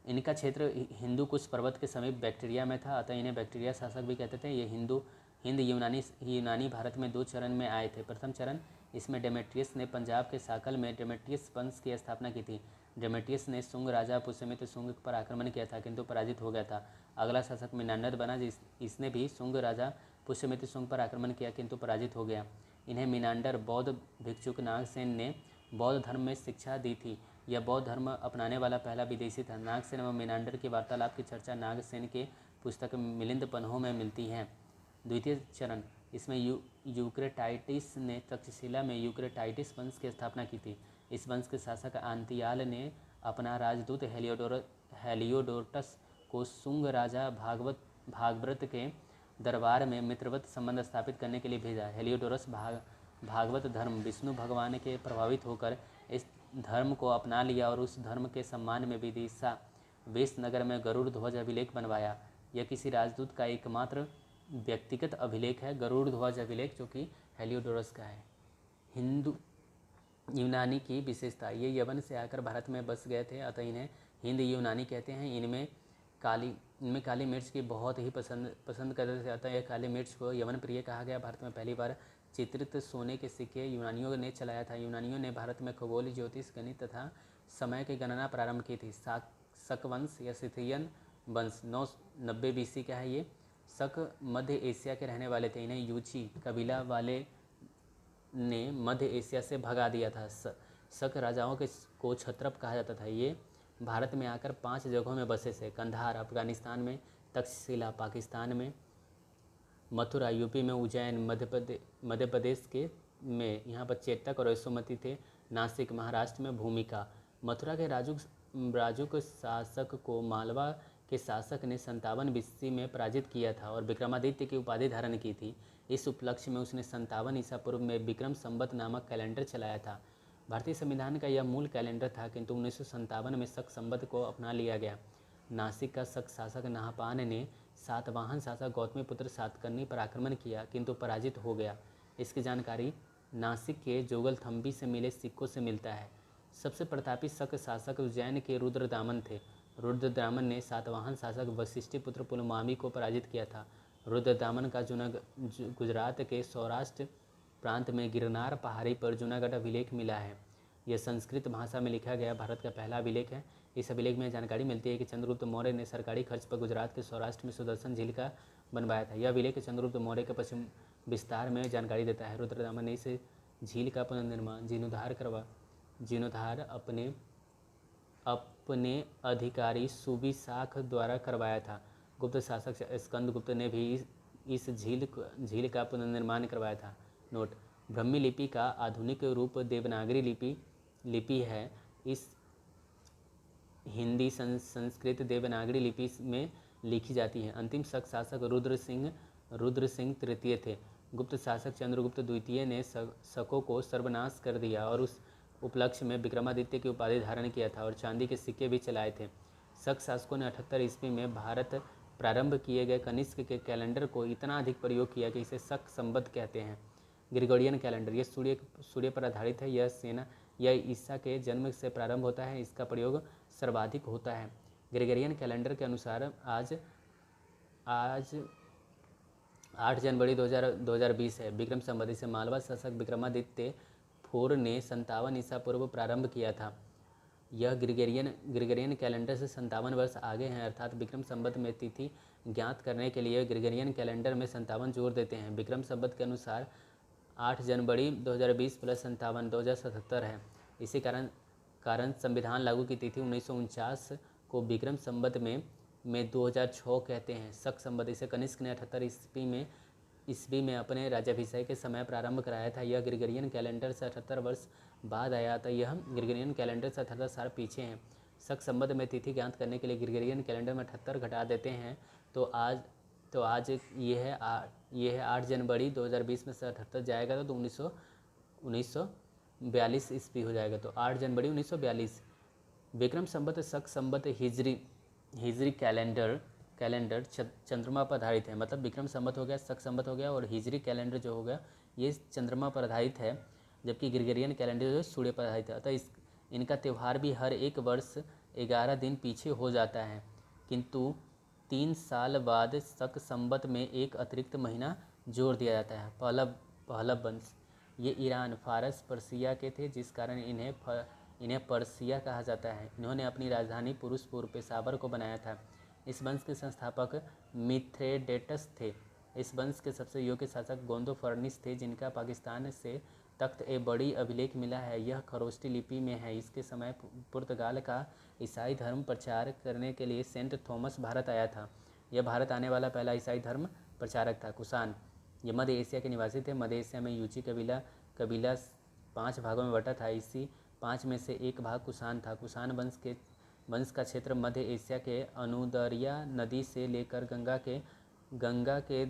इनका क्षेत्र हिंदू कुश पर्वत के समीप बैक्टीरिया में था, अतः इन्हें बैक्टीरिया शासक भी कहते थे। ये हिंद यूनानी भारत में 2 चरण में आए थे। प्रथम चरण, इसमें डेमेट्रियस ने पंजाब के साकल में डेमेट्रियस वंश की स्थापना की थी। डेमेट्रियस ने शुंग राजा पुष्यमित्र शुंग पर आक्रमण किया था, किंतु पराजित हो गया था। अगला शासक मिनांडर बना, इसने भी शुंग राजा पुष्यमित्र शुंग पर आक्रमण किया, किंतु पराजित हो गया। इन्हें मिनांडर बौद्ध भिक्षुक नागसेन ने बौद्ध धर्म में शिक्षा दी थी। यह बौद्ध धर्म अपनाने वाला पहला विदेशी था। नागसेन व मिनांडर की वार्तालाप की चर्चा नागसेन के पुस्तक मिलिंद पन्हों में मिलती है। द्वितीय चरण, इसमें यूक्रेटाइटिस ने तक्षशिला में यूक्रेटाइटिस वंश की स्थापना की थी। इस वंश के शासक आंतियाल ने अपना राजदूत हेलियोडोटस को शुंग राजा भागव्रत के दरबार में मित्रवत संबंध स्थापित करने के लिए भेजा। हेलियोडोरस भागवत धर्म विष्णु भगवान के प्रभावित होकर इस धर्म को अपना लिया और उस धर्म के सम्मान में विदिशा वेश नगर में गरुड़ ध्वज अभिलेख बनवाया। यह किसी राजदूत का एकमात्र व्यक्तिगत अभिलेख है, गरुड़ ध्वज अभिलेख, जो कि हेलियोडोरस का है। हिंदू यूनानी की विशेषता, ये यवन से आकर भारत में बस गए थे, अतः इन्हें हिंद यूनानी कहते हैं। इनमें काली मिर्च की बहुत ही पसंद करते थे, अतः यह काली मिर्च को यवन प्रिय कहा गया। भारत में पहली बार चित्रित सोने के सिक्के यूनानियों ने चलाया था। यूनानियों ने भारत में खगोल, ज्योतिष, गणित तथा समय की गणना प्रारंभ की थी। शक वंश या सिथियन वंश 990 BC का है। ये शक मध्य एशिया के रहने वाले थे। इन्हें यूची कबीला वाले ने मध्य एशिया से भगा दिया था। शक राजाओं को क्षत्रप कहा जाता था। ये भारत में आकर 5 जगहों में बसे थे: कंधार अफगानिस्तान में, तक्षशिला पाकिस्तान में, मथुरा यूपी में, उज्जैन मध्य प्रदेश के में, यहाँ पर चेतक और यशोमती थे, नासिक महाराष्ट्र में, भूमिका। मथुरा के राजुक शासक को मालवा के शासक ने 57 BC में पराजित किया था और विक्रमादित्य की उपाधि धारण की थी। इस उपलक्ष्य में उसने 57 ईसा पूर्व में विक्रम संवत नामक कैलेंडर चलाया था। भारतीय संविधान का यह मूल कैलेंडर था, किंतु 1957 में शक संवत को अपना लिया गया। नासिक का शक शासक नहापान ने सातवाहन शासक गौतमीपुत्र सातकर्णी पर आक्रमण किया, किंतु पराजित हो गया। इसकी जानकारी नासिक के जोगलथम्बी से मिले सिक्कों से मिलता है। सबसे प्रतापी शक शासक उज्जैन के रुद्रदामन थे। रुद्रदामन ने सातवाहन शासक वशिष्ठिपुत्र पुलमावी को पराजित किया था। रुद्रदामन का गुजरात के सौराष्ट्र प्रांत में गिरनार पहाड़ी पर जूनागढ़ अभिलेख मिला है। यह संस्कृत भाषा में लिखा गया भारत का पहला अभिलेख है। इस अभिलेख में जानकारी मिलती है कि चंद्रगुप्त मौर्य ने सरकारी खर्च पर गुजरात के सौराष्ट्र में सुदर्शन झील का बनवाया था। यह अभिलेख चंद्रगुप्त मौर्य के पश्चिम विस्तार में जानकारी देता है। रुद्रदामन ने इस झील का पुनर्निर्माण जीर्णोद्धार अपने अधिकारी सुविशाख द्वारा करवाया था। गुप्त शासक स्कंदगुप्त ने भी इस झील का पुनर्निर्माण करवाया था। नोट: ब्राह्मी लिपि का आधुनिक रूप देवनागरी लिपि है। इस हिंदी संस्कृत देवनागरी लिपि में लिखी जाती है। अंतिम शक शासक रुद्र सिंह तृतीय थे। गुप्त शासक चंद्रगुप्त द्वितीय ने शकों को सर्वनाश कर दिया और उस उपलक्ष्य में विक्रमादित्य की उपाधि धारण किया था और चांदी के सिक्के भी चलाए थे। शक शासकों ने 78 ईस्वी में भारत प्रारंभ किए गए कनिष्क के कैलेंडर को इतना अधिक प्रयोग किया कि इसे शक संवत कहते हैं। ग्रिगोरियन कैलेंडर, यह सूर्य पर आधारित है। यह ईसा के जन्म से प्रारंभ होता है। इसका प्रयोग सर्वाधिक होता है। ग्रिगोरियन कैलेंडर के अनुसार आज 8 जनवरी 2020 है। विक्रम संवत, इसे मालवा शासक विक्रमादित्य IV ने 57 ईसा पूर्व प्रारंभ किया था। यह ग्रिगोरियन कैलेंडर से 57 वर्ष आगे हैं, अर्थात विक्रम संवत में तिथि ज्ञात करने के लिए ग्रिगोरियन कैलेंडर में 57 जोड़ देते हैं। विक्रम संवत के अनुसार 8 जनवरी 2020 + 57 2077 है। इसी कारण संविधान लागू की तिथि 1949 को विक्रम संवत में 2006 कहते हैं। शक संवत, इसे कनिष्क ने 78 ईस्वी में अपने राज्याभिषेक के समय प्रारंभ कराया था। यह ग्रिगोरियन कैलेंडर से 78 वर्ष बाद आया था। यह ग्रिगोरियन कैलेंडर से 78 साल पीछे हैं। शक संवत में तिथि ज्ञात करने के लिए ग्रिगोरियन कैलेंडर में 78 घटा देते हैं तो आज ये है 8 जनवरी 2020 में से 78 जाएगा तो 1942 ईस्वी हो जाएगा। तो 8 जनवरी 1942। विक्रम संवत, शक संवत, हिजरी कैलेंडर चंद्रमा पर आधारित है। मतलब विक्रम संवत हो गया, शक संवत हो गया और हिजरी कैलेंडर जो हो गया ये चंद्रमा पर आधारित है, जबकि ग्रिगोरियन कैलेंडर जो सूर्य पर आधारित है। अतः इनका त्यौहार भी हर एक वर्ष 11 दिन पीछे हो जाता है। किंतु 3 साल बाद शक संवत में एक अतिरिक्त महीना जोड़ दिया जाता है। पहलव वंश, ये ईरान, फारस, पर्सिया के थे, जिस कारण इन्हें पर्सिया कहा जाता है। इन्होंने अपनी राजधानी पुरुषपुर पेशावर को बनाया था। इस वंश के संस्थापक मिथ्रेडेटस थे। इस वंश के सबसे योग्य शासक गोंदो फर्निस थे, जिनका पाकिस्तान से तख्त ए बड़ी अभिलेख मिला है। यह खरोष्टी लिपि में है। इसके समय पुर्तगाल का ईसाई धर्म प्रचार करने के लिए सेंट थॉमस भारत आया था। यह भारत आने वाला पहला ईसाई धर्म प्रचारक था। कुषाण ये मध्य एशिया के निवासी थे। मध्य एशिया में यूची कबीला 5 भागों में बटा था। इसी 5 में से एक भाग कुषाण था। कुषाण वंश का क्षेत्र मध्य एशिया के अनुदरिया नदी से लेकर गंगा के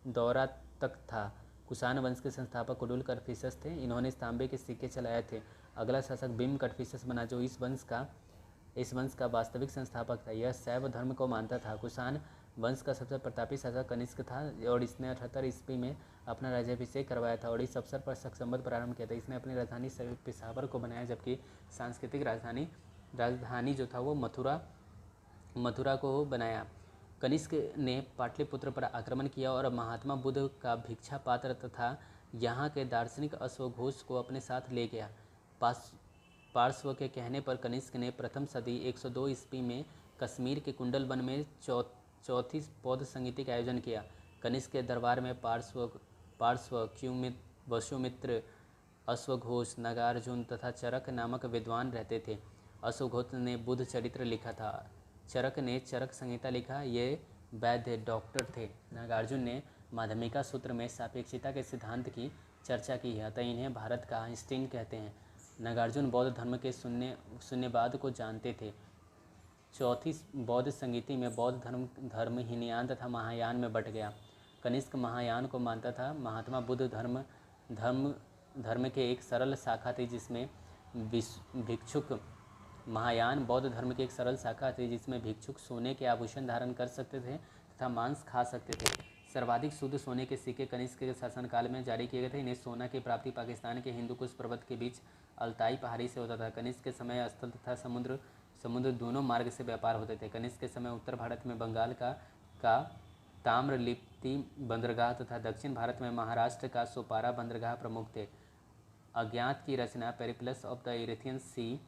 दौरा तक था। कुषाण वंश के संस्थापक कुडुल कड़फिसस थे। इन्होंने तांबे के सिक्के चलाए थे। अगला शासक भीम कड़फिसस बना, जो इस वंश का वास्तविक संस्थापक था। यह शैव धर्म को मानता था। कुषाण वंश का सबसे प्रतापी शासक कनिष्क था और इसने 78 ईस्वी में अपना राज्याभिषेक करवाया था और इस अवसर पर शक संवत प्रारंभ किया था। इसने अपनी राजधानी पेशावर को बनाया, जबकि सांस्कृतिक राजधानी जो था वो मथुरा को बनाया। कनिष्क ने पाटलिपुत्र पर आक्रमण किया और महात्मा बुद्ध का भिक्षा पात्र तथा यहाँ के दार्शनिक अश्वघोष को अपने साथ ले गया। पार्श्व के कहने पर कनिष्क ने प्रथम सदी 102 ईस्वी में कश्मीर के कुंडल वन में चौथी बौद्ध संगीति का आयोजन किया। कनिष्क के दरबार में पार्श्व वसुमित्र, अश्वघोष, नागार्जुन तथा चरक नामक विद्वान रहते थे। अश्वघोष ने बुद्ध चरित्र लिखा था। चरक ने चरक संहिता लिखा। ये वैद्य डॉक्टर थे। नागार्जुन ने माध्यमिका सूत्र में सापेक्षिता के सिद्धांत की चर्चा की है, अतः इन्हें भारत का आइंस्टीन कहते हैं। नागार्जुन बौद्ध धर्म के शून्यवाद को जानते थे। चौथी बौद्ध संगीति में बौद्ध धर्म हीनयान तथा महायान में बट गया। कनिष्क महायान को मानता था। महात्मा बुद्ध धर्म के एक सरल शाखा थी, जिसमें भिक्षुक महायान बौद्ध धर्म की एक सरल शाखा थी, जिसमें भिक्षुक सोने के आभूषण धारण कर सकते थे तथा मांस खा सकते थे। सर्वाधिक शुद्ध सोने के सिक्के कनिष्क के शासनकाल में जारी किए गए थे। इन्हें सोना की प्राप्ति पाकिस्तान के हिंदू कुश पर्वत के बीच अल्ताई पहाड़ी से होता था। कनिष्क के समय स्थल तथा समुद्र दोनों मार्ग से व्यापार होते थे। कनिष्क के समय उत्तर भारत में बंगाल का ताम्रलिप्ति बंदरगाह तथा दक्षिण भारत में महाराष्ट्र का सोपारा बंदरगाह प्रमुख थे। अज्ञात की रचना पेरिप्लस ऑफ द इरेथियन सी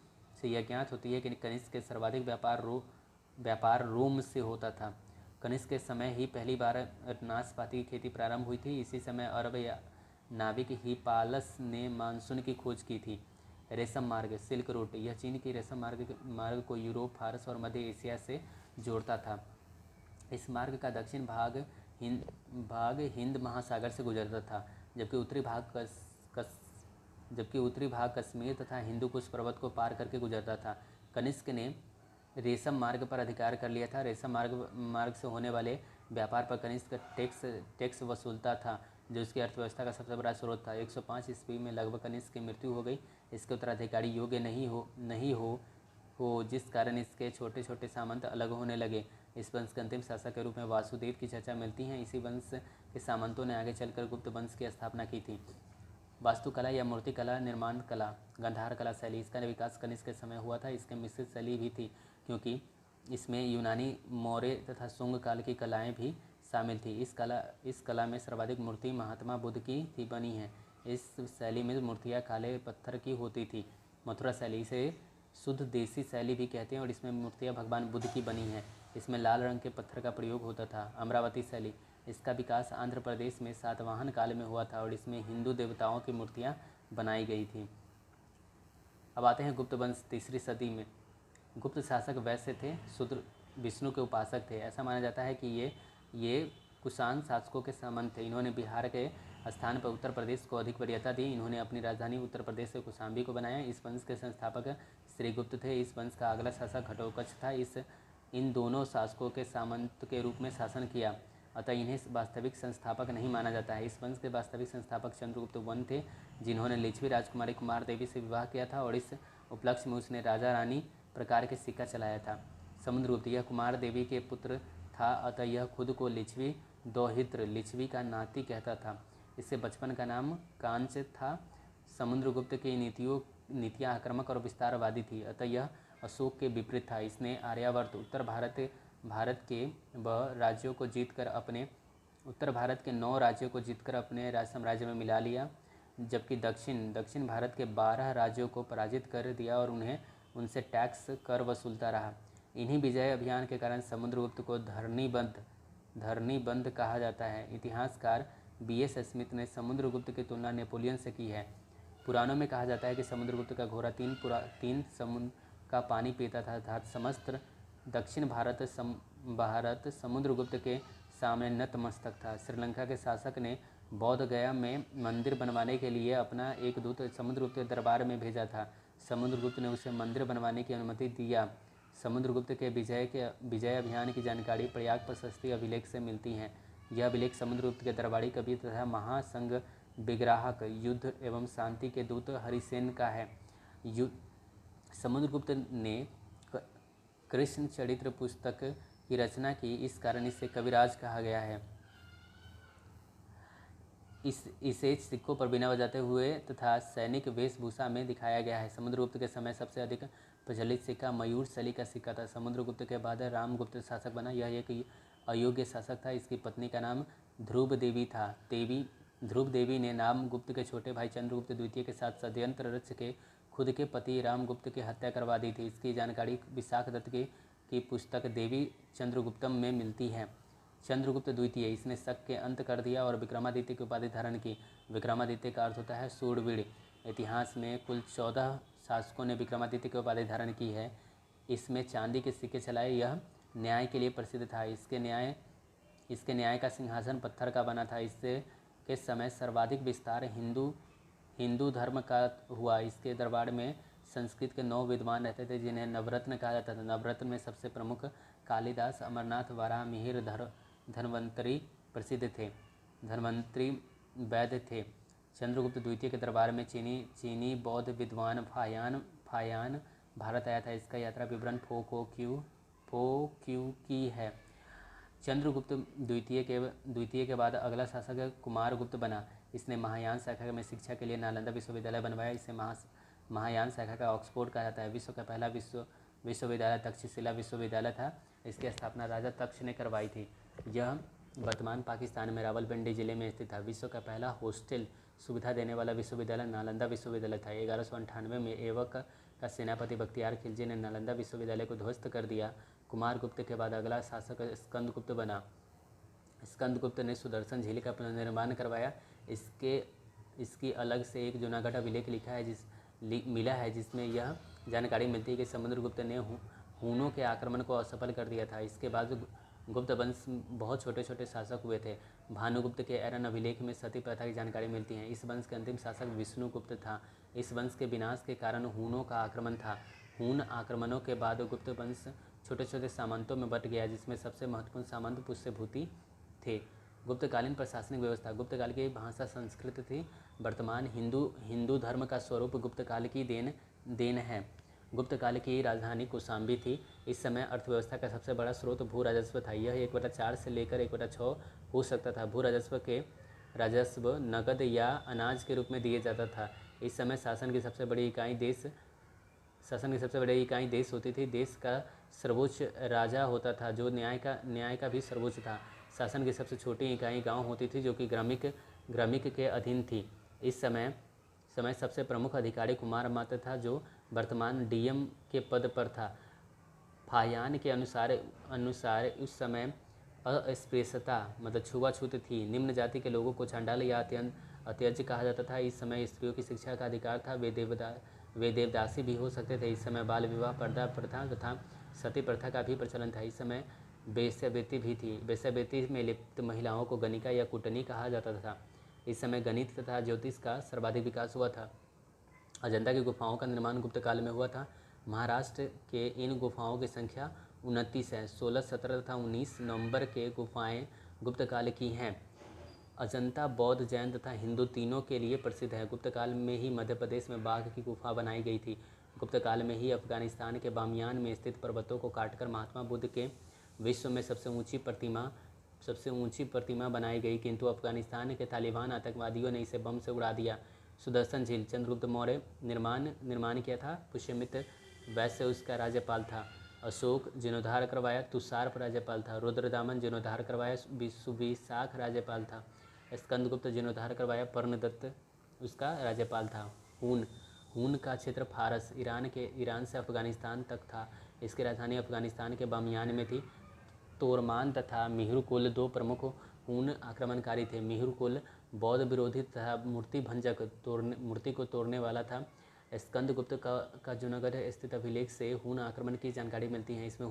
से यह ज्ञात होती है कि कनिष्क के सर्वाधिक व्यापार रोम से होता था। कनिष्क के समय ही पहली बार नाशपाती की खेती प्रारंभ हुई थी। इसी समय अरब नाविक हिपालस ने मानसून की खोज की थी। रेशम मार्ग, सिल्क रूट, यह चीन की रेशम मार्ग को यूरोप, फारस और मध्य एशिया से जोड़ता था। इस मार्ग का दक्षिण भाग हिंद महासागर से गुजरता था, जबकि उत्तरी भाग कश्मीर तथा हिंदू कुश पर्वत को पार करके गुजरता था। कनिष्क ने रेशम मार्ग पर अधिकार कर लिया था। रेशम मार्ग से होने वाले व्यापार पर कनिष्क टैक्स वसूलता था, जो उसकी अर्थव्यवस्था का सबसे बड़ा स्रोत था। 105 ईस्वी में लगभग कनिष्क की मृत्यु हो गई। इसके उत्तराधिकारी योग्य नहीं हो जिस कारण इसके छोटे छोटे सामंत अलग होने लगे। इस वंश के अंतिम शासक के रूप में वासुदेव की चर्चा मिलती है। इसी वंश के सामंतों ने आगे चलकर गुप्त वंश की स्थापना की थी। वास्तुकला या मूर्तिकला, निर्माण कला, गंधार कला शैली, इसका विकास कनिष्क के समय हुआ था। इसके मिश्रित शैली भी थी, क्योंकि इसमें यूनानी, मौर्य तथा शुंग काल की कलाएं भी शामिल थी। इस कला में सर्वाधिक मूर्ति महात्मा बुद्ध की थी बनी है। इस शैली में मूर्तियाँ काले पत्थर की होती थी। मथुरा शैली, इसे शुद्ध देसी शैली भी कहते हैं और इसमें मूर्तियाँ भगवान बुद्ध की बनी हैं। इसमें लाल रंग के पत्थर का प्रयोग होता था। अमरावती शैली, इसका विकास आंध्र प्रदेश में सातवाहन काल में हुआ था और इसमें हिंदू देवताओं की मूर्तियाँ बनाई गई थी। अब आते हैं गुप्त वंश 3री सदी में। गुप्त शासक वैश्य थे, शूद्र विष्णु के उपासक थे। ऐसा माना जाता है कि ये कुषाण शासकों के सामंत थे। इन्होंने बिहार के स्थान पर उत्तर प्रदेश को अधिक वरीयता दी। इन्होंने अपनी राजधानी उत्तर प्रदेश से कौशाम्बी को बनाया। इस वंश के संस्थापक श्रीगुप्त थे। इस वंश का अगला शासक घटोत्कच था। इन दोनों शासकों के सामंत के रूप में शासन किया, अतः इन्हें वास्तविक संस्थापक नहीं माना जाता है। इस वंश के वास्तविक संस्थापक चंद्रगुप्त वन थे, जिन्होंने लिच्छवी राजकुमारी कुमार देवी से विवाह किया था और इस उपलक्ष्य में उसने राजा रानी प्रकार के सिक्का चलाया था। समुद्रगुप्त, यह कुमार देवी के पुत्र था, अतः यह खुद को लिच्छवी दौहित्र, लिच्छवी का नाती कहता था। इससे बचपन का नाम कांच था। समुद्रगुप्त की नीतियाँ आक्रामक और विस्तारवादी थी, अतः यह अशोक के विपरीत था। इसने आर्यावर्त, उत्तर भारत के 9 राज्यों को जीतकर अपने साम्राज्य में मिला लिया, जबकि दक्षिण भारत के 12 राज्यों को पराजित कर दिया और उनसे टैक्स कर वसूलता रहा। इन्हीं विजय अभियान के कारण समुद्रगुप्त को धरणीबंध कहा जाता है। इतिहासकार B.S. स्मिथ ने समुद्रगुप्त की तुलना नेपोलियन से की है। पुराणों में कहा जाता है कि समुद्रगुप्त का घोड़ा तीन समुद्र का पानी पीता था। समस्त दक्षिण भारत समुद्रगुप्त के सामने नतमस्तक था। श्रीलंका के शासक ने बौद्ध गया में मंदिर बनवाने के लिए अपना एक दूत समुद्रगुप्त के दरबार में भेजा था। समुद्रगुप्त ने उसे मंदिर बनवाने की अनुमति दिया। समुद्रगुप्त के विजय अभियान की जानकारी प्रयाग प्रशस्ति अभिलेख से मिलती है। यह अभिलेख समुद्रगुप्त के दरबारी कवि तथा महासंघ विग्राहक युद्ध एवं शांति के दूत हरिसेन का है। समुद्रगुप्त ने कृष्ण चरित्र पुस्तक की रचना की, इस कारण इसे कविराज कहा गया है। इसे सिक्कों पर बिना बजाते हुए तथा सैनिक वेशभूषा में दिखाया गया है। समुद्रगुप्त के समय सबसे अधिक प्रचलित सिक्का मयूर शैली का सिक्का था। समुद्रगुप्त के बाद रामगुप्त शासक बना। यह एक अयोग्य शासक था। इसकी पत्नी का नाम ध्रुव देवी था। ध्रुव देवी ने रामगुप्त के छोटे भाई चंद्रगुप्त द्वितीय के साथ षड्यंत्र रच के खुद के पति रामगुप्त की हत्या करवा दी थी। इसकी जानकारी विशाख दत्त की पुस्तक देवी चंद्रगुप्तम में मिलती है। चंद्रगुप्त द्वितीय, इसने शक के अंत कर दिया और विक्रमादित्य की उपाधि धारण की। विक्रमादित्य का अर्थ होता है शूरवीर। इतिहास में कुल 14 शासकों ने विक्रमादित्य की उपाधि धारण की है। इसमें चांदी के सिक्के चलाए। यह न्याय के लिए प्रसिद्ध था। इसके न्याय का सिंहासन पत्थर का बना था। इससे के समय सर्वाधिक विस्तार हिंदू धर्म का हुआ। इसके दरबार में संस्कृत के 9 विद्वान रहते थे जिन्हें नवरत्न कहा जाता था। नवरत्न में सबसे प्रमुख कालिदास, अमरनाथ, वराहमिहिर, धन्वंतरी प्रसिद्ध थे। धन्वंतरी वैद्य थे। चंद्रगुप्त द्वितीय के दरबार में चीनी बौद्ध विद्वान फायान भारत आया था। इसका यात्रा विवरण फोक्यू की है। चंद्रगुप्त द्वितीय के बाद अगला शासक कुमारगुप्त बना। इसने महायान शाखा में शिक्षा के लिए नालंदा विश्वविद्यालय बनवाया। इसे महायान शाखा का ऑक्सफोर्ड कहा जाता है। विश्व का पहला विश्वविद्यालय तक्षशिला विश्वविद्यालय था। इसकी स्थापना राजा तक्ष ने करवाई थी। यह वर्तमान पाकिस्तान में रावलपिंडी जिले में स्थित था। विश्व का पहला हॉस्टल सुविधा देने वाला विश्वविद्यालय नालंदा विश्वविद्यालय था। 1198 में ऐबक का सेनापति बख्तियार खिलजी ने नालंदा विश्वविद्यालय को ध्वस्त कर दिया। कुमारगुप्त के बाद अगला शासक स्कंदगुप्त बना। स्कंदगुप्त ने सुदर्शन झील का पुनर्निर्माण करवाया। इसकी अलग से एक जूनागढ़ अभिलेख मिला है जिसमें यह जानकारी मिलती है कि समुद्रगुप्त ने हूनों के आक्रमण को असफल कर दिया था। इसके बाद गुप्त वंश बहुत छोटे छोटे शासक हुए थे। भानुगुप्त के एरन अभिलेख में सती प्रथा की जानकारी मिलती है। इस वंश के अंतिम शासक विष्णुगुप्त था। इस वंश के विनाश के कारण हूनों का आक्रमण था। हून आक्रमणों के बाद गुप्त वंश छोटे छोटे सामंतों में बंट गया, जिसमें सबसे महत्वपूर्ण सामंत पुष्यभूति थे। गुप्तकालीन प्रशासनिक व्यवस्था। गुप्तकाल की भाषा संस्कृत थी। वर्तमान हिंदू धर्म का स्वरूप गुप्तकाल की देन है। गुप्तकाल की राजधानी कौशाम्बी थी। इस समय अर्थव्यवस्था का सबसे बड़ा स्रोत भू राजस्व था। यह 1/4 से लेकर 1/6 हो सकता था। भू राजस्व नकद या अनाज के रूप में दिए जाता था। इस समय शासन की सबसे बड़ी इकाई देश होती थी। देश का सर्वोच्च राजा होता था जो न्याय का भी सर्वोच्च था। शासन की सबसे छोटी इकाई गांव होती थी जो कि ग्रामिक के अधीन थी। इस समय सबसे प्रमुख अधिकारी कुमार मात्र था जो वर्तमान डीएम के पद पर था। फायान के अनुसार उस समय अस्पृश्यता मतलब छुआछूत थी। निम्न जाति के लोगों को चंडाल या अत्यज कहा जाता था। इस समय स्त्रियों की शिक्षा का अधिकार था। वे देवदासी भी हो सकते थे। इस समय बाल विवाह, पर्दा प्रथा तथा सती प्रथा का भी प्रचलन था। इस समय वेश्यावृत्ति भी थी। वेश्यावृत्ति में लिप्त महिलाओं को गणिका या कुटनी कहा जाता था। इस समय गणित तथा ज्योतिष का सर्वाधिक विकास हुआ था। अजंता की गुफाओं का निर्माण गुप्त काल में हुआ था। महाराष्ट्र के इन गुफाओं की संख्या 29 है। 16, 17 तथा 19 नवंबर के गुफाएं गुप्त काल की हैं। अजंता बौद्ध, जैन तथा हिंदू तीनों के लिए प्रसिद्ध है। गुप्त काल में ही मध्य प्रदेश में बाघ की गुफा बनाई गई थी। गुप्त काल में ही अफगानिस्तान के बामियान में स्थित पर्वतों को काटकर महात्मा बुद्ध के विश्व में सबसे ऊंची प्रतिमा बनाई गई, किंतु अफगानिस्तान के तालिबान आतंकवादियों ने इसे बम से उड़ा दिया। सुदर्शन झील चंद्रगुप्त मौर्य निर्माण किया था। पुष्यमित्र वैश्य उसका राज्यपाल था। अशोक जीर्णोद्धार करवाया। तुषार राज्यपाल था। रुद्रदामन जीर्णोद्धार करवाया। सुविशाख राज्यपाल था। स्कंदगुप्त जीर्णोद्धार करवाया। पर्णदत्त उसका राज्यपाल था। हून का क्षेत्र फारस ईरान से अफगानिस्तान तक था। इसकी राजधानी अफगानिस्तान के बामियान में थी। तोरमान तथा मिहिर कुल दो प्रमुख हूण आक्रमणकारी थे। मिहिर कुल बौद्ध विरोधी तथा मूर्ति भंजक मूर्ति को तोड़ने वाला था। स्कंदगुप्त का जूनागढ़ स्थित अभिलेख से हूण आक्रमण की जानकारी मिलती है। इसमें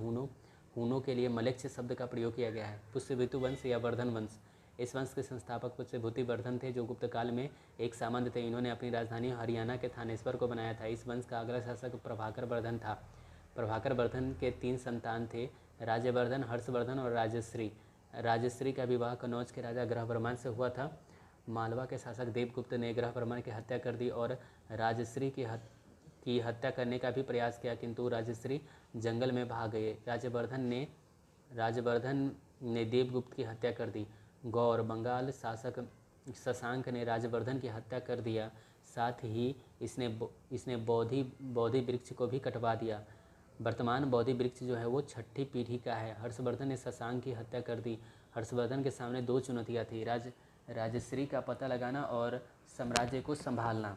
हूणों के लिए मलेच्छ शब्द का प्रयोग किया गया है। पुष्यभूति वंश या वर्धन वंश, इस वंश के संस्थापक पुष्यभूति वर्धन थे, जो गुप्त काल में एक सामंत थे। इन्होंने अपनी राजधानी हरियाणा के थानेश्वर को बनाया था। इस वंश का अगला शासक प्रभाकर वर्धन था। प्रभाकर वर्धन के 3 संतान थे, राज्यवर्धन, हर्षवर्धन और राजश्री। राजश्री का विवाह कनौज के राजा ग्रहवर्मान से हुआ था। मालवा के शासक देवगुप्त ने ग्रहवर्मान की हत्या कर दी और राजश्री की हत्या करने का भी प्रयास किया, किंतु राजश्री जंगल में भाग गए। राजवर्धन ने देवगुप्त की हत्या कर दी। गौर बंगाल शासक शशांक ने राजवर्धन की हत्या कर दिया। साथ ही इसने बोधि वृक्ष को भी कटवा दिया। वर्तमान बोधि वृक्ष जो है वो 6ठी पीढ़ी का है। हर्षवर्धन ने शशांक की हत्या कर दी। हर्षवर्धन के सामने 2 चुनौतियाँ थी, राजश्री का पता लगाना और साम्राज्य को संभालना।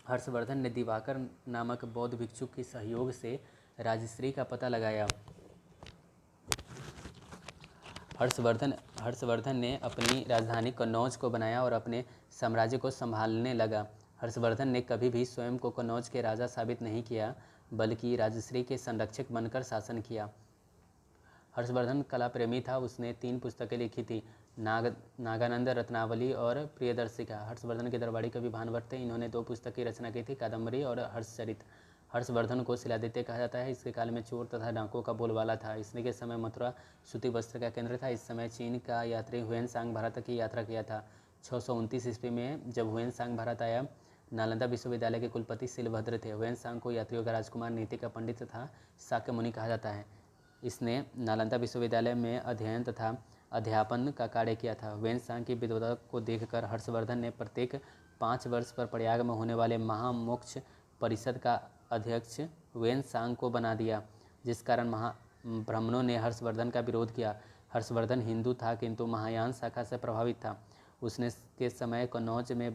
हर्षवर्धन ने दिवाकर नामक बौद्ध भिक्षु के सहयोग से राजश्री का पता लगाया। हर्षवर्धन ने अपनी राजधानी कन्नौज को बनाया और अपने साम्राज्य को संभालने लगा। हर्षवर्धन ने कभी भी स्वयं को कन्नौज के राजा साबित नहीं किया, बल्कि राजश्री के संरक्षक बनकर शासन किया। हर्षवर्धन कला प्रेमी था। उसने 3 पुस्तकें लिखी थी, नागानंद, रत्नावली और प्रियदर्शिका। हर्षवर्धन के दरबारी कवि भानभट्ट थे। इन्होंने 2 पुस्तक की रचना की थी, कादम्बरी और हर्षचरित। हर्षवर्धन को शिलादित्य कहा जाता है। इसके काल में चोर तथा डाकुओं का बोलबाला था। इसके समय मथुरा सूती वस्त्र का केंद्र था। इस समय चीन का यात्री हुएनसांग भारत की यात्रा किया था। 629 ईस्वी में जब हुएनसांग भारत आया, नालंदा विश्वविद्यालय के कुलपति शिलभद्र थे। हुएनसांग को यात्रियों का राजकुमार, नीति का पंडित तथा शाक्य मुनि कहा जाता है। इसने नालंदा विश्वविद्यालय में अध्ययन तथा अध्यापन का कार्य किया था। हुएनसांग की विद्वता को देखकर हर्षवर्धन ने प्रत्येक 5 वर्ष पर प्रयाग में होने वाले महामोक्ष परिषद का अध्यक्ष हुएनसांग को बना दिया, जिस कारण ब्राह्मणों ने हर्षवर्धन का विरोध किया। हर्षवर्धन हिंदू था, किंतु महायान शाखा से प्रभावित था। उसने के समय कन्नौज में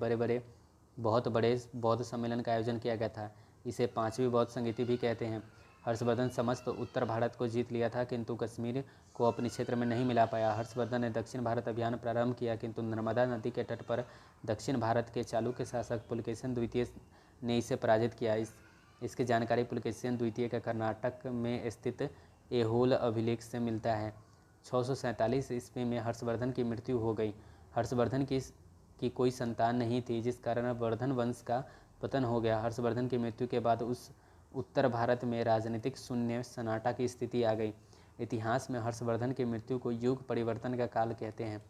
बहुत बड़े बौद्ध सम्मेलन का आयोजन किया गया था। इसे 5वीं बौद्ध संगीति भी कहते हैं। हर्षवर्धन समस्त उत्तर भारत को जीत लिया था, किंतु कश्मीर को अपने क्षेत्र में नहीं मिला पाया। हर्षवर्धन ने दक्षिण भारत अभियान प्रारंभ किया, किंतु नर्मदा नदी के तट पर दक्षिण भारत के चालुक्य शासक पुलकेशिन द्वितीय ने इसे पराजित किया। इसकी जानकारी पुलकेशिन द्वितीय का कर्नाटक में स्थित ऐहोल अभिलेख से मिलता है। 647 ईस्वी में हर्षवर्धन की मृत्यु हो गई। हर्षवर्धन की कोई संतान नहीं थी, जिस कारण वर्धन वंश का पतन हो गया। हर्षवर्धन की मृत्यु के बाद उत्तर भारत में राजनीतिक शून्य सन्नाटा की स्थिति आ गई। इतिहास में हर्षवर्धन की मृत्यु को युग परिवर्तन का काल कहते हैं।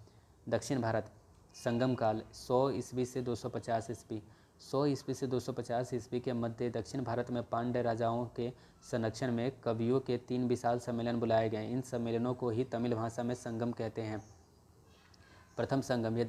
दक्षिण भारत संगम काल 100 ईस्वी से 250 ईस्वी। 100 ईस्वी से 250 ईस्वी के मध्य दक्षिण भारत में पांड्य राजाओं के संरक्षण में कवियों के 3 विशाल सम्मेलन बुलाए गए। इन सम्मेलनों को ही तमिल भाषा में संगम कहते हैं। प्रथम संगम यह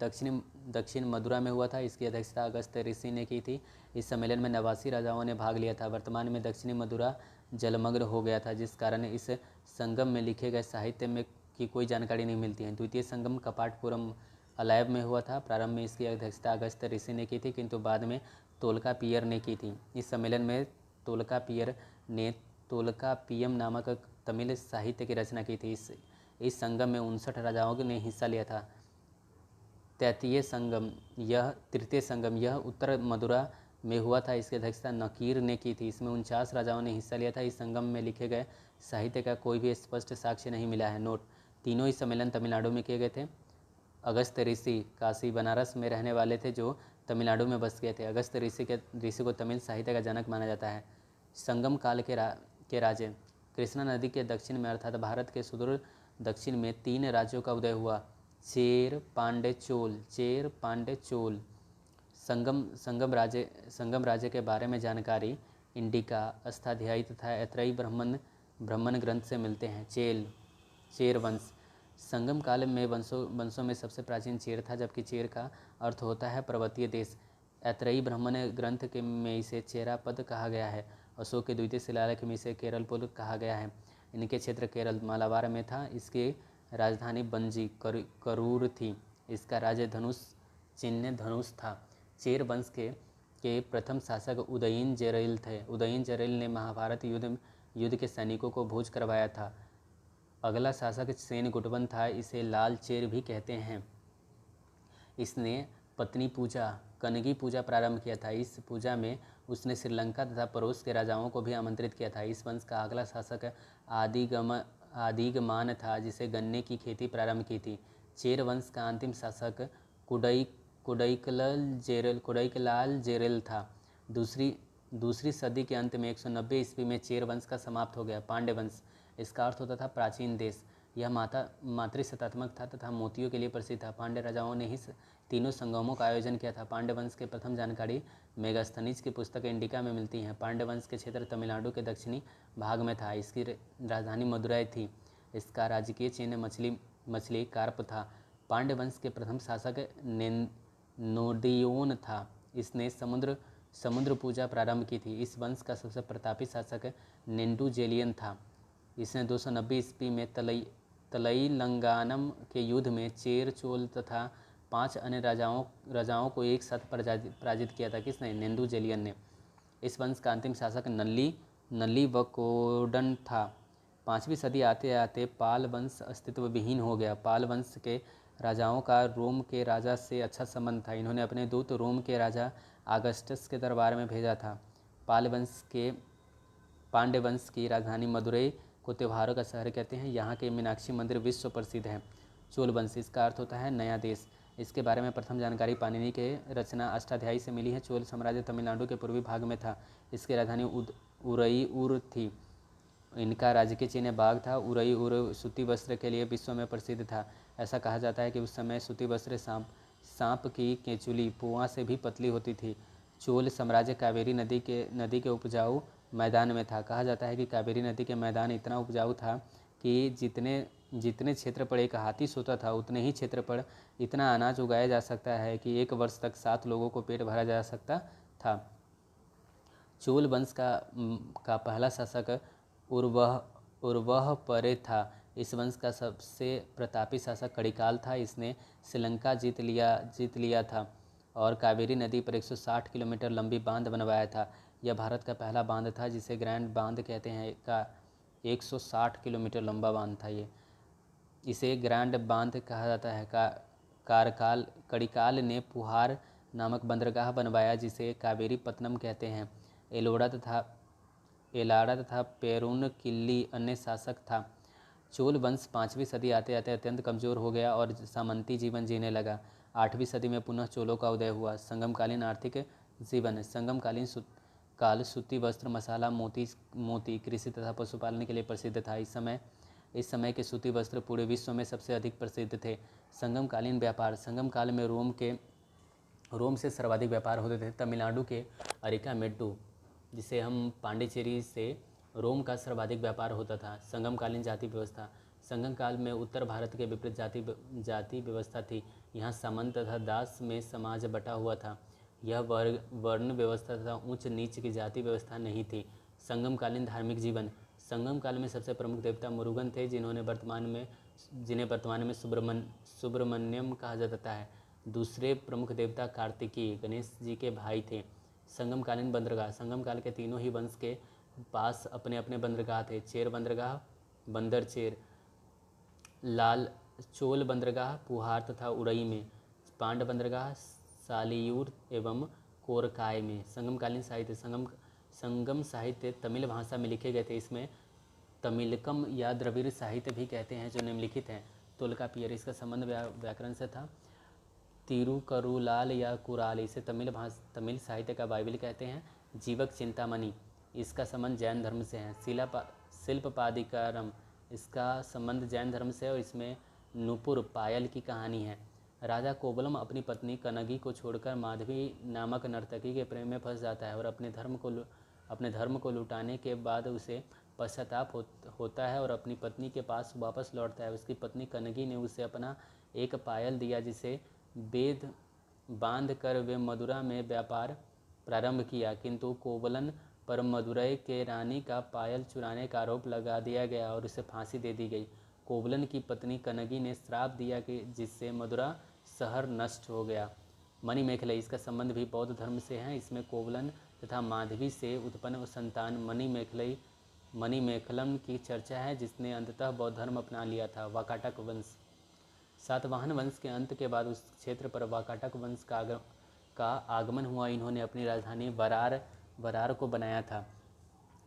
दक्षिण मदुरा में हुआ था। इसकी अध्यक्षता अगस्त्य ऋषि ने की थी। इस सम्मेलन में 89 राजाओं ने भाग लिया था। वर्तमान में दक्षिणी मदुरा जलमग्न हो गया था, जिस कारण इस संगम में लिखे गए साहित्य में की कोई जानकारी नहीं मिलती है। द्वितीय संगम कपाटपुरम अलायब में हुआ था। प्रारंभ में इसकी अध्यक्षता अगस्त्य ऋषि ने की थी, किंतु बाद में तोल्कापियर ने की थी। इस सम्मेलन में तोल्कापियर ने तोल्कापियम नामक तमिल साहित्य की रचना की थी। इस संगम में 59 राजाओं ने हिस्सा लिया था। तृतीय संगम यह उत्तर मदुरा में हुआ था। इसकी अध्यक्षता नकीर ने की थी। इसमें 49 राजाओं ने हिस्सा लिया था। इस संगम में लिखे गए साहित्य का कोई भी स्पष्ट साक्ष्य नहीं मिला है। नोट: तीनों ही सम्मेलन तमिलनाडु में किए गए थे। अगस्त्य ऋषि काशी बनारस में रहने वाले थे, जो तमिलनाडु में बस गए थे। अगस्त्य ऋषि को तमिल साहित्य का जनक माना जाता है। संगम काल के राजे कृष्णा नदी के दक्षिण में अर्थात भारत के सुदूर दक्षिण में 3 राज्यों का उदय हुआ: चेर, पांड्य, चोल। संगम राज्य के बारे में जानकारी इंडिका, अष्टाध्यायी तथा ऐतरेयी ब्राह्मण ग्रंथ से मिलते हैं। चेर वंश संगम काल में वंशों में सबसे प्राचीन चेर था, जबकि चेर का अर्थ होता है पर्वतीय देश। ऐतरेयी ब्राह्मण ग्रंथ में इसे चेरापद कहा गया है। अशोक के द्वितीय शिलालेख में इसे केरलपुर कहा गया है। इनके क्षेत्र केरल मालाबार में था। इसकी राजधानी बंजी करूर थी। इसका राज्य चिन्ह धनुष था। चेर वंश के प्रथम शासक उदयीन जरैल थे। उदयीन जरैल ने महाभारत युद्ध के सैनिकों को भोज करवाया था। अगला शासक सेन गुटवन था, इसे लाल चेर भी कहते हैं। इसने पत्नी पूजा कनगी पूजा प्रारंभ किया था। इस पूजा में उसने श्रीलंका तथा पड़ोस के राजाओं को भी आमंत्रित किया था। इस वंश का अगला शासक आदिगमान था, जिसे गन्ने की खेती प्रारंभ की थी। चेर वंश का अंतिम शासक कुडैकलाल जेरेल था। दूसरी सदी के अंत में 190 ईस्वी में चेर वंश का समाप्त हो गया। पांड्य वंश, इसका अर्थ होता था प्राचीन देश। यह मातृसत्तात्मक था तथा मोतियों के लिए प्रसिद्ध था। पांड्य राजाओं ने ही तीनों संगमों का आयोजन किया था। पांड्य वंश के प्रथम जानकारी मेगास्थनीज की पुस्तक इंडिका में मिलती है। पांड्य वंश के क्षेत्र तमिलनाडु के दक्षिणी भाग में था। इसकी राजधानी मदुरै थी। इसका राजकीय चिन्ह मछली कार्प था। पांड्य वंश के प्रथम शासक नोडियोन था। इसने समुद्र पूजा प्रारंभ की थी। इस वंश का सबसे प्रतापी शासक नेंडुजेलियन था। इसने 290 ईस्वी में तलईलंगानम के युद्ध में चेर, चोल तथा 5 अन्य राजाओं को एक साथ पराजित किया था। किसने? नेंडुजेलियन ने। इस वंश का अंतिम शासक नल्लीवकोडन था। 5वीं सदी आते आते पाल वंश अस्तित्व विहीन हो गया। पाल वंश के राजाओं का रोम के राजा से अच्छा संबंध था। इन्होंने अपने दूत रोम के राजा आगस्टस के दरबार में भेजा था। पांड्य वंश की राजधानी मदुरै को त्योहारों का शहर कहते हैं। यहाँ के मीनाक्षी मंदिर विश्व प्रसिद्ध हैं। चोल वंश, इसका अर्थ होता है नया देश। इसके बारे में प्रथम जानकारी पाणिनि के रचना अष्टाध्यायी से मिली है। चोल साम्राज्य तमिलनाडु के पूर्वी भाग में था। इसकी राजधानी उरईउर थी। इनका राजकीय चिन्ह बाघ था। उरईउर सूती वस्त्र के लिए विश्व में प्रसिद्ध था। ऐसा कहा जाता है कि उस समय सूती वस्त्र सांप की केंचुली पुआ से भी पतली होती थी। चोल साम्राज्य कावेरी नदी के उपजाऊ मैदान में था। कहा जाता है कि कावेरी नदी के मैदान इतना उपजाऊ था कि जितने क्षेत्र पर एक हाथी सोता था, उतने ही क्षेत्र पर इतना अनाज उगाया जा सकता है कि एक वर्ष तक 7 लोगों को पेट भरा जा सकता था। चोल वंश का पहला शासक उर्वह परे था। इस वंश का सबसे प्रतापी शासक कड़िकाल था। इसने श्रीलंका जीत लिया था और कावेरी नदी पर 160 किलोमीटर लंबी बांध बनवाया था। यह भारत का पहला बांध था जिसे ग्रैंड बांध कहते हैं। का 160 किलोमीटर लंबा बांध था ये। इसे ग्रैंड बांध कहा जाता है। कड़िकाल ने पुहार नामक बंदरगाह बनवाया जिसे कावेरी पत्तनम कहते हैं। एलाड़ा तथा पेरून किल्ली अन्य शासक था। चोल वंश 5वीं सदी आते आते अत्यंत कमजोर हो गया और सामंती जीवन जीने लगा। 8वीं सदी में पुनः चोलों का उदय हुआ। संगमकालीन आर्थिक जीवन। संगमकालीन काल सूती वस्त्र, मसाला, मोती, कृषि तथा पशुपालन के लिए प्रसिद्ध था। इस समय के सूती वस्त्र पूरे विश्व में सबसे अधिक प्रसिद्ध थे। संगमकालीन व्यापार। संगम काल में रोम से सर्वाधिक व्यापार होते थे। तमिलनाडु के अरिकामेड्डू, जिसे हम पांडिचेरी से रोम का सर्वाधिक व्यापार होता था। संगमकालीन जाति व्यवस्था। संगम काल में उत्तर भारत के विपरीत जाति व्यवस्था थी। यहाँ सामंत तथा दास में समाज बटा हुआ था। यह वर्ण व्यवस्था तथा ऊंच नीच की जाति व्यवस्था नहीं थी। संगमकालीन धार्मिक जीवन। संगम काल में सबसे प्रमुख देवता मुरुगन थे, जिन्हें वर्तमान में सुब्रमण्यम कहा जाता है। दूसरे प्रमुख देवता कार्तिकीय, गणेश जी के भाई थे। संगमकालीन बंदरगाह। संगम काल के तीनों ही वंश के पास अपने अपने बंदरगाह थे। चेर बंदरगाह, बंदर चेर, लाल चोल बंदरगाह पुहार तथा उड़ई में, पांड बंदरगाह सालियूर एवं कोरकाय में। संगमकालीन साहित्य। संगम साहित्य तमिल भाषा में लिखे गए थे। इसमें तमिलकम या द्रविड़ साहित्य भी कहते हैं जो निम्नलिखित हैं। तोल्कापियर, इसका संबंध व्याकरण से था। तिरुकरुलाल या कुराल, इसे तमिल साहित्य का बाइबिल कहते हैं। जीवक चिंतामणि, इसका संबंध जैन धर्म से है। शिल्पपादिकारम, इसका संबंध जैन धर्म से और इसमें नूपुर पायल की कहानी है। राजा कोवलम अपनी पत्नी कनगी को छोड़कर माधवी नामक नर्तकी के प्रेम में फंस जाता है और अपने धर्म को लुटाने के बाद उसे पश्चाताप होता है और अपनी पत्नी के पास वापस लौटता है। उसकी पत्नी कनगी ने उसे अपना एक पायल दिया जिसे बेद बांध कर वे मदुरा में व्यापार प्रारंभ किया, किंतु कोवलन पर मदुरै के रानी का पायल चुराने का आरोप लगा दिया गया और उसे फांसी दे दी गई। कोवलन की पत्नी कनगी ने श्राप दिया कि जिससे मदुरा शहर नष्ट हो गया। मणिमेखलई, इसका संबंध भी बौद्ध धर्म से है। इसमें कोवलन तथा माधवी से उत्पन्न संतान मणिमेखलई मणिमेखलम की चर्चा है, जिसने अंततः बौद्ध धर्म अपना लिया था। वाकाटक वंश। सातवाहन वंश के अंत के बाद उस क्षेत्र पर वाकाटक वंश का आगमन हुआ। इन्होंने अपनी राजधानी बरार को बनाया था।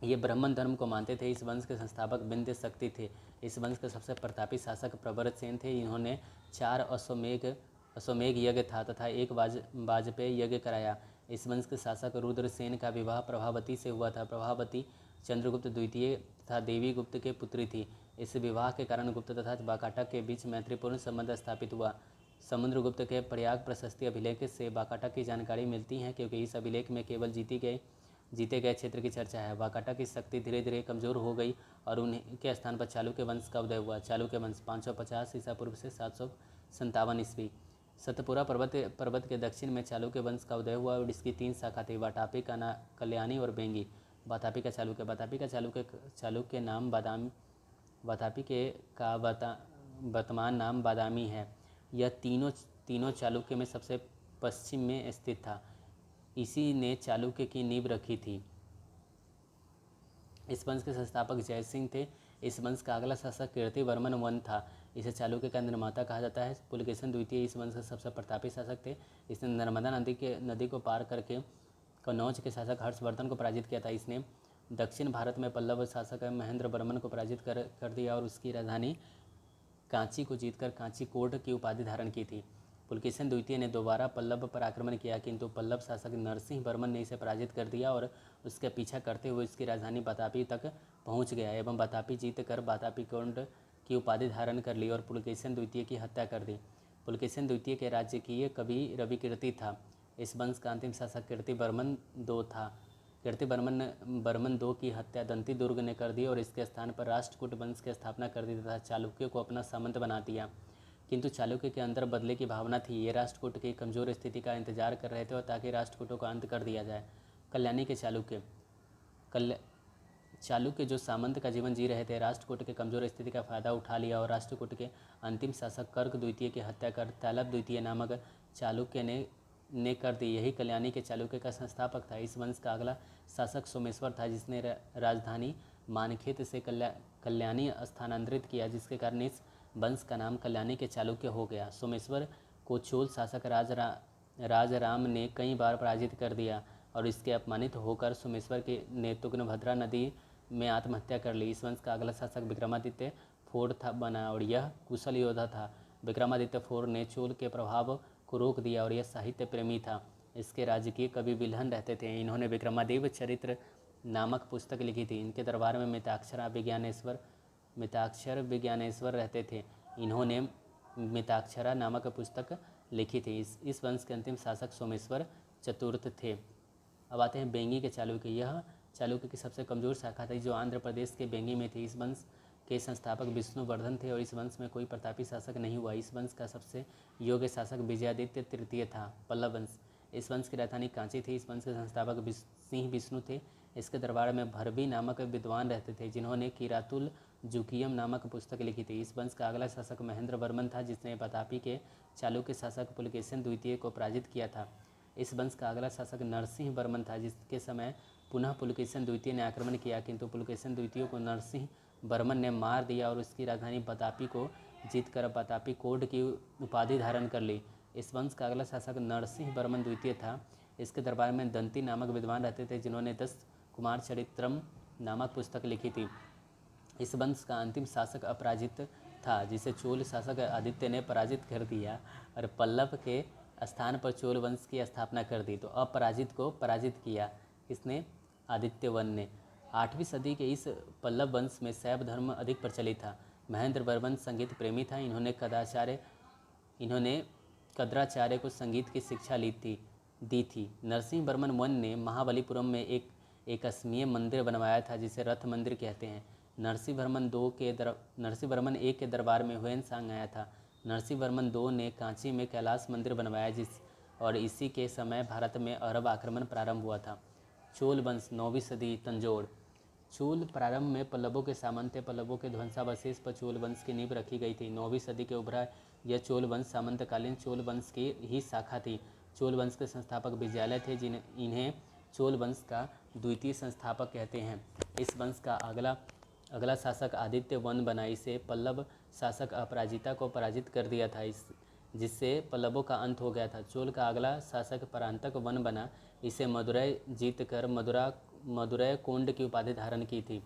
ये ब्राह्मण धर्म को मानते थे। इस वंश के संस्थापक विंध्य शक्ति थे। इस वंश के सबसे प्रतापी शासक प्रवरसेन थे। इन्होंने 4 अश्वमेघ यज्ञ था तथा एक वाजपेय यज्ञ कराया। इस वंश के शासक रुद्रसेन का विवाह प्रभावती से हुआ था। प्रभावती चंद्रगुप्त द्वितीय तथा देवी गुप्त के पुत्री थी। इस विवाह के कारण गुप्त तथा वाकाटक के बीच मैत्रीपूर्ण संबंध स्थापित हुआ। समुद्रगुप्त के प्रयाग प्रशस्ति अभिलेख से वाकाटक की जानकारी मिलती है, क्योंकि इस अभिलेख में केवल जीते गए क्षेत्र की चर्चा है। वाकाटक की शक्ति धीरे धीरे कमजोर हो गई और उनके स्थान पर चालुक्य वंश का उदय हुआ। चालुक्य वंश 550 ईसा पूर्व से 757 ईस्वी। सतपुरा पर्वत के दक्षिण में चालुक्य वंश का उदय हुआ और इसकी 3 शाखा थी, वातापी, कल्याणी और बेंगी। वातापी का चालुक्य नाम वातापी का वर्तमान नाम बादामी है। यह तीनों चालुक्य में सबसे पश्चिम में स्थित था। इसी ने चालुक्य की नींव रखी थी। इस वंश के संस्थापक जयसिंह थे। इस वंश का अगला शासक कीर्तिवर्मन वन था। इसे चालुक्य का निर्माता कहा जाता है। पुलकेशिन द्वितीय इस वंश के सबसे प्रतापी शासक थे। इसने नर्मदा नदी को पार करके कन्नौज के शासक हर्षवर्धन को पराजित किया था। इसने दक्षिण भारत में पल्लव शासक महेंद्र वर्मन को पराजित कर दिया और उसकी राजधानी कांची को जीतकर कांचीकोट की उपाधि धारण की थी। पुलकेशिन द्वितीय ने दोबारा पल्लव पर आक्रमण किया, किंतु पल्लव शासक नरसिंह वर्मन ने इसे पराजित कर दिया और उसका पीछा करते हुए इसकी राजधानी वातापी तक पहुंच गया एवं वातापी जीत कर वातापीकोट की उपाधि धारण कर ली और पुलकेशिन द्वितीय की हत्या कर दी। पुलकेशिन द्वितीय के राज्य की कवि रविकीर्ति था। इस वंश का अंतिम शासक कीर्तिवर्मन II था। कीर्तिवर्मन II की हत्या दंती दुर्ग ने कर दी और इसके स्थान पर राष्ट्रकूट वंश की स्थापना कर दी तथा चालुक्य को अपना सामंत बना दिया। किंतु चालुक्य के अंदर बदले की भावना थी। ये राष्ट्रकूट की कमजोर स्थिति का इंतजार कर रहे थे और ताकि राष्ट्रकूटों का अंत कर दिया जाए। कल्याणी के चालुक्य जो सामंत का जीवन जी रहे थे, राष्ट्रकूट के कमजोर स्थिति का फायदा उठा लिया और राष्ट्रकूट के अंतिम शासक कर्क द्वितीय की हत्या कर तैलप द्वितीय नामक चालुक्य ने कर दी। यही कल्याणी के चालुक्य का संस्थापक था। इस वंश का अगला शासक सोमेश्वर था, जिसने राजधानी मानखेत से कल्याणी स्थानांतरित किया, जिसके कारण इस वंश का नाम कल्याणी के चालुक्य हो गया। सोमेश्वर को चोल शासक राजराम ने कई बार पराजित कर दिया और इसके अपमानित होकर सोमेश्वर ने तुंगभद्रा नदी में आत्महत्या कर ली। इस वंश का अगला शासक विक्रमादित्य फोर बना और यह कुशल योद्धा था। विक्रमादित्य फोर ने चोल के प्रभाव को रोक दिया और यह साहित्य प्रेमी था। इसके राज्य के कवि बिल्हन रहते थे। इन्होंने विक्रमादेव चरित्र नामक पुस्तक लिखी थी। इनके दरबार में मिताक्षर विज्ञानेश्वर रहते थे। इन्होंने मिताक्षरा नामक पुस्तक लिखी थी। इस वंश के अंतिम शासक सोमेश्वर चतुर्थ थे। अब आते हैं बेंगी के चालुक्य। यह चालुक्य की सबसे कमजोर शाखा थी जो आंध्र प्रदेश के बेंगी में थी। इस वंश के संस्थापक विष्णुवर्धन थे और इस वंश में कोई प्रतापी शासक नहीं हुआ। इस वंश का सबसे योग्य शासक विजयादित्य तृतीय था। पल्लव वंश। इस वंश की राजधानी कांची थी। इस वंश के संस्थापक सिंह विष्णु थे। इसके दरबार में भरवी नामक विद्वान रहते थे, जिन्होंने किरातुल जुकियम नामक पुस्तक लिखी थी। इस वंश का अगला शासक महेंद्र वर्मन था, जिसने वातापी के चालुक्य शासक पुलकेशिन द्वितीय को पराजित किया था। इस वंश का अगला शासक नरसिंह वर्मन था, जिसके समय पुनः पुलकेशिन द्वितीय ने आक्रमण किया, किंतु पुलकेशिन द्वितीय को नरसिंह वर्मन ने मार दिया और उसकी राजधानी वातापी को जीतकर वातापीकोट की उपाधि धारण कर ली। इस वंश का अगला शासक नरसिंह वर्मन द्वितीय था। इसके दरबार में दंती नामक विद्वान रहते थे, जिन्होंने 10 कुमार चरित्रम नामक पुस्तक लिखी थी। इस वंश का अंतिम शासक अपराजित था, जिसे चोल शासक आदित्य ने पराजित कर दिया और पल्लव के स्थान पर चोल वंश की स्थापना कर दी। तो अपराजित को पराजित किया किसने? आदित्य वन ने। 8वीं सदी के इस पल्लव वंश में शैव धर्म अधिक प्रचलित था। महेंद्र वर्मन संगीत प्रेमी था। इन्होंने कद्राचार्य को संगीत की शिक्षा दी थी। नरसिंह वर्मन वन ने महाबलीपुरम में एक अस्मीय मंदिर बनवाया था, जिसे रथ मंदिर कहते हैं। नरसिंह वर्मन I के दरबार में हुएनसांग आया था। नरसिंह वर्मन II ने कांची में कैलाश मंदिर बनवाया और इसी के समय भारत में अरब आक्रमण प्रारंभ हुआ था। चोल वंश 9वीं सदी तंजौर। चोल प्रारंभ में पल्लवों के सामंत पल्लवों के ध्वंसावशेष पर चोल वंश की नींव रखी गई थी। 9वीं सदी के उभरा यह चोल वंश सामंतकालीन चोल वंश की ही शाखा थी। चोल वंश के संस्थापक विजयालय थे, इन्हें चोल वंश का द्वितीय संस्थापक कहते हैं। इस वंश का अगला शासक आदित्य वन बना। इसे पल्लव शासक अपराजिता को पराजित कर दिया था, जिससे पल्लवों का अंत हो गया था। चोल का अगला शासक परांतक वन बना। इसे मदुरै जीतकर मदुरै कोंड की उपाधि धारण की थी।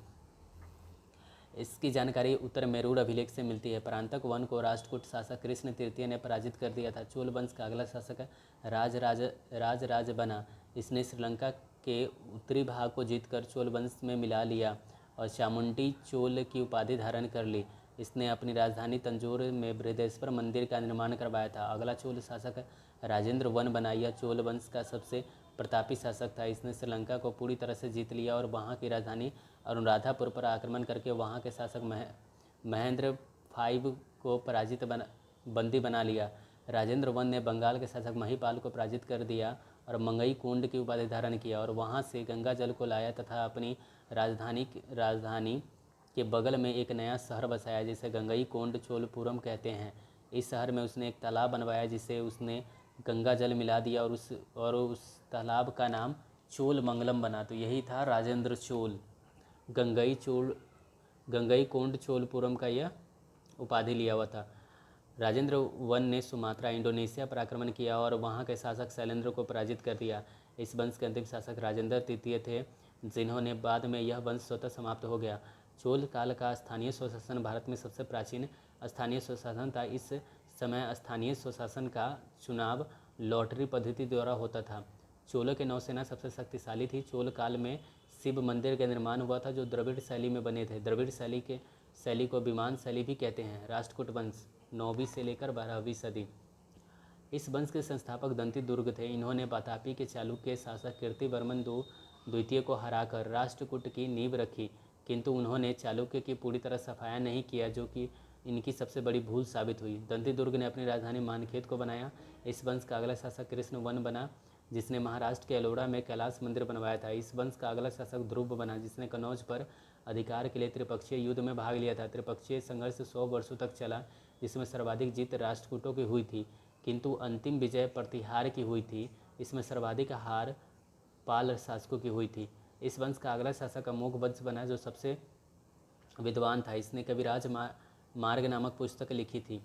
इसकी जानकारी उत्तर मेरूर अभिलेख से मिलती है। परांतक वन को राष्ट्रकूट शासक कृष्ण तृतीय ने पराजित कर दिया था। चोल वंश का अगला शासक राज बना। इसने श्रीलंका के उत्तरी भाग को जीतकर चोल वंश में मिला लिया और चामुंडी चोल की उपाधि धारण कर ली। इसने अपनी राजधानी तंजौर में बृहदेश्वर मंदिर का निर्माण करवाया था। अगला चोल शासक राजेंद्र वन बना। यह चोल वंश का सबसे प्रतापी शासक था। इसने श्रीलंका को पूरी तरह से जीत लिया और वहाँ की राजधानी अनुराधापुर पर आक्रमण करके वहाँ के शासक महेंद्र फाइव को बंदी बना लिया। राजेंद्र वन ने बंगाल के शासक महिपाल को पराजित कर दिया और मंगई कोंड की उपाधि धारण किया और वहाँ से गंगा जल को लाया तथा अपनी राजधानी के बगल में एक नया शहर बसाया जिसे गंगई कोंड चोलपुरम कहते हैं। इस शहर में उसने एक तालाब बनवाया जिसे उसने गंगा जल मिला दिया और उस तालाब का नाम चोल मंगलम बना। तो यही था राजेंद्र चोल। गंगई कोंड चोलपुरम का यह उपाधि लिया हुआ था। राजेंद्र वन ने सुमात्रा इंडोनेशिया पर आक्रमण किया और वहाँ के शासक शैलेंद्र को पराजित कर दिया। इस वंश के अंतिम शासक राजेंद्र तृतीय थे, जिन्होंने बाद में यह वंश स्वतः समाप्त हो गया। चोल काल का स्थानीय स्वशासन भारत में सबसे प्राचीन स्थानीय स्वशासन था। इस समय स्थानीय स्वशासन का चुनाव लॉटरी पद्धति द्वारा होता था। चोलों की नौसेना सबसे शक्तिशाली थी। चोल काल में शिव मंदिर का निर्माण हुआ था जो द्रविड़ शैली में बने थे। द्रविड़ शैली को विमान शैली भी कहते हैं। राष्ट्रकूट वंश 9वीं से लेकर 12वीं सदी। इस वंश के संस्थापक दंती दुर्ग थे। इन्होंने वातापी के चालुक्य शासक कीर्तिवर्मन द्वितीय को हराकर राष्ट्रकूट की नींव रखी, किंतु उन्होंने चालुक्य की पूरी तरह सफाया नहीं किया, जो कि इनकी सबसे बड़ी भूल साबित हुई। दंती दुर्ग ने अपनी राजधानी मानखेत को बनाया। इस वंश का अगला शासक कृष्ण वन बना, जिसने महाराष्ट्र के एलोरा में कैलाश मंदिर बनवाया था। इस वंश का अगला शासक ध्रुव बना, जिसने कन्नौज पर अधिकार के लिए त्रिपक्षीय युद्ध में भाग लिया था। त्रिपक्षीय संघर्ष 100 वर्षों तक चला, जिसमें सर्वाधिक जीत राष्ट्रकूटों की हुई थी, किंतु अंतिम विजय प्रतिहार की हुई थी। इसमें सर्वाधिक हार पाल शासकों की हुई थी। इस वंश का अगला शासक अमोघ वंश बना, जो सबसे विद्वान था। इसने कविराज मार्ग नामक पुस्तक लिखी थी।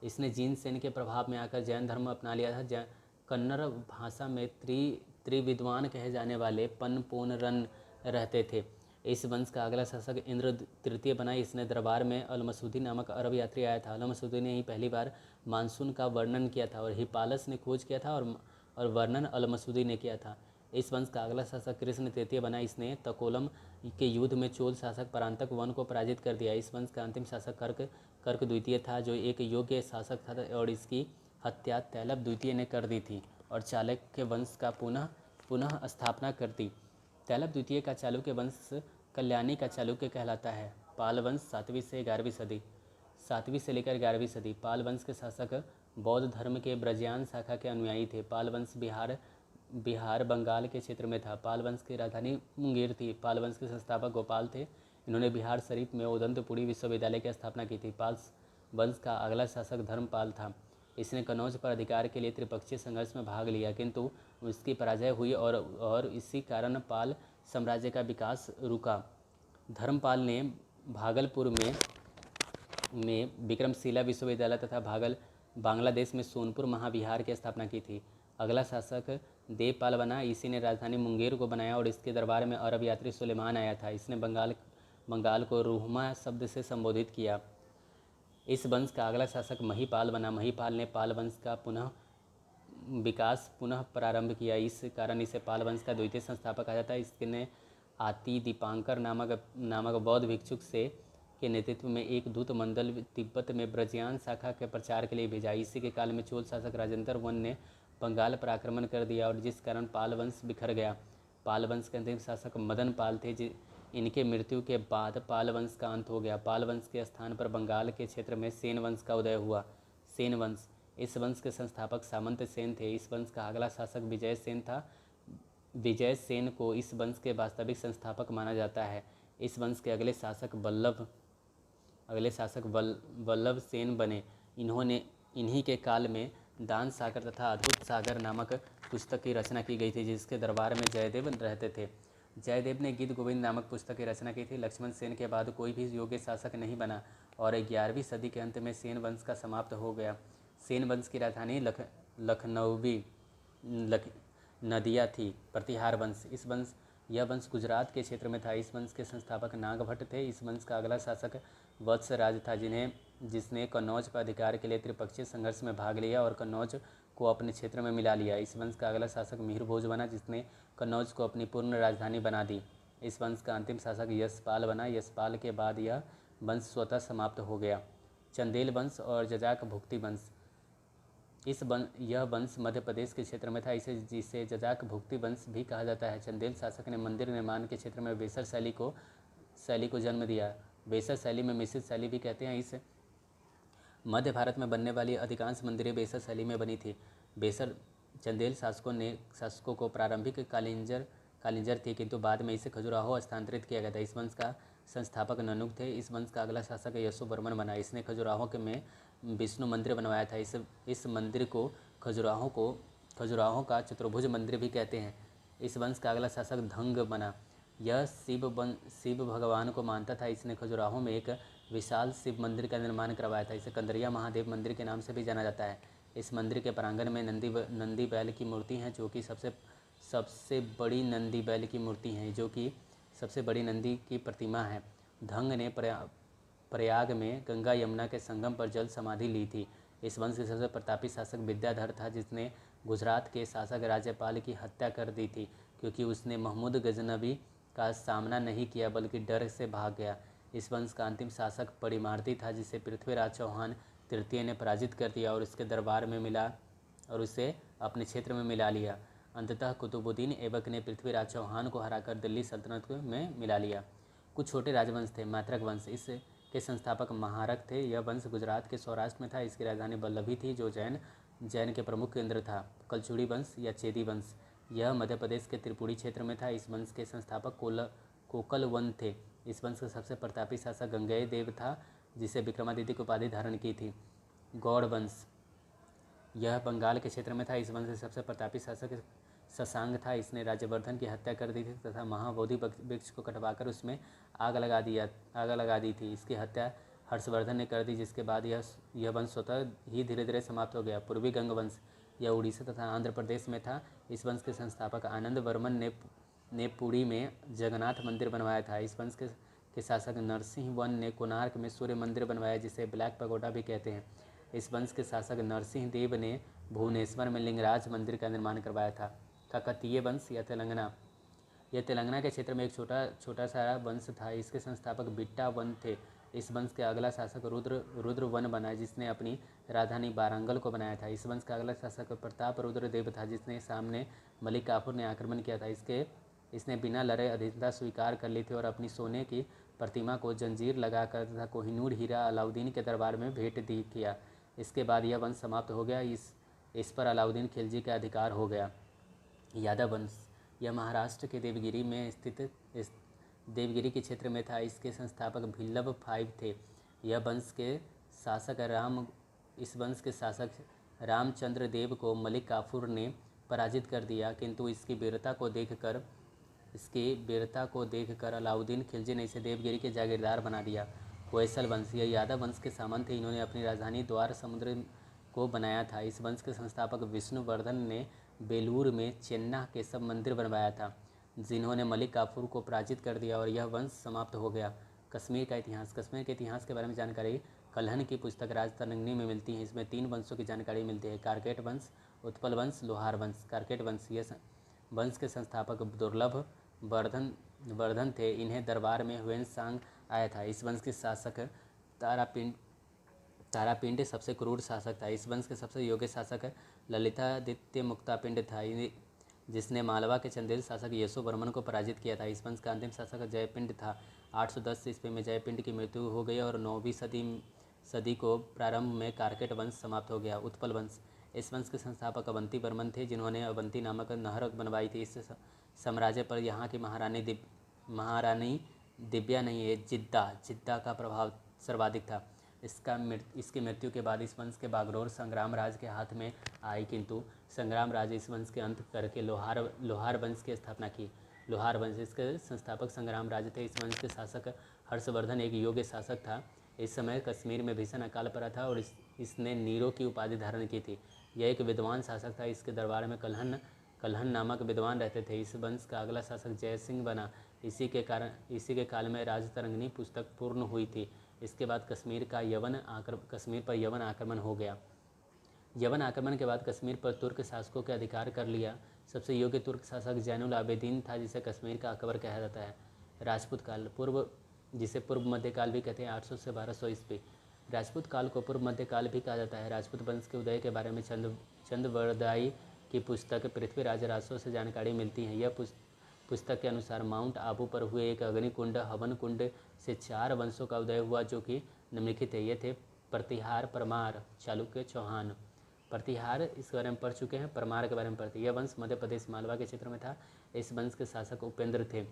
इसने जीन सेन के प्रभाव में आकर जैन धर्म अपना लिया था। कन्नड़ भाषा में त्रिविद्वान कहे जाने वाले पनपोनरन रहते थे। इस वंश का अगला शासक इंद्र तृतीय बना। इसने दरबार में अलमसूदी नामक अरब यात्री आया था। अलमसूदी ने ही पहली बार मानसून का वर्णन किया था और हिपालस ने खोज किया था और वर्णन अलमसूदी ने किया था। इस वंश का अगला शासक कृष्ण तृतीय बना। इसने तकोलम के युद्ध में चोल शासक परांतक वन को पराजित कर दिया। इस वंश का अंतिम शासक कर्क द्वितीय था, जो एक योग्य शासक था और इसकी हत्या तैलब द्वितीय ने कर दी थी और चालुक्य वंश का पुनः स्थापना कर दी। तैलब द्वितीय का चालुक्य वंश कल्याणी का चालुक्य कहलाता है। पाल वंश 7वीं से 11वीं सदी। 7वीं से लेकर 11वीं सदी। पाल वंश के शासक बौद्ध धर्म के ब्रजयान शाखा के अनुयायी थे। पाल वंश बिहार बंगाल के क्षेत्र में था। पाल वंश की राजधानी मुंगेर थी। पाल वंश के संस्थापक गोपाल थे। इन्होंने बिहार शरीफ में उदंतपुरी विश्वविद्यालय की स्थापना की थी। पाल वंश का अगला शासक धर्मपाल था। इसने कन्नौज पर अधिकार के लिए त्रिपक्षीय संघर्ष में भाग लिया, किंतु उसकी पराजय हुई और इसी कारण पाल साम्राज्य का विकास रुका। धर्मपाल ने भागलपुर में विक्रमशिला विश्वविद्यालय तथा बांग्लादेश में सोनपुर महाविहार की स्थापना की थी। अगला शासक देवपाल बना। इसी ने राजधानी मुंगेर को बनाया और इसके दरबार में अरब यात्री सुलेमान आया था। इसने बंगाल को रुहमा शब्द से संबोधित किया। इस वंश का अगला शासक महिपाल बना। महिपाल ने पाल वंश का पुनः प्रारंभ किया। इस कारण इसे पाल वंश का द्वितीय संस्थापक कहा जाता है। इसने आति दीपांकर नामक बौद्ध भिक्षुक के नेतृत्व में एक दूत मंडल तिब्बत में ब्रजयान शाखा के प्रचार के लिए भेजा। इसी के काल में चोल शासक राजेंद्र वन ने बंगाल पर आक्रमण कर दिया और जिस कारण पाल वंश बिखर गया। पाल वंश के अंतिम शासक मदन पाल थे। इनके मृत्यु के बाद पाल वंश का अंत हो गया। पाल वंश के स्थान पर बंगाल के क्षेत्र में सेन वंश का उदय हुआ। सेन वंश। इस वंश के संस्थापक सामंत सेन थे। इस वंश का अगला शासक विजय सेन था। विजय सेन को इस वंश के वास्तविक संस्थापक माना जाता है। इस वंश के अगले शासक वल्लभ सेन बने। इन्हीं के काल में दान सागर तथा अद्भुत सागर नामक पुस्तक की रचना की गई थी, जिसके दरबार में जयदेव रहते थे। जयदेव ने गीत गोविंद नामक पुस्तक की रचना की थी। लक्ष्मण सेन के बाद कोई भी योग्य शासक नहीं बना और 11वीं सदी के अंत में सेन वंश का समाप्त हो गया। सेन वंश की राजधानी लखनऊवी नदिया थी। प्रतिहार वंश यह वंश गुजरात के क्षेत्र में था। इस वंश के संस्थापक नागभट्ट थे। इस वंश का अगला शासक वत्सराज था, जिसने कन्नौज पर अधिकार के लिए त्रिपक्षीय संघर्ष में भाग लिया और कन्नौज को अपने क्षेत्र में मिला लिया। इस वंश का अगला शासक मिहिर भोज बना, जिसने कन्नौज को अपनी पूर्ण राजधानी बना दी। इस वंश का अंतिम शासक यशपाल बना। यशपाल के बाद यह वंश स्वतः समाप्त हो गया। चंदेल वंश और जजाक भुक्ति वंश यह वंश मध्य प्रदेश के क्षेत्र में था। जिसे जजाक भुक्ति वंश भी कहा जाता है। चंदेल शासक ने मंदिर निर्माण के क्षेत्र में वेसर शैली को जन्म दिया। वेसर शैली में मिश्रित शैली भी कहते हैं। इस मध्य भारत में बनने वाली अधिकांश मंदिरें वेसर शैली में बनी थी। वेसर चंदेल शासकों को प्रारंभिक कालिंजर थी, किंतु बाद में इसे खजुराहो स्थानांतरित किया गया था। इस वंश का संस्थापक ननुक थे। इस वंश का अगला शासक यशोवर्मन बना। इसने खजुराहो में विष्णु मंदिर बनवाया था। इस मंदिर को खजुराहो का चतुर्भुज मंदिर भी कहते हैं। इस वंश का अगला शासक धंग बना। यह शिव भगवान को मानता था। इसने खजुराहो में एक विशाल शिव मंदिर का निर्माण करवाया था। इसे कंदरिया महादेव मंदिर के नाम से भी जाना जाता है। इस मंदिर के प्रांगण में नंदी बैल की मूर्ति है, जो कि सबसे बड़ी नंदी बैल की मूर्ति है, जो कि सबसे बड़ी नंदी की प्रतिमा है। धंग ने प्रयाग में गंगा यमुना के संगम पर जल समाधि ली थी। इस वंश के सबसे प्रतापी शासक विद्याधर था, जिसने गुजरात के शासक राज्यपाल की हत्या कर दी थी, क्योंकि उसने महमूद गजनबी का सामना नहीं किया बल्कि डर से भाग गया। इस वंश का अंतिम शासक परिमार्ती था, जिसे पृथ्वीराज चौहान तृतीय ने पराजित कर दिया और उसके दरबार में मिला और उसे अपने क्षेत्र में मिला लिया। अंततः कुतुबुद्दीन ऐबक ने पृथ्वीराज चौहान को हराकर दिल्ली सल्तनत में मिला लिया। कुछ छोटे राजवंश थे। मैत्रक वंश इसके संस्थापक महारक थे। यह वंश गुजरात के सौराष्ट्र में था। इसकी राजधानी वल्लभी थी, जो जैन के प्रमुख केंद्र था। कलचुड़ी वंश या चेदी वंश यह मध्य प्रदेश के त्रिपुरी क्षेत्र में था। इस वंश के संस्थापक कोकलवन थे। इस वंश का सबसे प्रतापी शासक गंगेय देव था, जिसे विक्रमादित्य की उपाधि धारण की थी। गौड़ वंश यह बंगाल के क्षेत्र में था। इस वंश के सबसे प्रतापी शासक शशांक था। इसने राज्यवर्धन की हत्या कर दी थी तथा महाबोधि वृक्ष को कटवाकर उसमें आग लगा दी थी। इसकी हत्या हर्षवर्धन ने कर दी, जिसके बाद यह वंश स्वतः ही धीरे धीरे समाप्त हो गया। पूर्वी गंग वंश यह उड़ीसा तथा आंध्र प्रदेश में था। इस वंश के संस्थापक आनंद वर्मन ने पुरी में जगन्नाथ मंदिर बनवाया था। इस वंश के शासक नरसिंह वन ने कोणार्क में सूर्य मंदिर बनवाया, जिसे ब्लैक पगोडा भी कहते हैं। इस वंश के शासक नरसिंह देव ने भुवनेश्वर में लिंगराज मंदिर का निर्माण करवाया था। काकतीय वंश या तेलंगाना यह तेलंगाना के क्षेत्र में एक छोटा सा वंश था। इसके संस्थापक बिट्टा वन थे। इस वंश के अगला शासक रुद्र वन बना, जिसने अपनी राजधानी वारंगल को बनाया था। इस वंश का अगला शासक प्रताप रुद्र देव था, जिसने सामने मलिक काफूर ने आक्रमण किया था। इसने बिना लड़े अधीनता स्वीकार कर ली थी और अपनी सोने की प्रतिमा को जंजीर लगाकर तथा कोहिनूर हीरा अलाउद्दीन के दरबार में भेंट किया। इसके बाद यह वंश समाप्त हो गया। इस पर अलाउद्दीन खिलजी का अधिकार हो गया। यादव वंश यह महाराष्ट्र के देवगिरी में स्थित देवगिरी के क्षेत्र में था। इसके संस्थापक भिल्लभ फाइव थे। इस वंश के शासक रामचंद्र देव को मलिक काफूर ने पराजित कर दिया, किंतु इसकी वीरता को देखकर अलाउद्दीन खिलजी ने इसे देवगिरी के जागीरदार बना दिया। होयसल वंश यह यादव वंश के सामंत थे। इन्होंने अपनी राजधानी द्वार समुद्र को बनाया था। इस वंश के संस्थापक विष्णुवर्धन ने बेलूर में चेन्ना केशव मंदिर बनवाया था, जिन्होंने मलिक काफूर को पराजित कर दिया और यह वंश समाप्त हो गया। कश्मीर के इतिहास के बारे में जानकारी कल्हण की पुस्तक राजतरंगिणी में मिलती है। इसमें 3 वंशों की जानकारी मिलती है: कारकेट वंश, उत्पल वंश, लोहार वंश। कारकेट वंश यह वंश के संस्थापक दुर्लभ वर्धन थे। इन्हें दरबार में ह्वेन-सांग आया था। इस वंश के शासक तारापिंड सबसे क्रूर शासक था। इस वंश के सबसे योग्य शासक ललितादित्य मुक्तापिंड था, जिसने मालवा के चंदेल शासक यशोवर्मन को पराजित किया था। इस वंश का अंतिम शासक जयपिंड था। 810 ईस्वी में जयपिंड की मृत्यु हो गई और 9वीं सदी को प्रारंभ में कारकेट वंश समाप्त हो गया। उत्पल वंश इस वंश के संस्थापक अवंती वर्मन थे, जिन्होंने अवंती नामक नहर बनवाई थी। इस साम्राज्य पर यहाँ की महारानी दिव्या नहीं है जिद्दा का प्रभाव सर्वाधिक था। इसकी मृत्यु के बाद इस वंश के बागडोर संग्राम राज के हाथ में आई, किंतु संग्राम राज इस वंश के अंत करके लोहार वंश की स्थापना की। लोहार वंश, इसके संस्थापक संग्राम राज थे। इस वंश के शासक हर्षवर्धन एक योग्य शासक था। इस समय कश्मीर में भीषण अकाल पड़ा था और इसने नीरो की उपाधि धारण की थी। यह एक विद्वान शासक था। इसके दरबार में कल्हन नामक विद्वान रहते थे। इस वंश का अगला शासक जयसिंह बना। इसी के काल में राजतरंगिणी पुस्तक पूर्ण हुई थी। इसके बाद कश्मीर पर यवन आक्रमण हो गया। यवन आक्रमण के बाद कश्मीर पर तुर्क शासकों के अधिकार कर लिया। सबसे योग्य तुर्क शासक जैनुल आबेदीन था, जिसे कश्मीर का अकबर कहा जाता है। राजपूत काल, जिसे पूर्व मध्यकाल भी कहते हैं, 800 से 1200 ईस्वी। राजपूत काल को पूर्व मध्यकाल भी कहा जाता है। राजपूत वंश के उदय के बारे में चंदवरदाई की पुस्तक पृथ्वीराज राजसों से जानकारी मिलती है। यह पुस्तक के अनुसार माउंट आबू पर हुए एक अग्निकुंड हवन कुंड से 4 वंशों का उदय हुआ, जो कि निम्नलिखित है। ये थे प्रतिहार, परमार, चालुक्य, चौहान। प्रतिहार इसके बारे में पढ़ चुके हैं, परमार के बारे में पढ़ते। यह वंश मध्य प्रदेश मालवा के क्षेत्र में था। इस वंश के शासक उपेंद्र थे।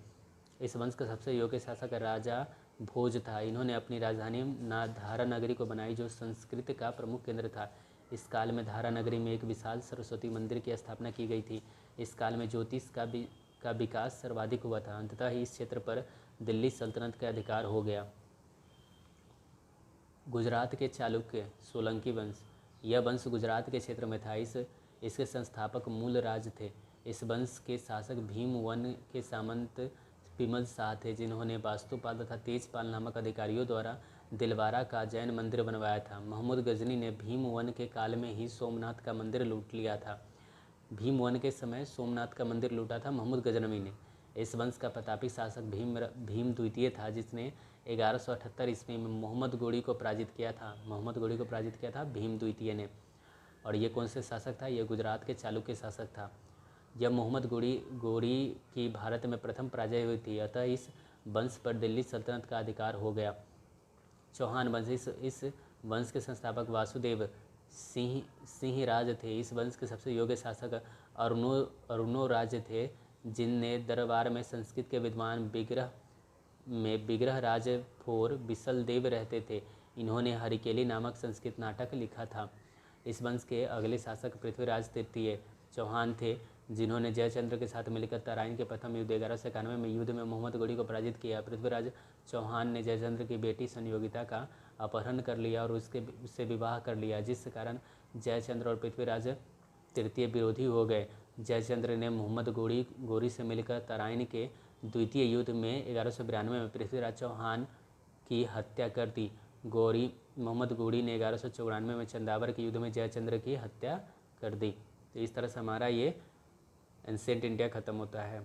इस वंश का सबसे योग्य शासक राजा भोज था। इन्होंने अपनी राजधानी धारा नगरी को बनाई, जो संस्कृत का प्रमुख केंद्र था। इस काल में धारा नगरी में एक विशाल सरस्वती मंदिर की स्थापना की गई थी। इस काल में ज्योतिष का विकास सर्वाधिक हुआ था। अंततः इस क्षेत्र पर दिल्ली सल्तनत का अधिकार हो गया। गुजरात के चालुक्य, सोलंकी वंश। यह वंश गुजरात के क्षेत्र में था। इसके संस्थापक मूल राज थे। इस वंश के शासक भीमवन के सामंत पिमल शाह थे, जिन्होंने वास्तुपाल तथा तेजपाल नामक अधिकारियों द्वारा दिलवारा का जैन मंदिर बनवाया था। मोहम्मद गजनी ने भीमवन के काल में ही सोमनाथ का मंदिर लूट लिया था। भीमवन के समय सोमनाथ का मंदिर लूटा था मोहम्मद गजनवी ने। इस वंश का प्रतापी शासक भीम द्वितीय था, जिसने 1178 ईस्वी में मोहम्मद गोरी को पराजित किया था भीम द्वितीय ने। और ये कौन से शासक था? ये गुजरात के चालुक्य शासक था। जब मोहम्मद गोरी की भारत में प्रथम पराजय हुई थी, अतः इस वंश पर दिल्ली सल्तनत का अधिकार हो गया। चौहान वंश, इस वंश के संस्थापक वासुदेव सिंह राज थे। इस वंश के सबसे योग्य शासक अरुणो राज थे, जिनने दरबार में संस्कृत के विद्वान विग्रह राज फोर बिसल देव रहते थे। इन्होंने हरिकेली नामक संस्कृत नाटक लिखा था। इस वंश के अगले शासक पृथ्वीराज तृतीय चौहान थे, जिन्होंने जयचंद्र के साथ मिलकर तराइन के प्रथम युद्ध 1191 में युद्ध में मोहम्मद गोरी को पराजित किया। पृथ्वीराज चौहान ने जयचंद्र की बेटी संयोगिता का अपहरण कर लिया और उससे विवाह कर लिया, जिस कारण जयचंद्र और पृथ्वीराज तृतीय विरोधी हो गए। जयचंद्र ने मोहम्मद गोरी से मिलकर तराइन के द्वितीय युद्ध में 1192 में पृथ्वीराज चौहान की हत्या कर दी। मोहम्मद गोरी ने 1194 में चंदावर के युद्ध में जयचंद्र की हत्या कर दी। तो इस तरह से हमारा ये एंशिएंट इंडिया ख़त्म होता है।